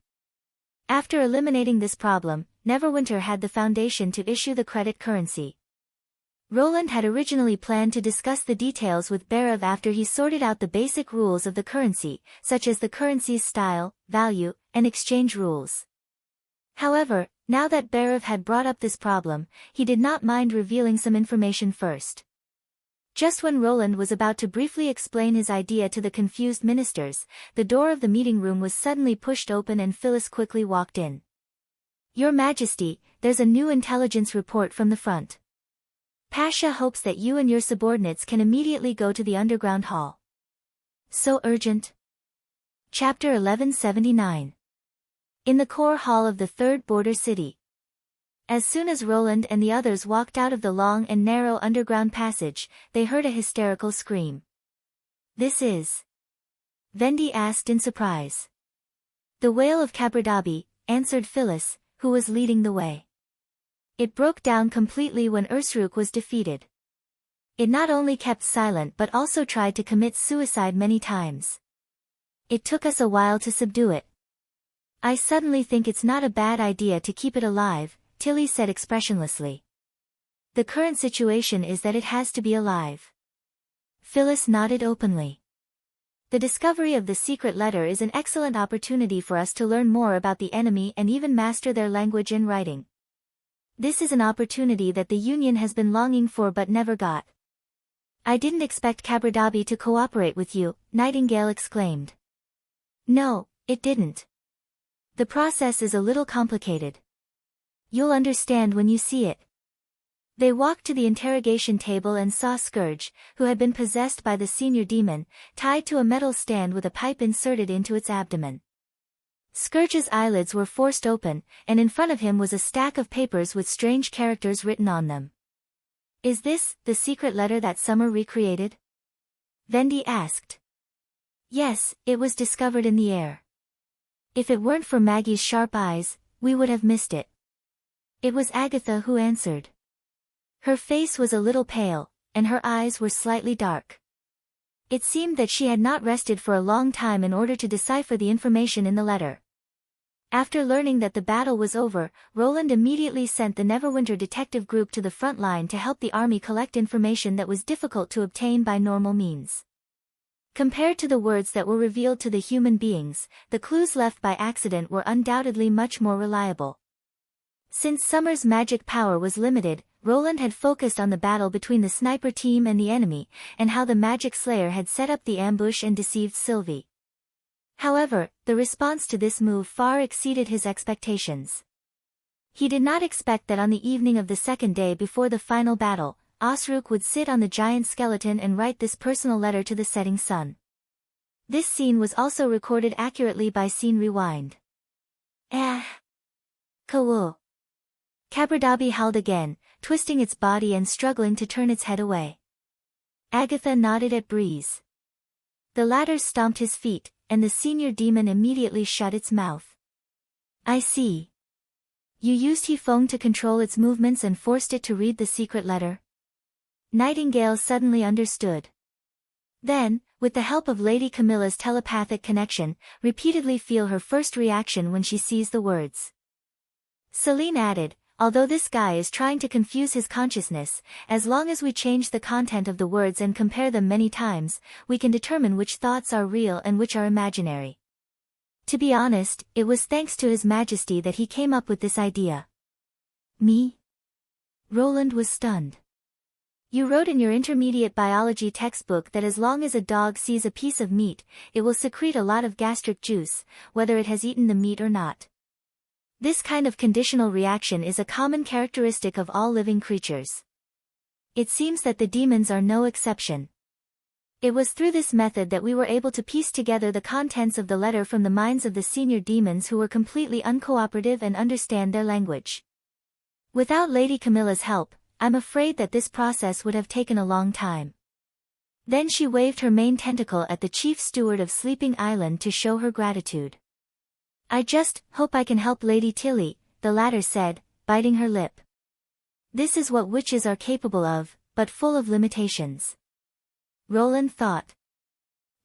After eliminating this problem, Neverwinter had the foundation to issue the credit currency. Roland had originally planned to discuss the details with Berev after he sorted out the basic rules of the currency, such as the currency's style, value, and exchange rules. However, now that Berev had brought up this problem, he did not mind revealing some information first. Just when Roland was about to briefly explain his idea to the confused ministers, the door of the meeting room was suddenly pushed open and Phyllis quickly walked in. Your Majesty, there's a new intelligence report from the front. Pasha hopes that you and your subordinates can immediately go to the underground hall. So urgent? Chapter 1179. In the core hall of the third border city. As soon as Roland and the others walked out of the long and narrow underground passage, they heard a hysterical scream. This is... Vendi asked in surprise. The wail of Cabradabi, answered Phyllis, who was leading the way. It broke down completely when Ursruk was defeated. It not only kept silent but also tried to commit suicide many times. It took us a while to subdue it. I suddenly think it's not a bad idea to keep it alive, Tilly said expressionlessly. The current situation is that it has to be alive. Phyllis nodded openly. The discovery of the secret letter is an excellent opportunity for us to learn more about the enemy and even master their language and writing. This is an opportunity that the Union has been longing for but never got. I didn't expect Cabradabi to cooperate with you, Nightingale exclaimed. No, it didn't. The process is a little complicated. You'll understand when you see it. They walked to the interrogation table and saw Scourge, who had been possessed by the senior demon, tied to a metal stand with a pipe inserted into its abdomen. Scourge's eyelids were forced open, and in front of him was a stack of papers with strange characters written on them. Is this the secret letter that Summer recreated? Vendi asked. Yes, it was discovered in the air. If it weren't for Maggie's sharp eyes, we would have missed it. It was Agatha who answered. Her face was a little pale, and her eyes were slightly dark. It seemed that she had not rested for a long time in order to decipher the information in the letter. After learning that the battle was over, Roland immediately sent the Neverwinter detective group to the front line to help the army collect information that was difficult to obtain by normal means. Compared to the words that were revealed to the human beings, the clues left by accident were undoubtedly much more reliable. Since Summer's magic power was limited, Roland had focused on the battle between the sniper team and the enemy, and how the magic slayer had set up the ambush and deceived Sylvie. However, the response to this move far exceeded his expectations. He did not expect that on the evening of the second day before the final battle, Osruk would sit on the giant skeleton and write this personal letter to the setting sun. This scene was also recorded accurately by Scene Rewind. Kawu. Cabradabi howled again, twisting its body and struggling to turn its head away. Agatha nodded at Breeze. The latter stomped his feet, and the senior demon immediately shut its mouth. I see. You used He-Fong to control its movements and forced it to read the secret letter? Nightingale suddenly understood. Then, with the help of Lady Camilla's telepathic connection, repeatedly feel her first reaction when she sees the words. Celine added, although this guy is trying to confuse his consciousness, as long as we change the content of the words and compare them many times, we can determine which thoughts are real and which are imaginary. To be honest, it was thanks to His Majesty that he came up with this idea. Me? Roland was stunned. You wrote in your intermediate biology textbook that as long as a dog sees a piece of meat, it will secrete a lot of gastric juice, whether it has eaten the meat or not. This kind of conditional reaction is a common characteristic of all living creatures. It seems that the demons are no exception. It was through this method that we were able to piece together the contents of the letter from the minds of the senior demons who were completely uncooperative and understand their language. Without Lady Camilla's help, I'm afraid that this process would have taken a long time. Then she waved her main tentacle at the chief steward of Sleeping Island to show her gratitude. I just hope I can help Lady Tilly, the latter said, biting her lip. This is what witches are capable of, but full of limitations. Roland thought.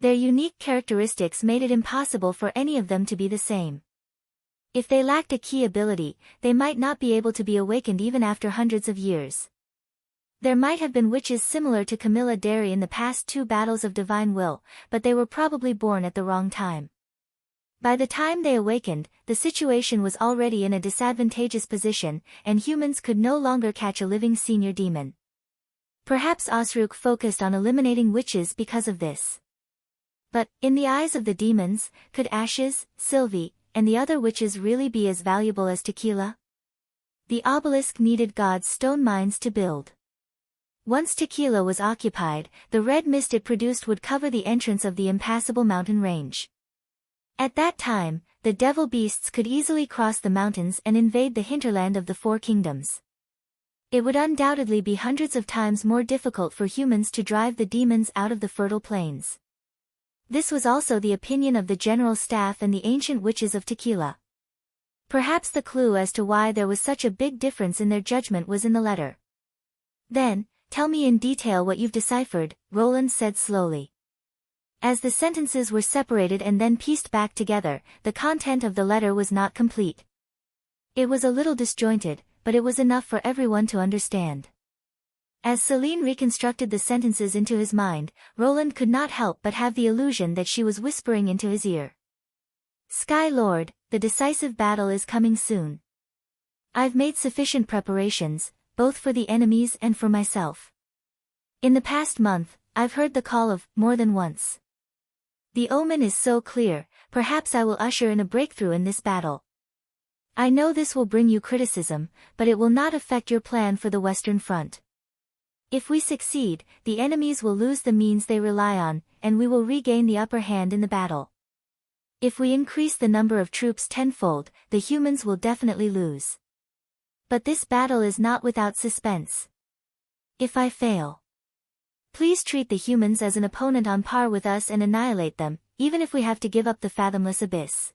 Their unique characteristics made it impossible for any of them to be the same. If they lacked a key ability, they might not be able to be awakened even after hundreds of years. There might have been witches similar to Camilla Derry in the past 2 battles of divine will, but they were probably born at the wrong time. By the time they awakened, the situation was already in a disadvantageous position, and humans could no longer catch a living senior demon. Perhaps Osrook focused on eliminating witches because of this. But, in the eyes of the demons, could Ashes, Sylvie, and the other witches really be as valuable as Tequila? The obelisk needed God's stone mines to build. Once Tequila was occupied, the red mist it produced would cover the entrance of the impassable mountain range. At that time, the devil beasts could easily cross the mountains and invade the hinterland of the 4 kingdoms. It would undoubtedly be hundreds of times more difficult for humans to drive the demons out of the fertile plains. This was also the opinion of the general staff and the ancient witches of Tequila. Perhaps the clue as to why there was such a big difference in their judgment was in the letter. Then, tell me in detail what you've deciphered, Roland said slowly. As the sentences were separated and then pieced back together, the content of the letter was not complete. It was a little disjointed, but it was enough for everyone to understand. As Celine reconstructed the sentences into his mind, Roland could not help but have the illusion that she was whispering into his ear. Sky Lord, the decisive battle is coming soon. I've made sufficient preparations, both for the enemies and for myself. In the past month, I've heard the call of more than once. The omen is so clear, perhaps I will usher in a breakthrough in this battle. I know this will bring you criticism, but it will not affect your plan for the Western Front. If we succeed, the enemies will lose the means they rely on, and we will regain the upper hand in the battle. If we increase the number of troops tenfold, the humans will definitely lose. But this battle is not without suspense. If I fail, please treat the humans as an opponent on par with us and annihilate them, even if we have to give up the fathomless abyss.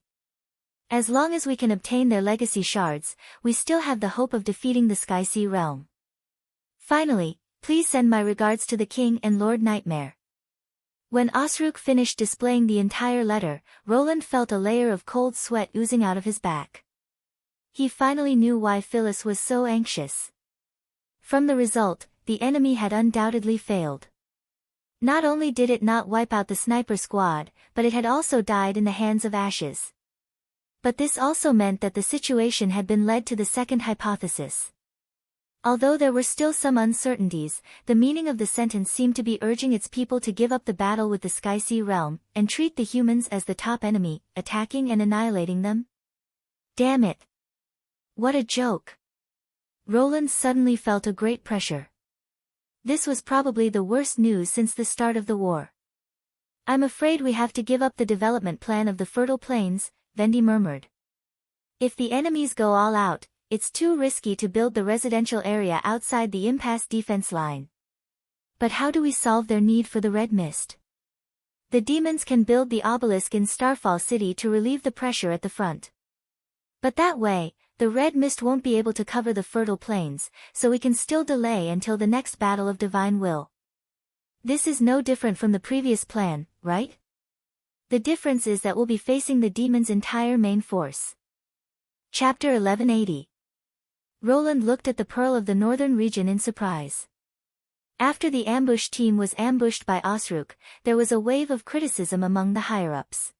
As long as we can obtain their legacy shards, we still have the hope of defeating the Sky Sea realm. Finally, please send my regards to the King and Lord Nightmare. When Osrook finished displaying the entire letter, Roland felt a layer of cold sweat oozing out of his back. He finally knew why Phyllis was so anxious. From the result, the enemy had undoubtedly failed. Not only did it not wipe out the sniper squad, but it had also died in the hands of Ashes. But this also meant that the situation had been led to the second hypothesis. Although there were still some uncertainties, the meaning of the sentence seemed to be urging its people to give up the battle with the Sky Sea realm, and treat the humans as the top enemy, attacking and annihilating them. Damn it! What a joke! Roland suddenly felt a great pressure. This was probably the worst news since the start of the war. I'm afraid we have to give up the development plan of the fertile plains, Vendi murmured. If the enemies go all out, it's too risky to build the residential area outside the impasse defense line. But how do we solve their need for the red mist? The demons can build the obelisk in Starfall City to relieve the pressure at the front. But that way, the red mist won't be able to cover the fertile plains, so we can still delay until the next battle of divine will. This is no different from the previous plan, right? The difference is that we'll be facing the demons' entire main force. Chapter 1180. Roland looked at the Pearl of the Northern region in surprise. After the ambush team was ambushed by Osrook, there was a wave of criticism among the higher-ups.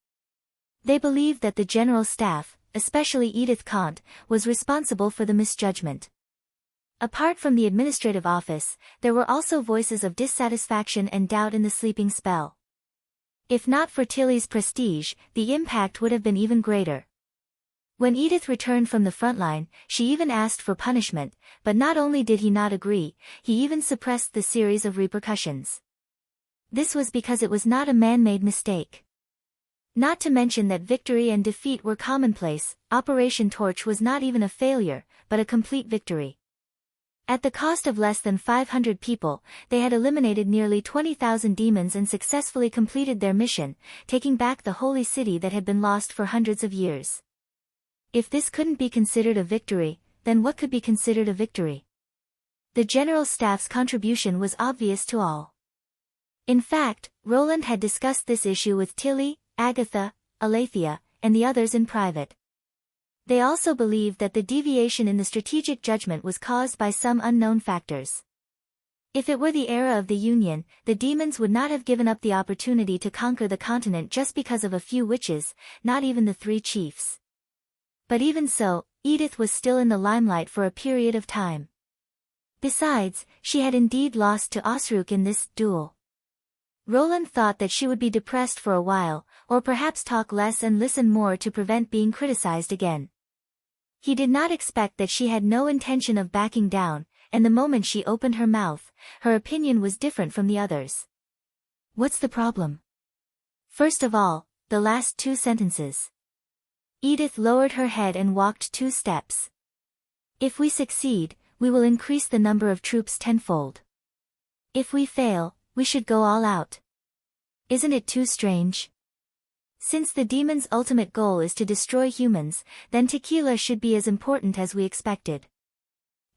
They believed that the general staff, especially Edith Kant, was responsible for the misjudgment. Apart from the administrative office, there were also voices of dissatisfaction and doubt in the sleeping spell. If not for Tilly's prestige, the impact would have been even greater. When Edith returned from the front line, she even asked for punishment, but not only did he not agree, he even suppressed the series of repercussions. This was because it was not a man-made mistake. Not to mention that victory and defeat were commonplace, Operation Torch was not even a failure, but a complete victory. At the cost of less than 500 people, they had eliminated nearly 20,000 demons and successfully completed their mission, taking back the holy city that had been lost for hundreds of years. If this couldn't be considered a victory, then what could be considered a victory? The general staff's contribution was obvious to all. In fact, Roland had discussed this issue with Tilly, Agatha, Alethea, and the others in private. They also believed that the deviation in the strategic judgment was caused by some unknown factors. If it were the era of the Union, the demons would not have given up the opportunity to conquer the continent just because of a few witches, not even the 3 chiefs. But even so, Edith was still in the limelight for a period of time. Besides, she had indeed lost to Osrook in this duel. Roland thought that she would be depressed for a while, or perhaps talk less and listen more to prevent being criticized again. He did not expect that she had no intention of backing down, and the moment she opened her mouth, her opinion was different from the others. What's the problem? First of all, the last 2 sentences. Edith lowered her head and walked 2 steps. If we succeed, we will increase the number of troops tenfold. If we fail, we should go all out. Isn't it too strange? Since the demon's ultimate goal is to destroy humans, then tequila should be as important as we expected.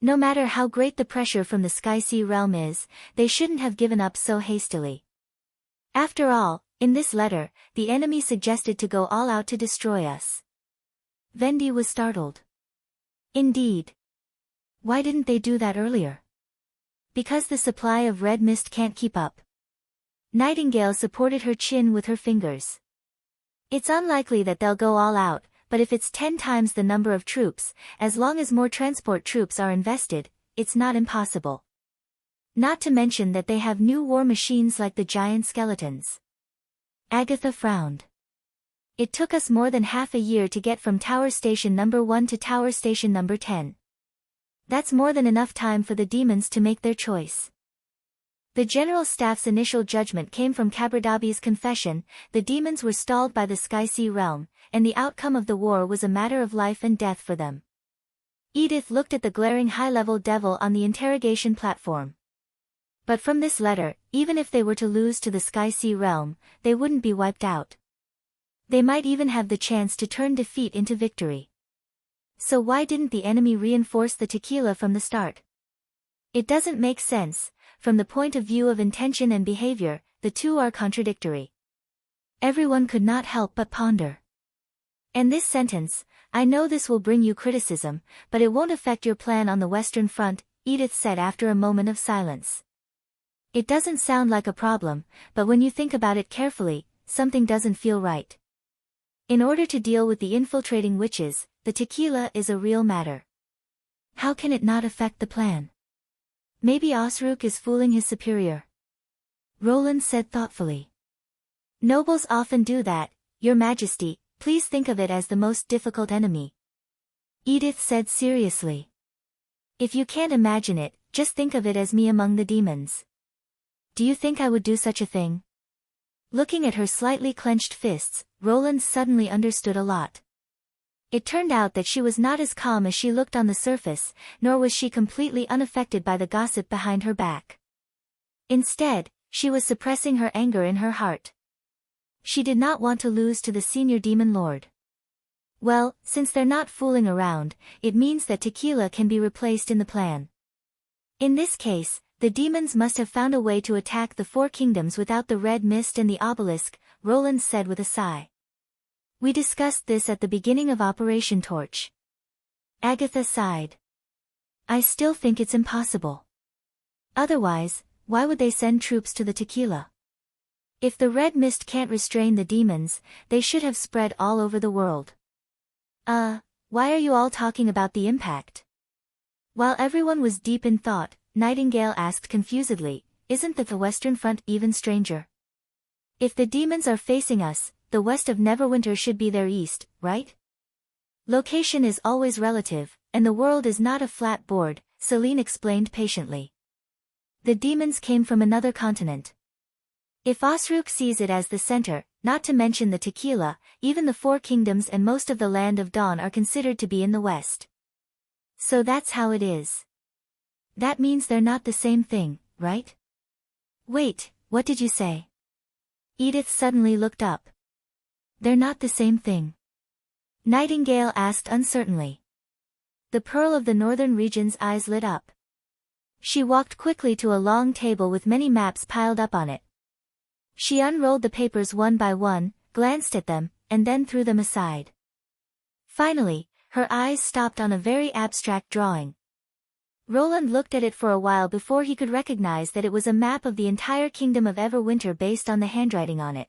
No matter how great the pressure from the Sky-Sea realm is, they shouldn't have given up so hastily. After all, in this letter, the enemy suggested to go all out to destroy us. Vendi was startled. Indeed. Why didn't they do that earlier? Because the supply of red mist can't keep up. Nightingale supported her chin with her fingers. It's unlikely that they'll go all out, but if it's 10 times the number of troops, as long as more transport troops are invested, it's not impossible. Not to mention that they have new war machines like the giant skeletons. Agatha frowned. It took us more than half a year to get from Tower Station number 1 to Tower Station number 10. That's more than enough time for the demons to make their choice. The General Staff's initial judgment came from Kabradabi's confession: the demons were stalled by the Sky-Sea realm, and the outcome of the war was a matter of life and death for them. Edith looked at the glaring high-level devil on the interrogation platform. But from this letter, even if they were to lose to the Sky-Sea realm, they wouldn't be wiped out. They might even have the chance to turn defeat into victory. So why didn't the enemy reinforce the tequila from the start? It doesn't make sense. From the point of view of intention and behavior, the two are contradictory. Everyone could not help but ponder. And this sentence, "I know this will bring you criticism, but it won't affect your plan on the Western Front," Edith said after a moment of silence. It doesn't sound like a problem, but when you think about it carefully, something doesn't feel right. In order to deal with the infiltrating witches, the tequila is a real matter. How can it not affect the plan? Maybe Osrook is fooling his superior. Roland said thoughtfully. Nobles often do that, Your Majesty, please think of it as the most difficult enemy. Edith said seriously. If you can't imagine it, just think of it as me among the demons. Do you think I would do such a thing? Looking at her slightly clenched fists, Roland suddenly understood a lot. It turned out that she was not as calm as she looked on the surface, nor was she completely unaffected by the gossip behind her back. Instead, she was suppressing her anger in her heart. She did not want to lose to the senior demon lord. Well, since they're not fooling around, it means that Tequila can be replaced in the plan. In this case, the demons must have found a way to attack the four kingdoms without the red mist and the obelisk, Roland said with a sigh. We discussed this at the beginning of Operation Torch. Agatha sighed. I still think it's impossible. Otherwise, why would they send troops to the Tequila? If the red mist can't restrain the demons, they should have spread all over the world. Why are you all talking about the impact? While everyone was deep in thought, Nightingale asked confusedly, isn't the Western Front even stranger? If the demons are facing us, the west of Neverwinter should be their east, right? Location is always relative, and the world is not a flat board, Celine explained patiently. The demons came from another continent. If Osrook sees it as the center, not to mention the Tequila, even the Four Kingdoms and most of the Land of Dawn are considered to be in the west. So that's how it is. That means they're not the same thing, right? Wait, what did you say? Edith suddenly looked up. They're not the same thing. Nightingale asked uncertainly. The Pearl of the Northern Region's eyes lit up. She walked quickly to a long table with many maps piled up on it. She unrolled the papers one by one, glanced at them, and then threw them aside. Finally, her eyes stopped on a very abstract drawing. Roland looked at it for a while before he could recognize that it was a map of the entire kingdom of Everwinter based on the handwriting on it.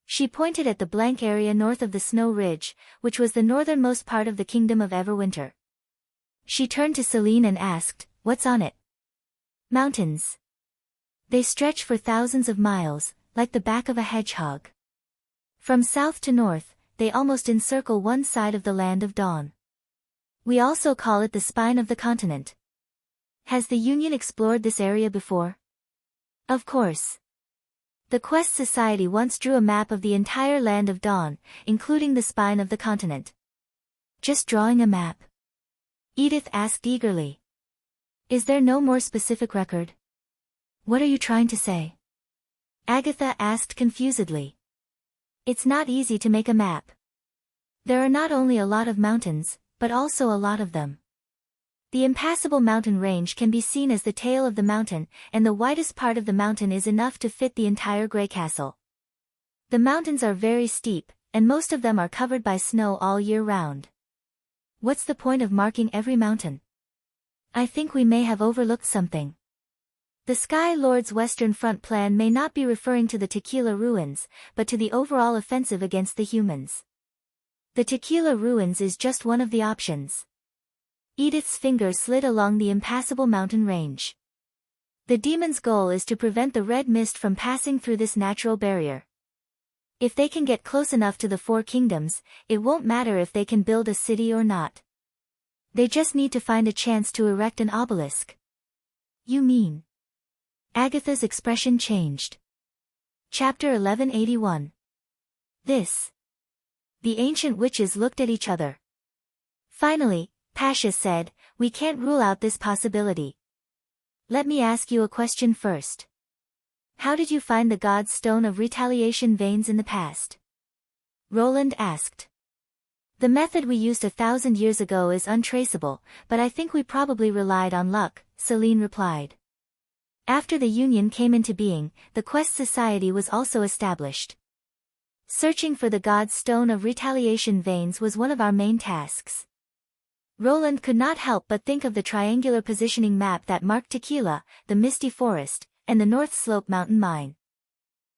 She pointed at the blank area north of the Snow Ridge, which was the northernmost part of the kingdom of Everwinter. She turned to Celine and asked, what's on it? Mountains. They stretch for thousands of miles, like the back of a hedgehog. From south to north, they almost encircle one side of the Land of Dawn. We also call it the spine of the continent. Has the Union explored this area before? Of course. The Quest Society once drew a map of the entire Land of Dawn, including the spine of the continent. Just drawing a map? Edith asked eagerly. Is there no more specific record? What are you trying to say? Agatha asked confusedly. It's not easy to make a map. There are not only a lot of mountains, but also a lot of them. The impassable mountain range can be seen as the tail of the mountain, and the widest part of the mountain is enough to fit the entire Grey Castle. The mountains are very steep, and most of them are covered by snow all year round. What's the point of marking every mountain? I think we may have overlooked something. The Sky Lord's Western Front plan may not be referring to the Tequila ruins, but to the overall offensive against the humans. The Tequila ruins is just one of the options. Edith's finger slid along the impassable mountain range. The demon's goal is to prevent the red mist from passing through this natural barrier. If they can get close enough to the Four Kingdoms, it won't matter if they can build a city or not. They just need to find a chance to erect an obelisk. You mean? Agatha's expression changed. Chapter 1181. This. The ancient witches looked at each other. Finally, Pasha said, we can't rule out this possibility. Let me ask you a question first. How did you find the God's Stone of Retaliation veins in the past? Roland asked. The method we used 1,000 years ago is untraceable, but I think we probably relied on luck, Celine replied. After the Union came into being, the Quest Society was also established. Searching for the God's Stone of Retaliation veins was one of our main tasks. Roland could not help but think of the triangular positioning map that marked Tequila, the Misty Forest, and the North Slope Mountain Mine.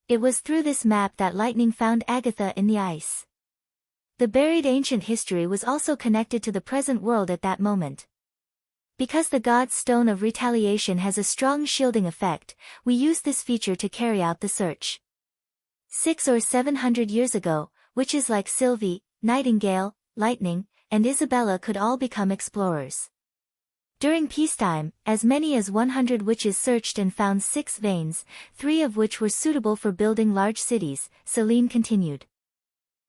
It was through this map that lightning found Agatha in the ice. The buried ancient history was also connected to the present world at that moment. Because the God's Stone of Retaliation has a strong shielding effect, we used this feature to carry out the search. 600 or 700 years ago, witches like Sylvie, Nightingale, Lightning, and Isabella could all become explorers. During peacetime, as many as 100 witches searched and found 6 veins, 3 of which were suitable for building large cities, Celine continued.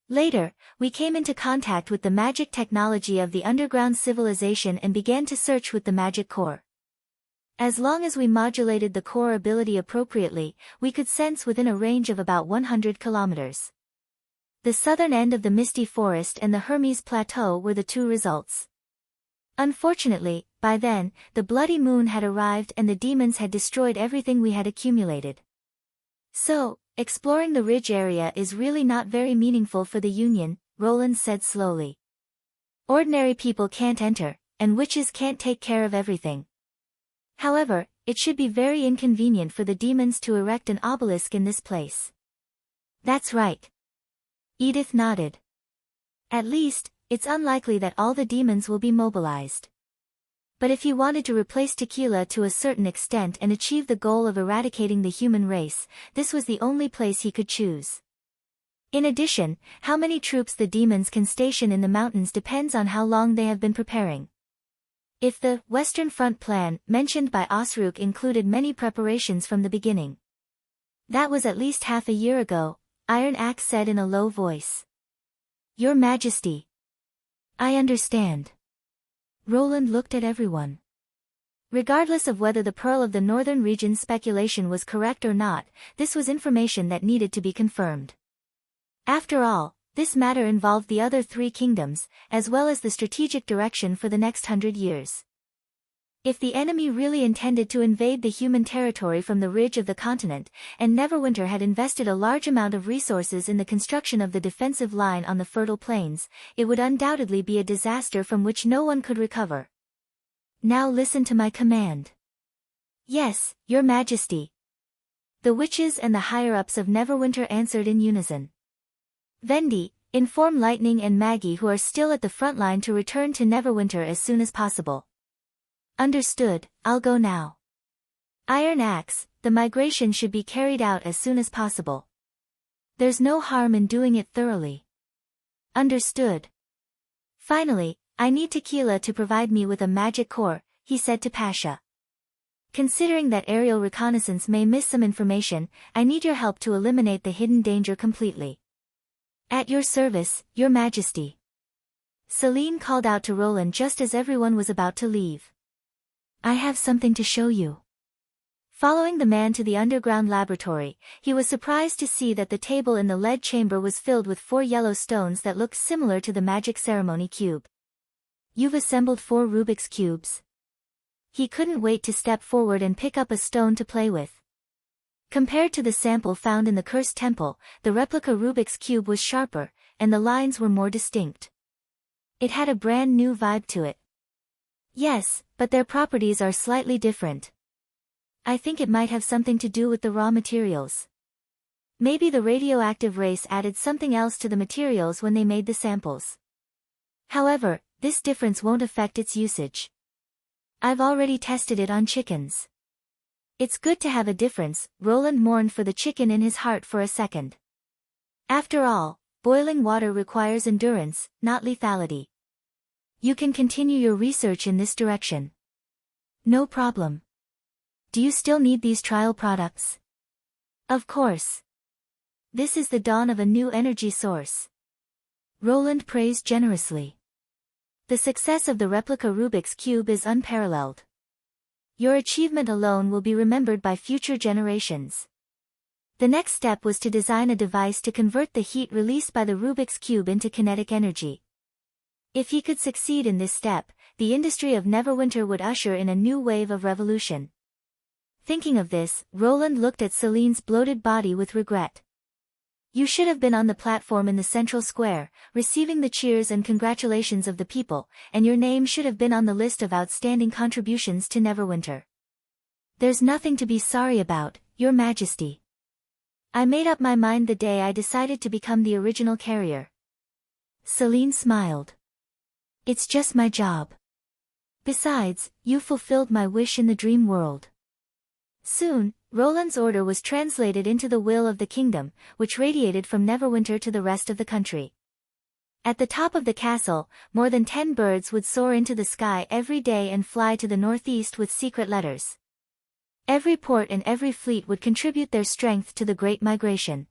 Later, we came into contact with the magic technology of the underground civilization and began to search with the magic core. As long as we modulated the core ability appropriately, we could sense within a range of about 100 kilometers. The southern end of the Misty Forest and the Hermes Plateau were the two results. Unfortunately, by then, the bloody moon had arrived and the demons had destroyed everything we had accumulated. So, exploring the ridge area is really not very meaningful for the Union, Roland said slowly. Ordinary people can't enter, and witches can't take care of everything. However, it should be very inconvenient for the demons to erect an obelisk in this place. That's right. Edith nodded. At least, it's unlikely that all the demons will be mobilized. But if he wanted to replace Tequila to a certain extent and achieve the goal of eradicating the human race, this was the only place he could choose. In addition, how many troops the demons can station in the mountains depends on how long they have been preparing. If the Western Front plan mentioned by Osrook included many preparations from the beginning. That was at least half a year ago, Iron Axe said in a low voice. Your Majesty. I understand. Roland looked at everyone. Regardless of whether the Pearl of the Northern Region's speculation was correct or not, this was information that needed to be confirmed. After all, this matter involved the other three kingdoms, as well as the strategic direction for the next 100 years. If the enemy really intended to invade the human territory from the ridge of the continent, and Neverwinter had invested a large amount of resources in the construction of the defensive line on the fertile plains, it would undoubtedly be a disaster from which no one could recover. Now listen to my command. Yes, Your Majesty. The witches and the higher-ups of Neverwinter answered in unison. Vendi, inform Lightning and Maggie who are still at the front line to return to Neverwinter as soon as possible. Understood, I'll go now. Iron Axe, the migration should be carried out as soon as possible. There's no harm in doing it thoroughly. Understood. Finally, I need Tequila to provide me with a magic core, he said to Pasha. Considering that aerial reconnaissance may miss some information, I need your help to eliminate the hidden danger completely. At your service, Your Majesty. Celine called out to Roland just as everyone was about to leave. I have something to show you. Following the man to the underground laboratory, he was surprised to see that the table in the lead chamber was filled with 4 yellow stones that looked similar to the magic ceremony cube. You've assembled 4 Rubik's cubes. He couldn't wait to step forward and pick up a stone to play with. Compared to the sample found in the Cursed Temple, the replica Rubik's cube was sharper, and the lines were more distinct. It had a brand new vibe to it. Yes, but their properties are slightly different. I think it might have something to do with the raw materials. Maybe the radioactive race added something else to the materials when they made the samples. However, this difference won't affect its usage. I've already tested it on chickens. It's good to have a difference. Roland mourned for the chicken in his heart for a second. After all, boiling water requires endurance, not lethality. You can continue your research in this direction. No problem. Do you still need these trial products? Of course. This is the dawn of a new energy source. Roland praised generously. The success of the replica Rubik's Cube is unparalleled. Your achievement alone will be remembered by future generations. The next step was to design a device to convert the heat released by the Rubik's Cube into kinetic energy. If he could succeed in this step, the industry of Neverwinter would usher in a new wave of revolution. Thinking of this, Roland looked at Celine's bloated body with regret. You should have been on the platform in the central square, receiving the cheers and congratulations of the people, and your name should have been on the list of outstanding contributions to Neverwinter. There's nothing to be sorry about, Your Majesty. I made up my mind the day I decided to become the original carrier. Celine smiled. It's just my job. Besides, you fulfilled my wish in the dream world. Soon, Roland's order was translated into the will of the kingdom, which radiated from Neverwinter to the rest of the country. At the top of the castle, more than 10 birds would soar into the sky every day and fly to the northeast with secret letters. Every port and every fleet would contribute their strength to the Great Migration.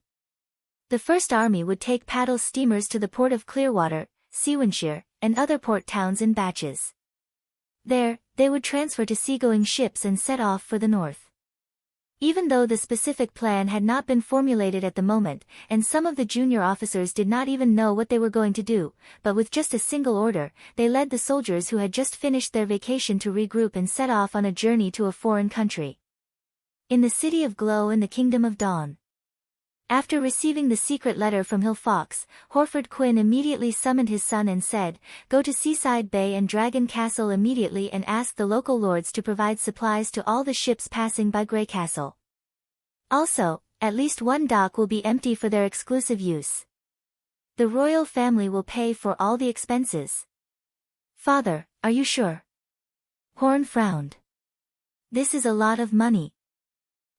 The First Army would take paddle steamers to the port of Clearwater, Sewanshire, and other port towns in batches. There, they would transfer to seagoing ships and set off for the north. Even though the specific plan had not been formulated at the moment, and some of the junior officers did not even know what they were going to do, but with just a single order, they led the soldiers who had just finished their vacation to regroup and set off on a journey to a foreign country. In the city of Glow in the Kingdom of Dawn. After receiving the secret letter from Hill Fox, Horford Quinn immediately summoned his son and said, "Go to Seaside Bay and Dragon Castle immediately and ask the local lords to provide supplies to all the ships passing by Grey Castle. Also, at least one dock will be empty for their exclusive use. The royal family will pay for all the expenses." "Father, are you sure?" Horn frowned. "This is a lot of money.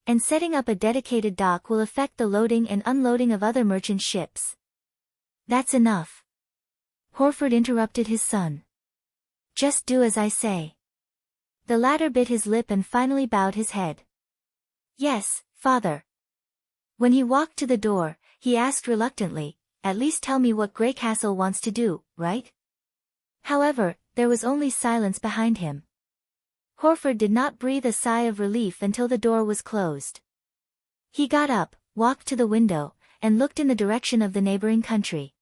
And setting up a dedicated dock will affect the loading and unloading of other merchant ships." "That's enough." Horford interrupted his son. "Just do as I say." The latter bit his lip and finally bowed his head. "Yes, father." When he walked to the door, he asked reluctantly, "At least tell me what Grey Castle wants to do, right?" However, there was only silence behind him. Horford did not breathe a sigh of relief until the door was closed. He got up, walked to the window, and looked in the direction of the neighboring country.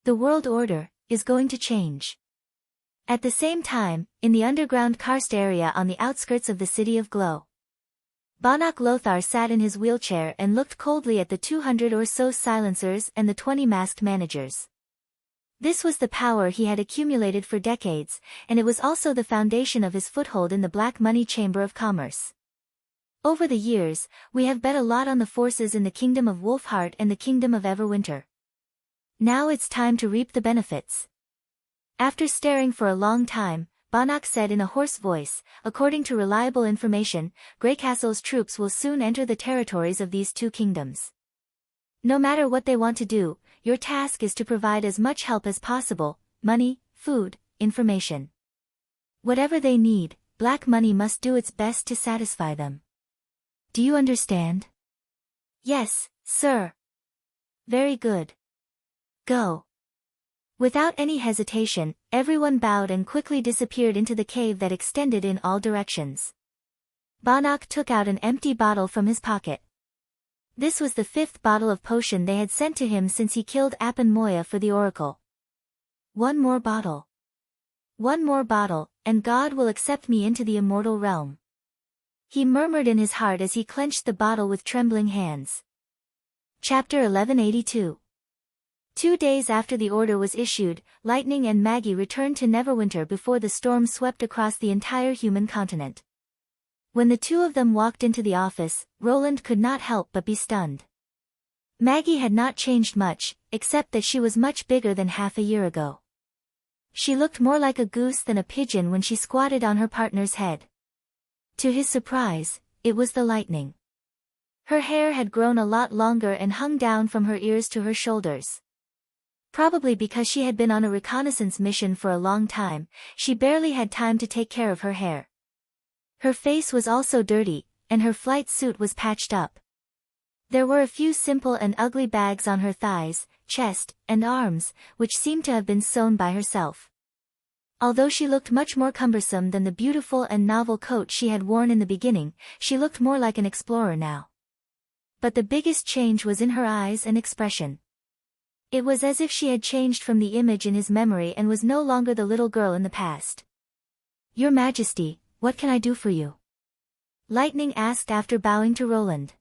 The world order is going to change. At the same time, in the underground karst area on the outskirts of the city of Glow, Banach Lothar sat in his wheelchair and looked coldly at the 200 or so silencers and the 20 masked managers. This was the power he had accumulated for decades, and it was also the foundation of his foothold in the Black Money Chamber of Commerce. Over the years, we have bet a lot on the forces in the Kingdom of Wolfheart and the Kingdom of Everwinter. Now it's time to reap the benefits. After staring for a long time, Banach said in a hoarse voice, "According to reliable information, Grey Castle's troops will soon enter the territories of these two kingdoms. No matter what they want to do, your task is to provide as much help as possible, money, food, information. Whatever they need, Black Money must do its best to satisfy them. Do you understand?" "Yes, sir." "Very good. Go." Without any hesitation, everyone bowed and quickly disappeared into the cave that extended in all directions. Banach took out an empty bottle from his pocket. This was the 5th bottle of potion they had sent to him since he killed Apan Moya for the oracle. "One more bottle. One more bottle, and God will accept me into the immortal realm," he murmured in his heart as he clenched the bottle with trembling hands. Chapter 1182. 2 days after the order was issued, Lightning and Maggie returned to Neverwinter before the storm swept across the entire human continent. When the two of them walked into the office, Roland could not help but be stunned. Maggie had not changed much, except that she was much bigger than half a year ago. She looked more like a goose than a pigeon when she squatted on her partner's head. To his surprise, it was the Lightning. Her hair had grown a lot longer and hung down from her ears to her shoulders. Probably because she had been on a reconnaissance mission for a long time, she barely had time to take care of her hair. Her face was also dirty, and her flight suit was patched up. There were a few simple and ugly bags on her thighs, chest, and arms, which seemed to have been sewn by herself. Although she looked much more cumbersome than the beautiful and novel coat she had worn in the beginning, she looked more like an explorer now. But the biggest change was in her eyes and expression. It was as if she had changed from the image in his memory and was no longer the little girl in the past. "Your Majesty, what can I do for you?" Lightning asked after bowing to Roland.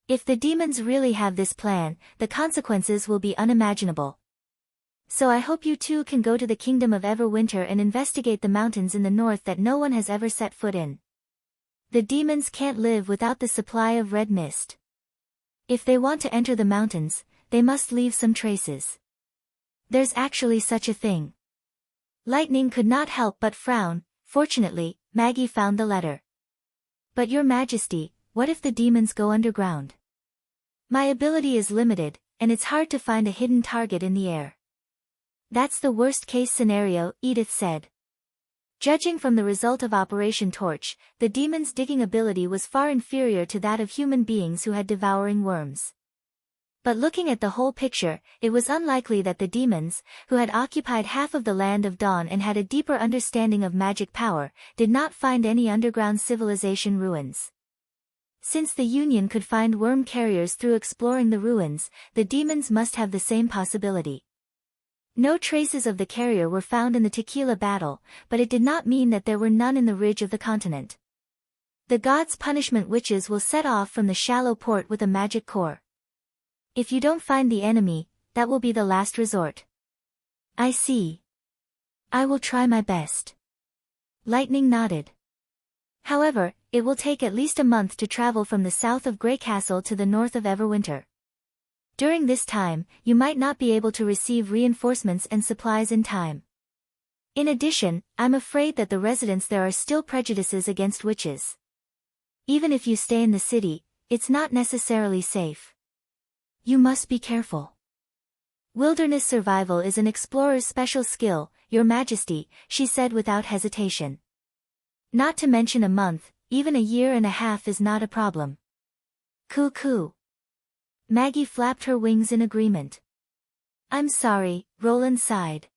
"If the demons really have this plan, the consequences will be unimaginable. So I hope you two can go to the Kingdom of Everwinter and investigate the mountains in the north that no one has ever set foot in. The demons can't live without the supply of red mist. If they want to enter the mountains, they must leave some traces. There's actually such a thing." Lightning could not help but frown. Fortunately, Maggie found the letter. "But Your Majesty, what if the demons go underground? My ability is limited, and it's hard to find a hidden target in the air." "That's the worst-case scenario," Edith said. Judging from the result of Operation Torch, the demons' digging ability was far inferior to that of human beings who had devouring worms. But looking at the whole picture, it was unlikely that the demons, who had occupied half of the land of Dawn and had a deeper understanding of magic power, did not find any underground civilization ruins. Since the Union could find worm carriers through exploring the ruins, the demons must have the same possibility. No traces of the carrier were found in the Tequila battle, but it did not mean that there were none in the ridge of the continent. The gods' punishment witches will set off from the shallow port with a magic core. If you don't find the enemy, that will be the last resort. I see. I will try my best. Lightning nodded. However, it will take at least a month to travel from the south of Grey Castle to the north of Everwinter. During this time, you might not be able to receive reinforcements and supplies in time. In addition, I'm afraid that the residents there are still prejudices against witches. Even if you stay in the city, it's not necessarily safe. You must be careful. Wilderness survival is an explorer's special skill, Your Majesty, she said without hesitation. Not to mention a month, even a year and a half is not a problem. Coo. Maggie flapped her wings in agreement. I'm sorry, Roland sighed.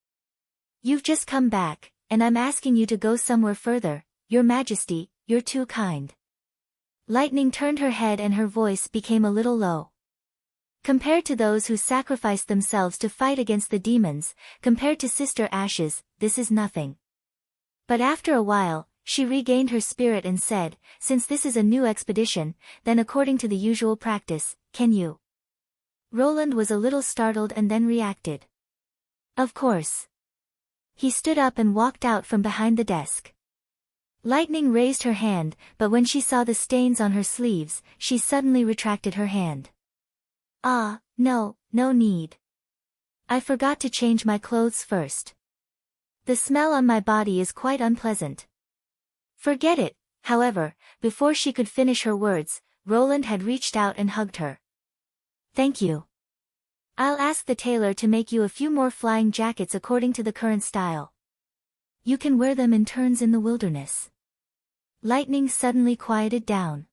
You've just come back, and I'm asking you to go somewhere further. Your Majesty, you're too kind. Lightning turned her head and her voice became a little low. Compared to those who sacrificed themselves to fight against the demons, compared to Sister Ashes, this is nothing. But after a while, she regained her spirit and said, since this is a new expedition, then according to the usual practice, can you? Roland was a little startled and then reacted. Of course. He stood up and walked out from behind the desk. Lightning raised her hand, but when she saw the stains on her sleeves, she suddenly retracted her hand. Ah, no need. I forgot to change my clothes first. The smell on my body is quite unpleasant. Forget it, however, before she could finish her words, Roland had reached out and hugged her. Thank you. I'll ask the tailor to make you a few more flying jackets according to the current style. You can wear them in turns in the wilderness. Lightning suddenly quieted down.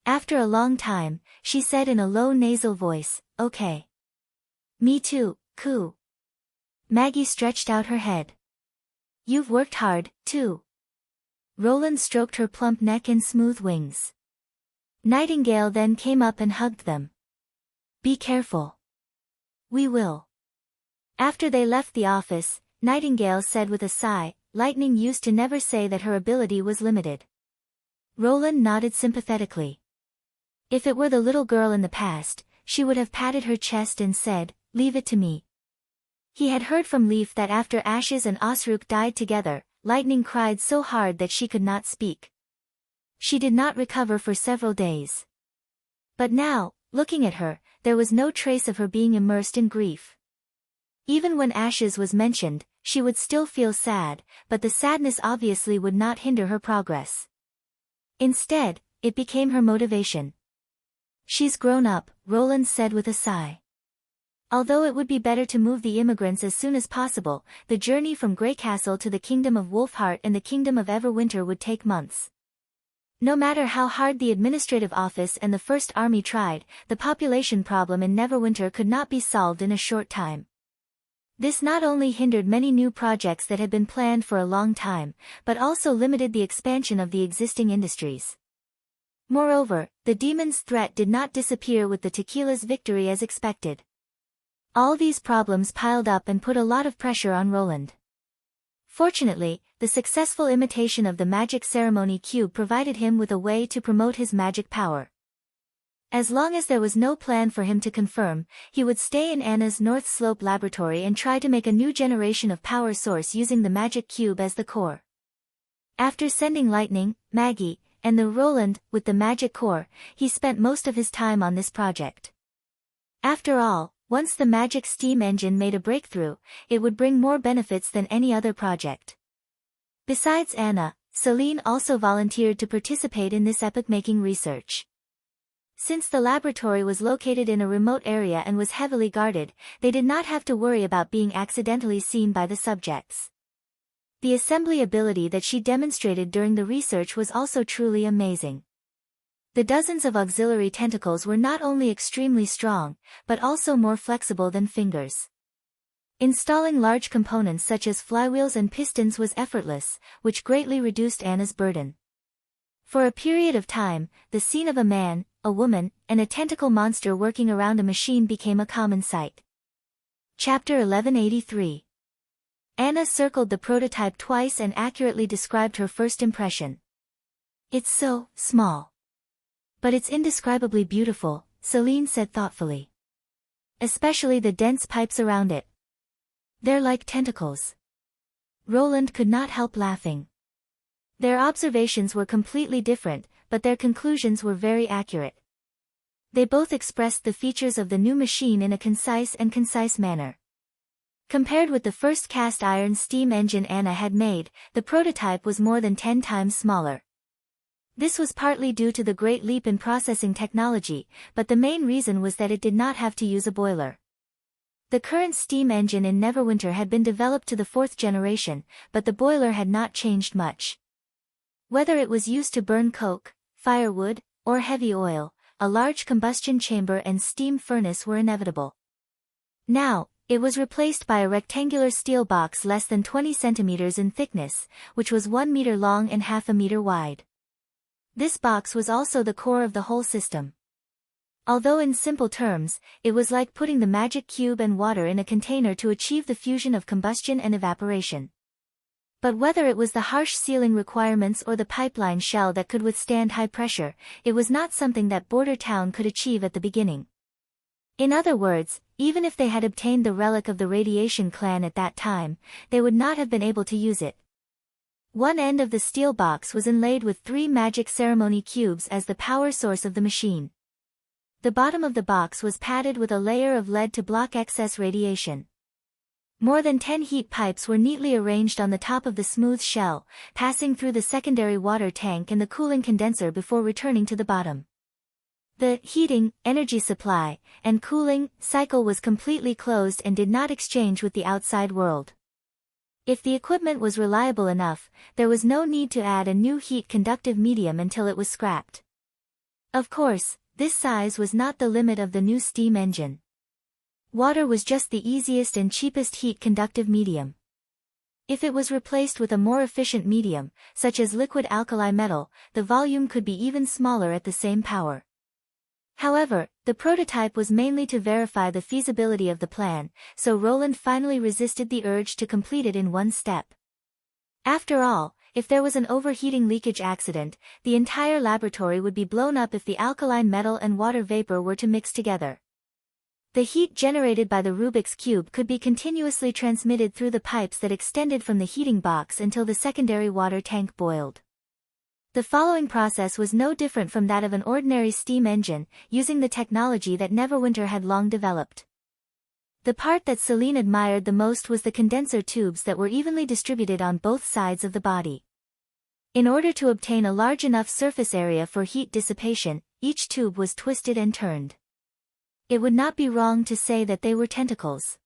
After a long time, she said in a low nasal voice, okay. Me too, Coo. Maggie stretched out her head. You've worked hard, too. Roland stroked her plump neck and smooth wings. Nightingale then came up and hugged them. Be careful. We will. After they left the office, Nightingale said with a sigh, Lightning used to never say that her ability was limited. Roland nodded sympathetically. If it were the little girl in the past, she would have patted her chest and said, leave it to me. He had heard from Leaf that after Ashes and Osrook died together, Lightning cried so hard that she could not speak. She did not recover for several days. But now, looking at her, there was no trace of her being immersed in grief. Even when Ashes was mentioned, she would still feel sad, but the sadness obviously would not hinder her progress. Instead, it became her motivation. She's grown up, Roland said with a sigh. Although it would be better to move the immigrants as soon as possible, the journey from Grey Castle to the Kingdom of Wolfheart and the Kingdom of Everwinter would take months. No matter how hard the administrative office and the First Army tried, the population problem in Neverwinter could not be solved in a short time. This not only hindered many new projects that had been planned for a long time, but also limited the expansion of the existing industries. Moreover, the demon's threat did not disappear with the Tequila's victory as expected. All these problems piled up and put a lot of pressure on Roland. Fortunately, the successful imitation of the magic ceremony cube provided him with a way to promote his magic power. As long as there was no plan for him to confirm, he would stay in Anna's North Slope laboratory and try to make a new generation of power source using the magic cube as the core. After sending Lightning, Maggie, and the Roland with the magic core, he spent most of his time on this project. After all, once the magic steam engine made a breakthrough, it would bring more benefits than any other project. Besides Anna, Celine also volunteered to participate in this epoch-making research. Since the laboratory was located in a remote area and was heavily guarded, they did not have to worry about being accidentally seen by the subjects. The assembly ability that she demonstrated during the research was also truly amazing. The dozens of auxiliary tentacles were not only extremely strong, but also more flexible than fingers. Installing large components such as flywheels and pistons was effortless, which greatly reduced Anna's burden. For a period of time, the scene of a man, a woman, and a tentacle monster working around a machine became a common sight. Chapter 1183. Anna circled the prototype twice and accurately described her first impression. "It's so small. But it's indescribably beautiful," Celine said thoughtfully. "Especially the dense pipes around it. They're like tentacles." Roland could not help laughing. Their observations were completely different, but their conclusions were very accurate. They both expressed the features of the new machine in a concise manner. Compared with the first cast iron steam engine Anna had made, the prototype was more than 10 times smaller. This was partly due to the great leap in processing technology, but the main reason was that it did not have to use a boiler. The current steam engine in Neverwinter had been developed to the 4th generation, but the boiler had not changed much. Whether it was used to burn coke, firewood, or heavy oil, a large combustion chamber and steam furnace were inevitable. Now, it was replaced by a rectangular steel box less than 20 centimeters in thickness, which was 1 meter long and half a meter wide. This box was also the core of the whole system. Although in simple terms, it was like putting the magic cube and water in a container to achieve the fusion of combustion and evaporation. But whether it was the harsh sealing requirements or the pipeline shell that could withstand high pressure, it was not something that Border Town could achieve at the beginning. In other words, even if they had obtained the relic of the Radiation Clan at that time, they would not have been able to use it. One end of the steel box was inlaid with 3 magic ceremony cubes as the power source of the machine. The bottom of the box was padded with a layer of lead to block excess radiation. More than 10 heat pipes were neatly arranged on the top of the smooth shell, passing through the secondary water tank and the cooling condenser before returning to the bottom. The heating, energy supply, and cooling cycle was completely closed and did not exchange with the outside world. If the equipment was reliable enough, there was no need to add a new heat-conductive medium until it was scrapped. Of course, this size was not the limit of the new steam engine. Water was just the easiest and cheapest heat-conductive medium. If it was replaced with a more efficient medium, such as liquid alkali metal, the volume could be even smaller at the same power. However, the prototype was mainly to verify the feasibility of the plan, so Roland finally resisted the urge to complete it in one step. After all, if there was an overheating leakage accident, the entire laboratory would be blown up if the alkaline metal and water vapor were to mix together. The heat generated by the Rubik's Cube could be continuously transmitted through the pipes that extended from the heating box until the secondary water tank boiled. The following process was no different from that of an ordinary steam engine, using the technology that Neverwinter had long developed. The part that Celine admired the most was the condenser tubes that were evenly distributed on both sides of the body. In order to obtain a large enough surface area for heat dissipation, each tube was twisted and turned. It would not be wrong to say that they were tentacles.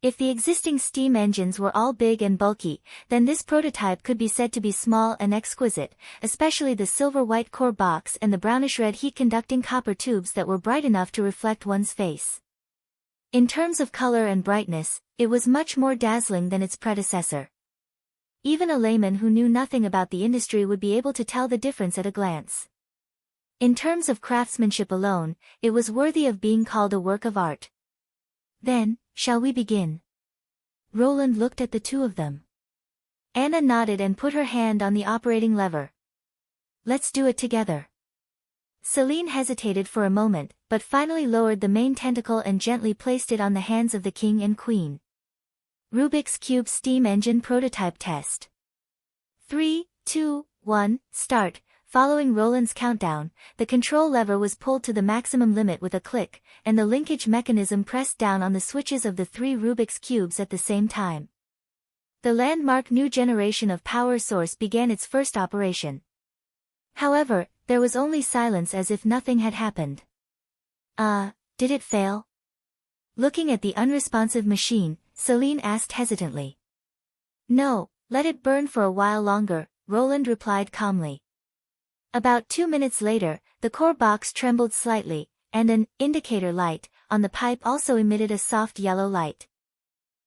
If the existing steam engines were all big and bulky, then this prototype could be said to be small and exquisite, especially the silver-white core box and the brownish-red heat-conducting copper tubes that were bright enough to reflect one's face. In terms of color and brightness, it was much more dazzling than its predecessor. Even a layman who knew nothing about the industry would be able to tell the difference at a glance. In terms of craftsmanship alone, it was worthy of being called a work of art. "Then, shall we begin?" Roland looked at the two of them. Anna nodded and put her hand on the operating lever. "Let's do it together." Celine hesitated for a moment, but finally lowered the main tentacle and gently placed it on the hands of the king and queen. Rubik's Cube Steam Engine Prototype Test. 3, 2, 1, start. Following Roland's countdown, the control lever was pulled to the maximum limit with a click, and the linkage mechanism pressed down on the switches of the 3 Rubik's Cubes at the same time. The landmark new generation of power source began its first operation. However, there was only silence as if nothing had happened. Did it fail?" Looking at the unresponsive machine, Celine asked hesitantly. "No, let it burn for a while longer," Roland replied calmly. About 2 minutes later, the core box trembled slightly, and an indicator light on the pipe also emitted a soft yellow light.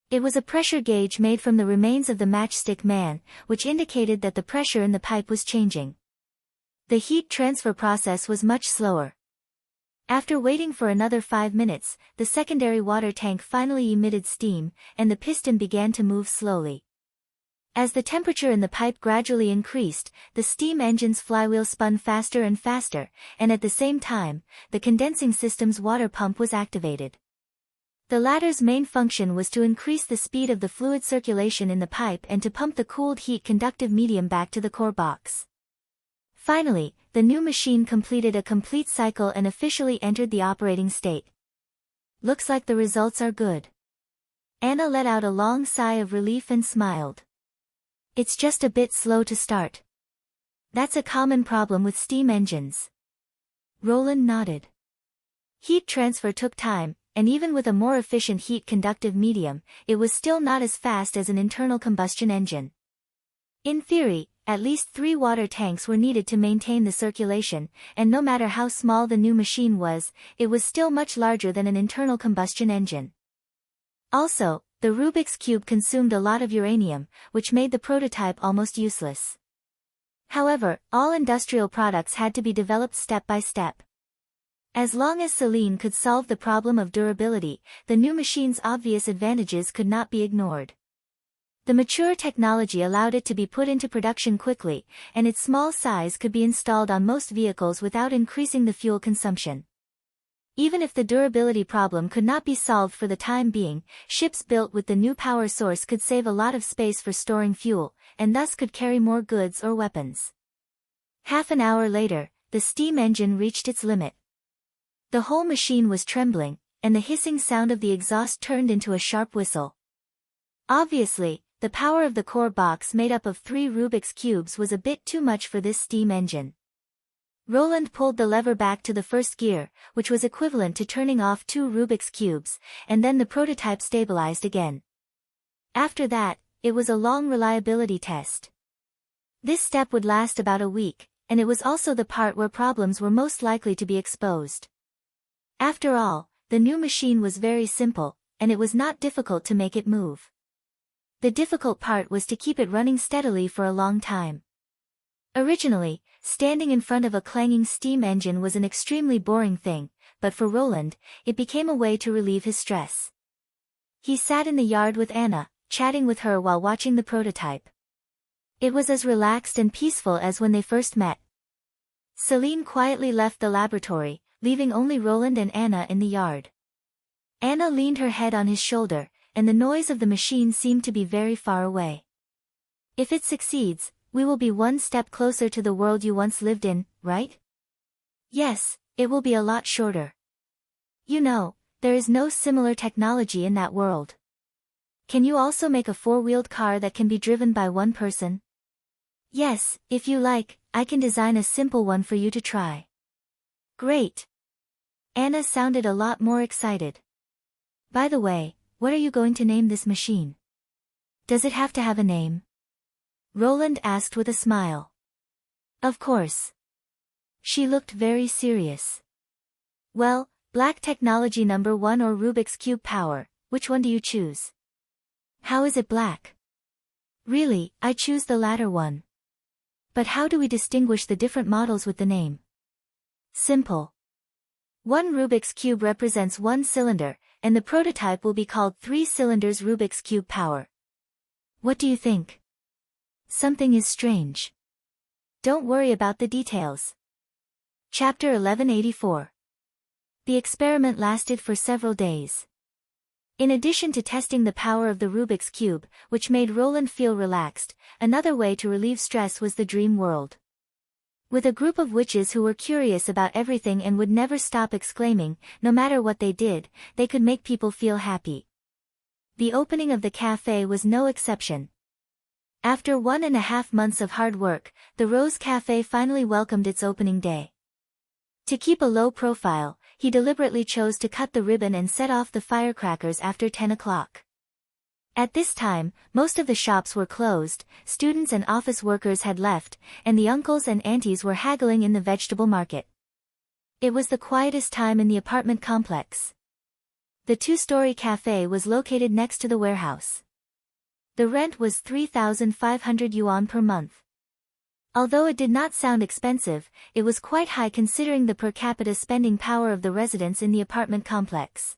It was a pressure gauge made from the remains of the matchstick man, which indicated that the pressure in the pipe was changing. The heat transfer process was much slower. After waiting for another 5 minutes, the secondary water tank finally emitted steam, and the piston began to move slowly. As the temperature in the pipe gradually increased, the steam engine's flywheel spun faster and faster, and at the same time, the condensing system's water pump was activated. The latter's main function was to increase the speed of the fluid circulation in the pipe and to pump the cooled heat conductive medium back to the core box. Finally, the new machine completed a complete cycle and officially entered the operating state. Looks like the results are good. Anna let out a long sigh of relief and smiled. It's just a bit slow to start. That's a common problem with steam engines. Roland nodded. Heat transfer took time, and even with a more efficient heat conductive medium, it was still not as fast as an internal combustion engine. In theory, at least 3 water tanks were needed to maintain the circulation, and no matter how small the new machine was, it was still much larger than an internal combustion engine. Also, the Rubik's Cube consumed a lot of uranium, which made the prototype almost useless. However, all industrial products had to be developed step by step. As long as Celine could solve the problem of durability, the new machine's obvious advantages could not be ignored. The mature technology allowed it to be put into production quickly, and its small size could be installed on most vehicles without increasing the fuel consumption. Even if the durability problem could not be solved for the time being, ships built with the new power source could save a lot of space for storing fuel, and thus could carry more goods or weapons. Half an hour later, the steam engine reached its limit. The whole machine was trembling, and the hissing sound of the exhaust turned into a sharp whistle. Obviously, the power of the core box made up of 3 Rubik's Cubes was a bit too much for this steam engine. Roland pulled the lever back to the first gear, which was equivalent to turning off 2 Rubik's Cubes, and then the prototype stabilized again. After that, it was a long reliability test. This step would last about a week, and it was also the part where problems were most likely to be exposed. After all, the new machine was very simple, and it was not difficult to make it move. The difficult part was to keep it running steadily for a long time. Originally, standing in front of a clanging steam engine was an extremely boring thing, but for Roland, it became a way to relieve his stress. He sat in the yard with Anna, chatting with her while watching the prototype. It was as relaxed and peaceful as when they first met. Celine quietly left the laboratory, leaving only Roland and Anna in the yard. Anna leaned her head on his shoulder, and the noise of the machine seemed to be very far away. If it succeeds, we will be one step closer to the world you once lived in, right? Yes, it will be a lot shorter. You know, there is no similar technology in that world. Can you also make a 4-wheeled car that can be driven by one person? Yes, if you like, I can design a simple one for you to try. Great. Anna sounded a lot more excited. By the way, what are you going to name this machine? Does it have to have a name? Roland asked with a smile. Of course. She looked very serious. Well, Black Technology number 1 or Rubik's Cube Power, which one do you choose? How is it black? Really, I choose the latter one. But how do we distinguish the different models with the name? Simple. One Rubik's Cube represents one cylinder, and the prototype will be called 3 cylinders Rubik's Cube Power. What do you think? Something is strange. Don't worry about the details. Chapter 1184. The experiment lasted for several days. In addition to testing the power of the Rubik's Cube, which made Roland feel relaxed, another way to relieve stress was the dream world. With a group of witches who were curious about everything and would never stop exclaiming, no matter what they did, they could make people feel happy. The opening of the cafe was no exception. After 1.5 months of hard work, the Rose Cafe finally welcomed its opening day. To keep a low profile, he deliberately chose to cut the ribbon and set off the firecrackers after 10 o'clock. At this time, most of the shops were closed, students and office workers had left, and the uncles and aunties were haggling in the vegetable market. It was the quietest time in the apartment complex. The two-story cafe was located next to the warehouse. The rent was 3,500 yuan per month. Although it did not sound expensive, it was quite high considering the per capita spending power of the residents in the apartment complex.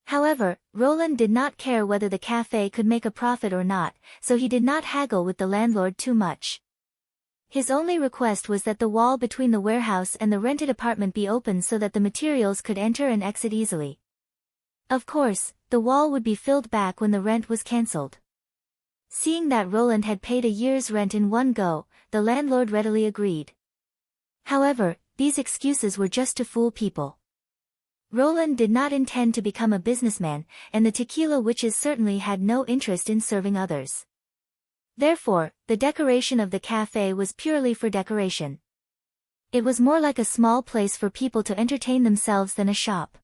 However, Roland did not care whether the cafe could make a profit or not, so he did not haggle with the landlord too much. His only request was that the wall between the warehouse and the rented apartment be opened so that the materials could enter and exit easily. Of course, the wall would be filled back when the rent was cancelled. Seeing that Roland had paid a year's rent in one go, the landlord readily agreed. However, these excuses were just to fool people. Roland did not intend to become a businessman, and the tequila witches certainly had no interest in serving others. Therefore, the decoration of the cafe was purely for decoration. It was more like a small place for people to entertain themselves than a shop.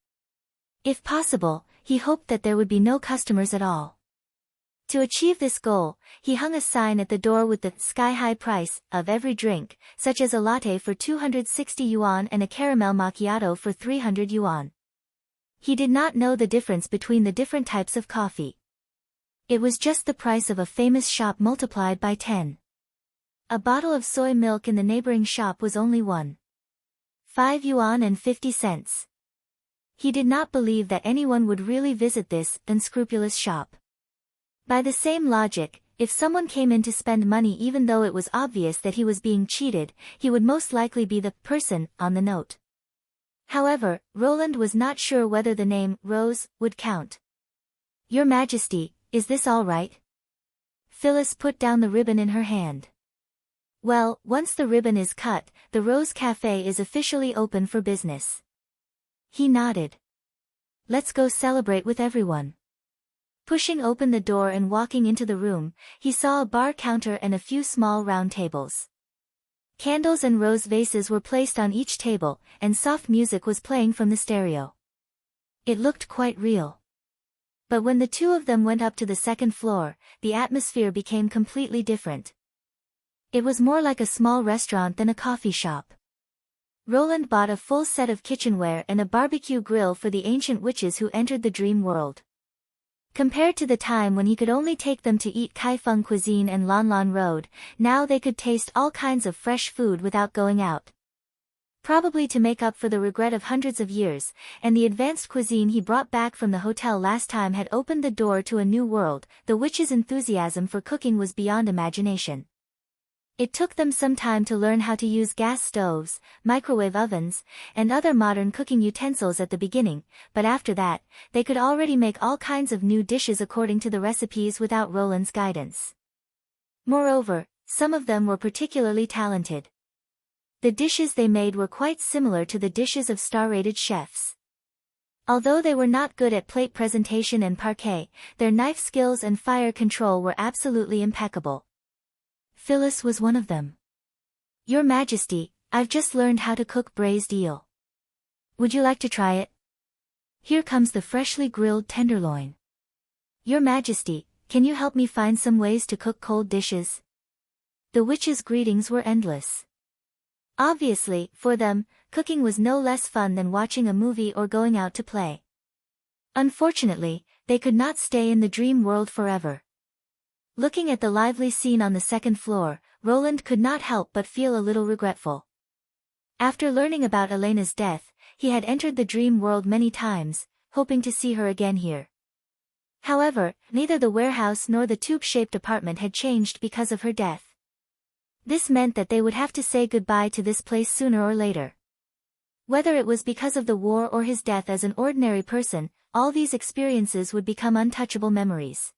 If possible, he hoped that there would be no customers at all. To achieve this goal, he hung a sign at the door with the sky-high price of every drink, such as a latte for 260 yuan and a caramel macchiato for 300 yuan. He did not know the difference between the different types of coffee. It was just the price of a famous shop multiplied by 10. A bottle of soy milk in the neighboring shop was only 1.5 yuan and 50 cents. He did not believe that anyone would really visit this unscrupulous shop. By the same logic, if someone came in to spend money even though it was obvious that he was being cheated, he would most likely be the person on the note. However, Roland was not sure whether the name Rose would count. "Your Majesty, is this all right?" Phyllis put down the ribbon in her hand. "Well, once the ribbon is cut, the Rose Cafe is officially open for business." He nodded. "Let's go celebrate with everyone." Pushing open the door and walking into the room, he saw a bar counter and a few small round tables. Candles and rose vases were placed on each table, and soft music was playing from the stereo. It looked quite real. But when the two of them went up to the second floor, the atmosphere became completely different. It was more like a small restaurant than a coffee shop. Roland bought a full set of kitchenware and a barbecue grill for the ancient witches who entered the dream world. Compared to the time when he could only take them to eat Kaifeng cuisine and Lanlan Road, now they could taste all kinds of fresh food without going out. Probably to make up for the regret of hundreds of years, and the advanced cuisine he brought back from the hotel last time had opened the door to a new world. The witches' enthusiasm for cooking was beyond imagination. It took them some time to learn how to use gas stoves, microwave ovens, and other modern cooking utensils at the beginning, but after that, they could already make all kinds of new dishes according to the recipes without Roland's guidance. Moreover, some of them were particularly talented. The dishes they made were quite similar to the dishes of star-rated chefs. Although they were not good at plate presentation and parquet, their knife skills and fire control were absolutely impeccable. Phyllis was one of them. "Your Majesty, I've just learned how to cook braised eel. Would you like to try it? Here comes the freshly grilled tenderloin. Your Majesty, can you help me find some ways to cook cold dishes?" The witches' greetings were endless. Obviously, for them, cooking was no less fun than watching a movie or going out to play. Unfortunately, they could not stay in the dream world forever. Looking at the lively scene on the second floor, Roland could not help but feel a little regretful. After learning about Elena's death, he had entered the dream world many times, hoping to see her again here. However, neither the warehouse nor the tube-shaped apartment had changed because of her death. This meant that they would have to say goodbye to this place sooner or later. Whether it was because of the war or his death as an ordinary person, all these experiences would become untouchable memories.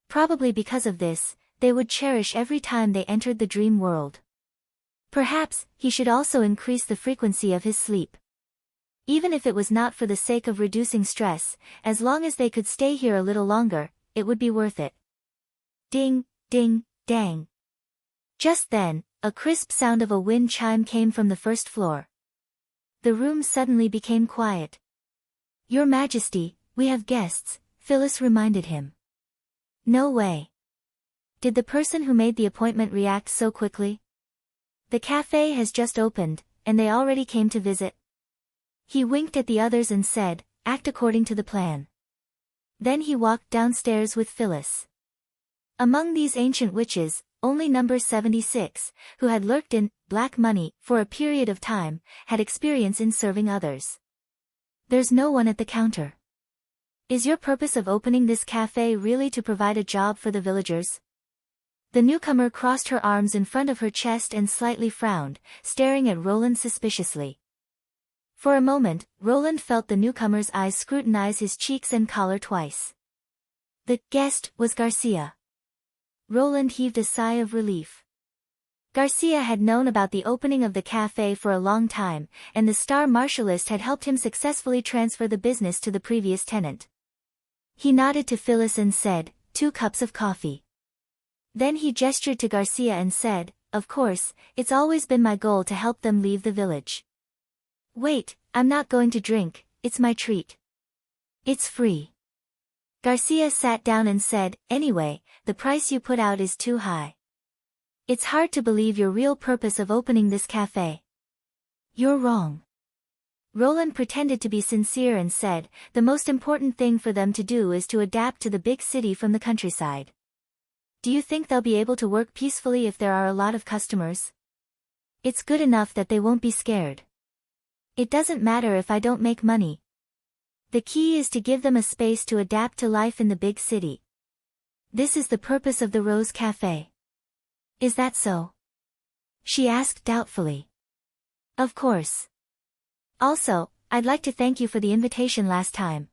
Probably because of this, they would cherish every time they entered the dream world. Perhaps, he should also increase the frequency of his sleep. Even if it was not for the sake of reducing stress, as long as they could stay here a little longer, it would be worth it. Ding, ding, dang. Just then, a crisp sound of a wind chime came from the first floor. The room suddenly became quiet. "Your Majesty, we have guests," Phyllis reminded him. No way. Did the person who made the appointment react so quickly? The cafe has just opened, and they already came to visit. He winked at the others and said, act according to the plan. Then he walked downstairs with Phyllis. Among these ancient witches, only number 76, who had lurked in black money for a period of time, had experience in serving others. There's no one at the counter. Is your purpose of opening this cafe really to provide a job for the villagers? The newcomer crossed her arms in front of her chest and slightly frowned, staring at Roland suspiciously. For a moment, Roland felt the newcomer's eyes scrutinize his cheeks and collar twice. The guest was Garcia. Roland heaved a sigh of relief. Garcia had known about the opening of the cafe for a long time, and the star martialist had helped him successfully transfer the business to the previous tenant. He nodded to Phyllis and said, 2 cups of coffee. Then he gestured to Garcia and said, of course, it's always been my goal to help them leave the village. Wait, I'm not going to drink, it's my treat. It's free. Garcia sat down and said, anyway, the price you put out is too high. It's hard to believe your real purpose of opening this cafe. You're wrong. Roland pretended to be sincere and said, the most important thing for them to do is to adapt to the big city from the countryside. Do you think they'll be able to work peacefully if there are a lot of customers? It's good enough that they won't be scared. It doesn't matter if I don't make money. The key is to give them a space to adapt to life in the big city. This is the purpose of the Rose Cafe. Is that so? She asked doubtfully. Of course. Also, I'd like to thank you for the invitation last time.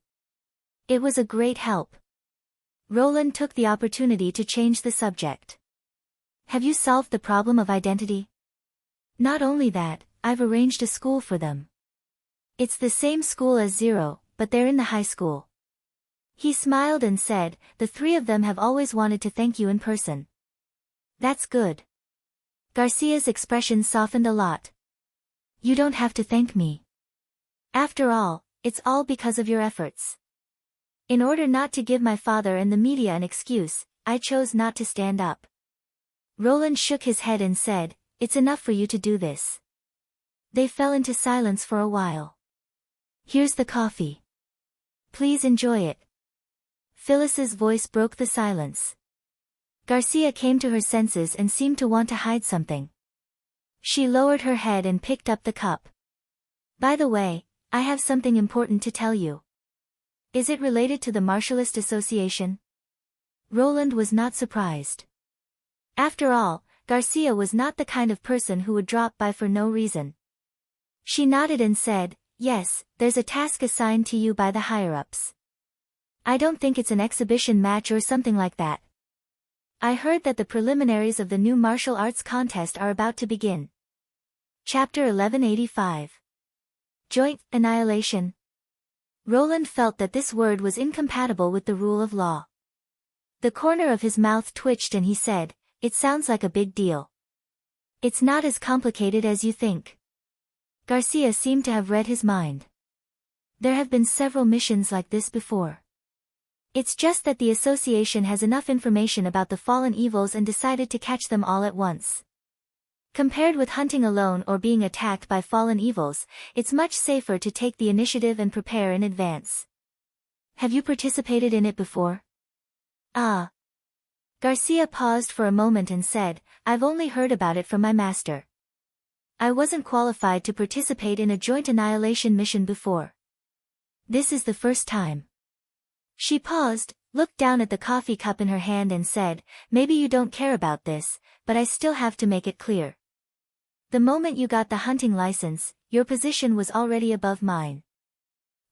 It was a great help. Roland took the opportunity to change the subject. Have you solved the problem of identity? Not only that, I've arranged a school for them. It's the same school as Zero, but they're in the high school. He smiled and said, the 3 of them have always wanted to thank you in person. That's good. Garcia's expression softened a lot. You don't have to thank me. After all, it's all because of your efforts. In order not to give my father and the media an excuse, I chose not to stand up. Roland shook his head and said, it's enough for you to do this. They fell into silence for a while. Here's the coffee. Please enjoy it. Phyllis's voice broke the silence. Garcia came to her senses and seemed to want to hide something. She lowered her head and picked up the cup. By the way, I have something important to tell you. Is it related to the Martialist Association? Roland was not surprised. After all, Garcia was not the kind of person who would drop by for no reason. She nodded and said, yes, there's a task assigned to you by the higher-ups. I don't think it's an exhibition match or something like that. I heard that the preliminaries of the new martial arts contest are about to begin. Chapter 1185. Joint Annihilation. Roland felt that this word was incompatible with the rule of law. The corner of his mouth twitched and he said, it sounds like a big deal. It's not as complicated as you think. Garcia seemed to have read his mind. There have been several missions like this before. It's just that the association has enough information about the fallen evils and decided to catch them all at once. Compared with hunting alone or being attacked by fallen evils, it's much safer to take the initiative and prepare in advance. Have you participated in it before? Ah. Garcia paused for a moment and said, I've only heard about it from my master. I wasn't qualified to participate in a joint annihilation mission before. This is the first time. She paused, looked down at the coffee cup in her hand and said, maybe you don't care about this, but I still have to make it clear. The moment you got the hunting license, your position was already above mine.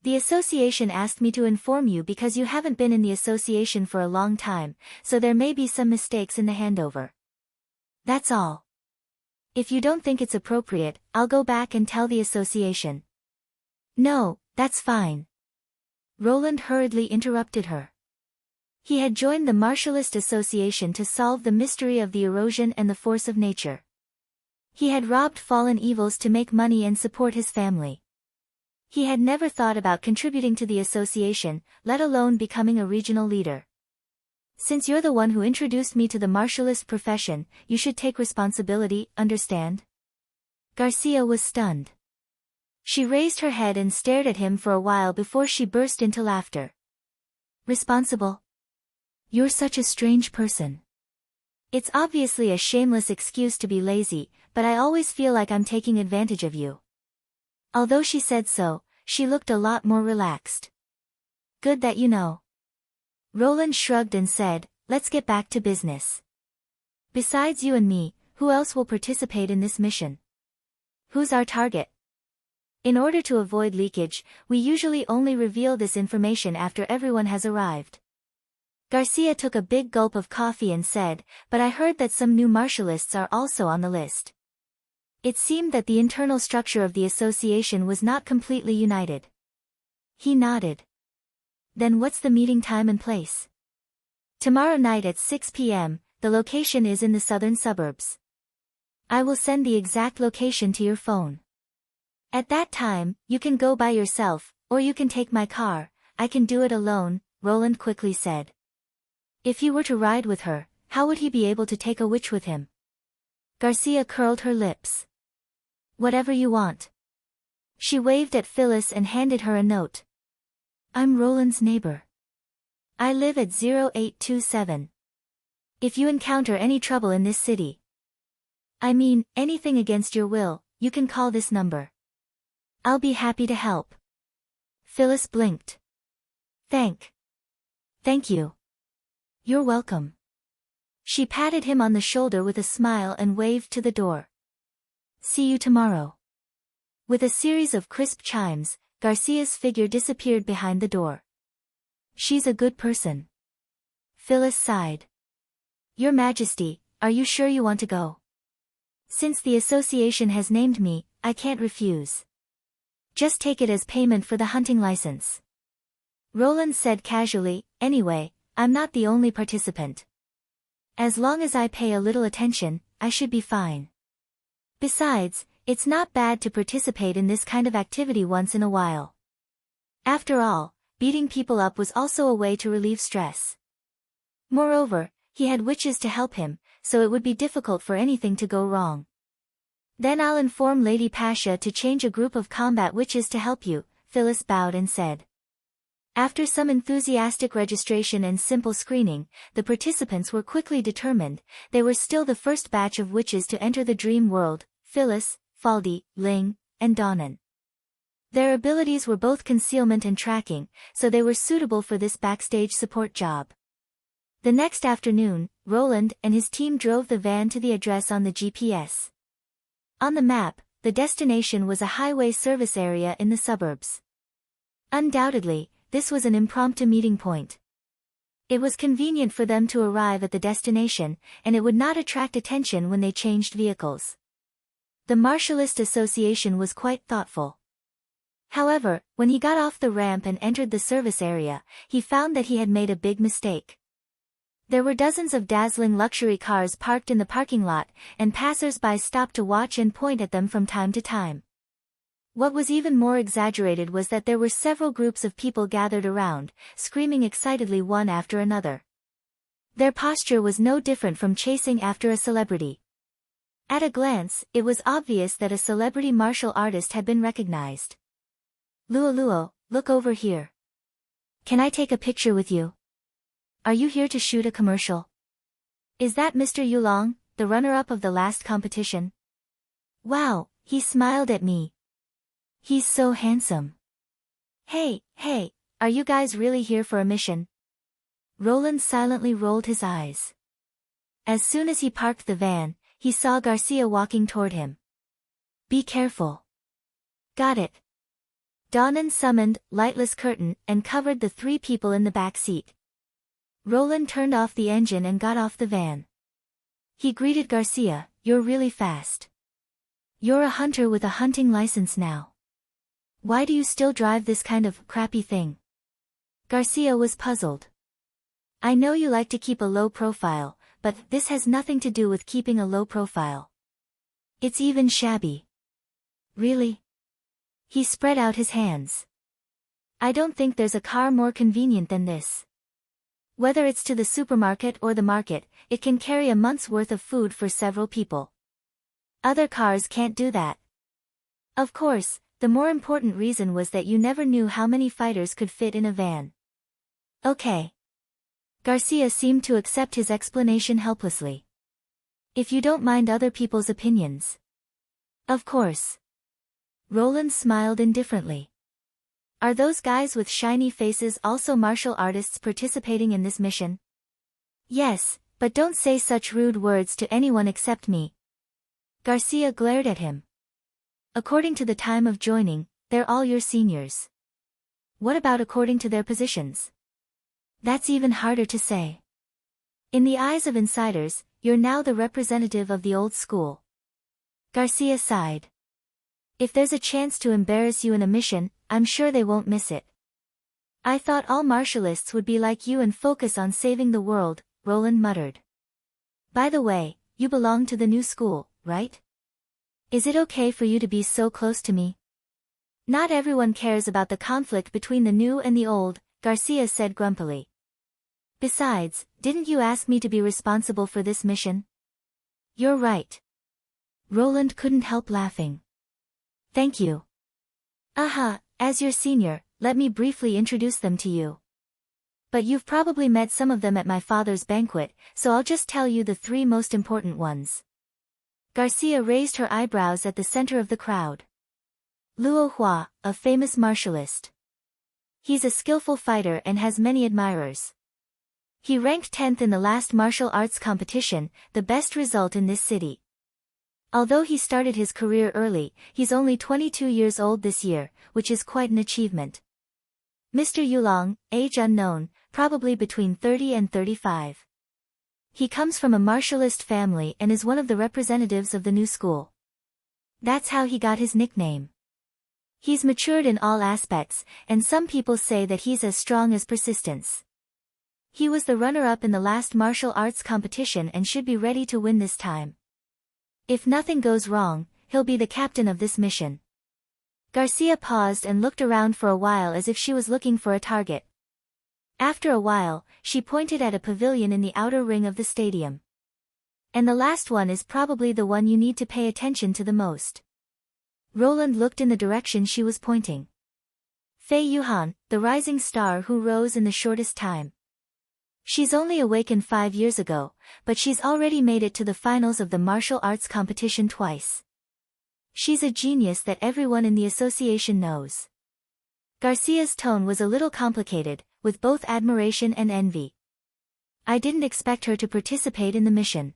The association asked me to inform you because you haven't been in the association for a long time, so there may be some mistakes in the handover. That's all. If you don't think it's appropriate, I'll go back and tell the association. No, that's fine. Roland hurriedly interrupted her. He had joined the Martialist Association to solve the mystery of the erosion and the force of nature. He had robbed fallen evils to make money and support his family. He had never thought about contributing to the association, let alone becoming a regional leader. Since you're the one who introduced me to the martialist profession, you should take responsibility, understand? Garcia was stunned. She raised her head and stared at him for a while before she burst into laughter. Responsible? You're such a strange person. It's obviously a shameless excuse to be lazy, but I always feel like I'm taking advantage of you. Although she said so, she looked a lot more relaxed. Good that you know. Roland shrugged and said, let's get back to business. Besides you and me, who else will participate in this mission? Who's our target? In order to avoid leakage, we usually only reveal this information after everyone has arrived. Garcia took a big gulp of coffee and said, but I heard that some new martialists are also on the list. It seemed that the internal structure of the association was not completely united. He nodded. Then what's the meeting time and place? Tomorrow night at 6 p.m., the location is in the southern suburbs. I will send the exact location to your phone. At that time, you can go by yourself, or you can take my car. I can do it alone, Roland quickly said. If he were to ride with her, how would he be able to take a witch with him? Garcia curled her lips. Whatever you want. She waved at Phyllis and handed her a note. I'm Roland's neighbor. I live at 0827. If you encounter any trouble in this city, I mean, anything against your will, you can call this number. I'll be happy to help. Phyllis blinked. Thank you. You're welcome. She patted him on the shoulder with a smile and waved to the door. See you tomorrow. With a series of crisp chimes, Garcia's figure disappeared behind the door. She's a good person. Phyllis sighed. Your Majesty, are you sure you want to go? Since the association has named me, I can't refuse. Just take it as payment for the hunting license. Roland said casually, anyway, I'm not the only participant. As long as I pay a little attention, I should be fine. Besides, it's not bad to participate in this kind of activity once in a while. After all, beating people up was also a way to relieve stress. Moreover, he had witches to help him, so it would be difficult for anything to go wrong. Then I'll inform Lady Pasha to change a group of combat witches to help you, Phyllis bowed and said. After some enthusiastic registration and simple screening, the participants were quickly determined. They were still the first batch of witches to enter the dream world, Phyllis, Faldi, Ling, and Donnan. Their abilities were both concealment and tracking, so they were suitable for this backstage support job. The next afternoon, Roland and his team drove the van to the address on the GPS. On the map, the destination was a highway service area in the suburbs. Undoubtedly, this was an impromptu meeting point. It was convenient for them to arrive at the destination, and it would not attract attention when they changed vehicles. The Martialist Association was quite thoughtful. However, when he got off the ramp and entered the service area, he found that he had made a big mistake. There were dozens of dazzling luxury cars parked in the parking lot, and passers-by stopped to watch and point at them from time to time. What was even more exaggerated was that there were several groups of people gathered around, screaming excitedly one after another. Their posture was no different from chasing after a celebrity. At a glance, it was obvious that a celebrity martial artist had been recognized. Luo, look over here. Can I take a picture with you? Are you here to shoot a commercial? Is that Mr. Yulong, the runner-up of the last competition? Wow, he smiled at me. He's so handsome. Hey, are you guys really here for a mission? Roland silently rolled his eyes. As soon as he parked the van, he saw Garcia walking toward him. Be careful. Got it. Donnan summoned Lightless Curtain and covered the 3 people in the back seat. Roland turned off the engine and got off the van. He greeted Garcia, you're really fast. You're a hunter with a hunting license now. Why do you still drive this kind of crappy thing? Garcia was puzzled. I know you like to keep a low profile, but this has nothing to do with keeping a low profile. It's even shabby. Really? He spread out his hands. I don't think there's a car more convenient than this. Whether it's to the supermarket or the market, it can carry a month's worth of food for several people. Other cars can't do that. Of course, the more important reason was that you never knew how many fighters could fit in a van. Okay. Garcia seemed to accept his explanation helplessly. If you don't mind other people's opinions. Of course. Roland smiled indifferently. Are those guys with shiny faces also martial artists participating in this mission? Yes, but don't say such rude words to anyone except me. Garcia glared at him. According to the time of joining, they're all your seniors. What about according to their positions? That's even harder to say. In the eyes of insiders, you're now the representative of the old school. Garcia sighed. If there's a chance to embarrass you in a mission, I'm sure they won't miss it. I thought all martialists would be like you and focus on saving the world, Roland muttered. By the way, you belong to the new school, right? Is it okay for you to be so close to me? Not everyone cares about the conflict between the new and the old, Garcia said grumpily. Besides, didn't you ask me to be responsible for this mission? You're right. Roland couldn't help laughing. Thank you. As your senior, let me briefly introduce them to you. But you've probably met some of them at my father's banquet, so I'll just tell you the three most important ones. Garcia raised her eyebrows at the center of the crowd. Luo Hua, a famous martialist. He's a skillful fighter and has many admirers. He ranked 10th in the last martial arts competition, the best result in this city. Although he started his career early, he's only 22 years old this year, which is quite an achievement. Mr. Yulong, age unknown, probably between 30 and 35. He comes from a martialist family and is one of the representatives of the new school. That's how he got his nickname. He's matured in all aspects, and some people say that he's as strong as persistence. He was the runner-up in the last martial arts competition and should be ready to win this time. If nothing goes wrong, he'll be the captain of this mission. Garcia paused and looked around for a while as if she was looking for a target. After a while, she pointed at a pavilion in the outer ring of the stadium. And the last one is probably the one you need to pay attention to the most. Roland looked in the direction she was pointing. Fei Yuhan, the rising star who rose in the shortest time. She's only awakened 5 years ago, but she's already made it to the finals of the martial arts competition twice. She's a genius that everyone in the association knows. Garcia's tone was a little complicated, with both admiration and envy. I didn't expect her to participate in the mission.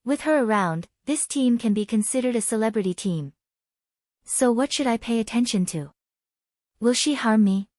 With her around, this team can be considered a celebrity team. So what should I pay attention to? Will she harm me?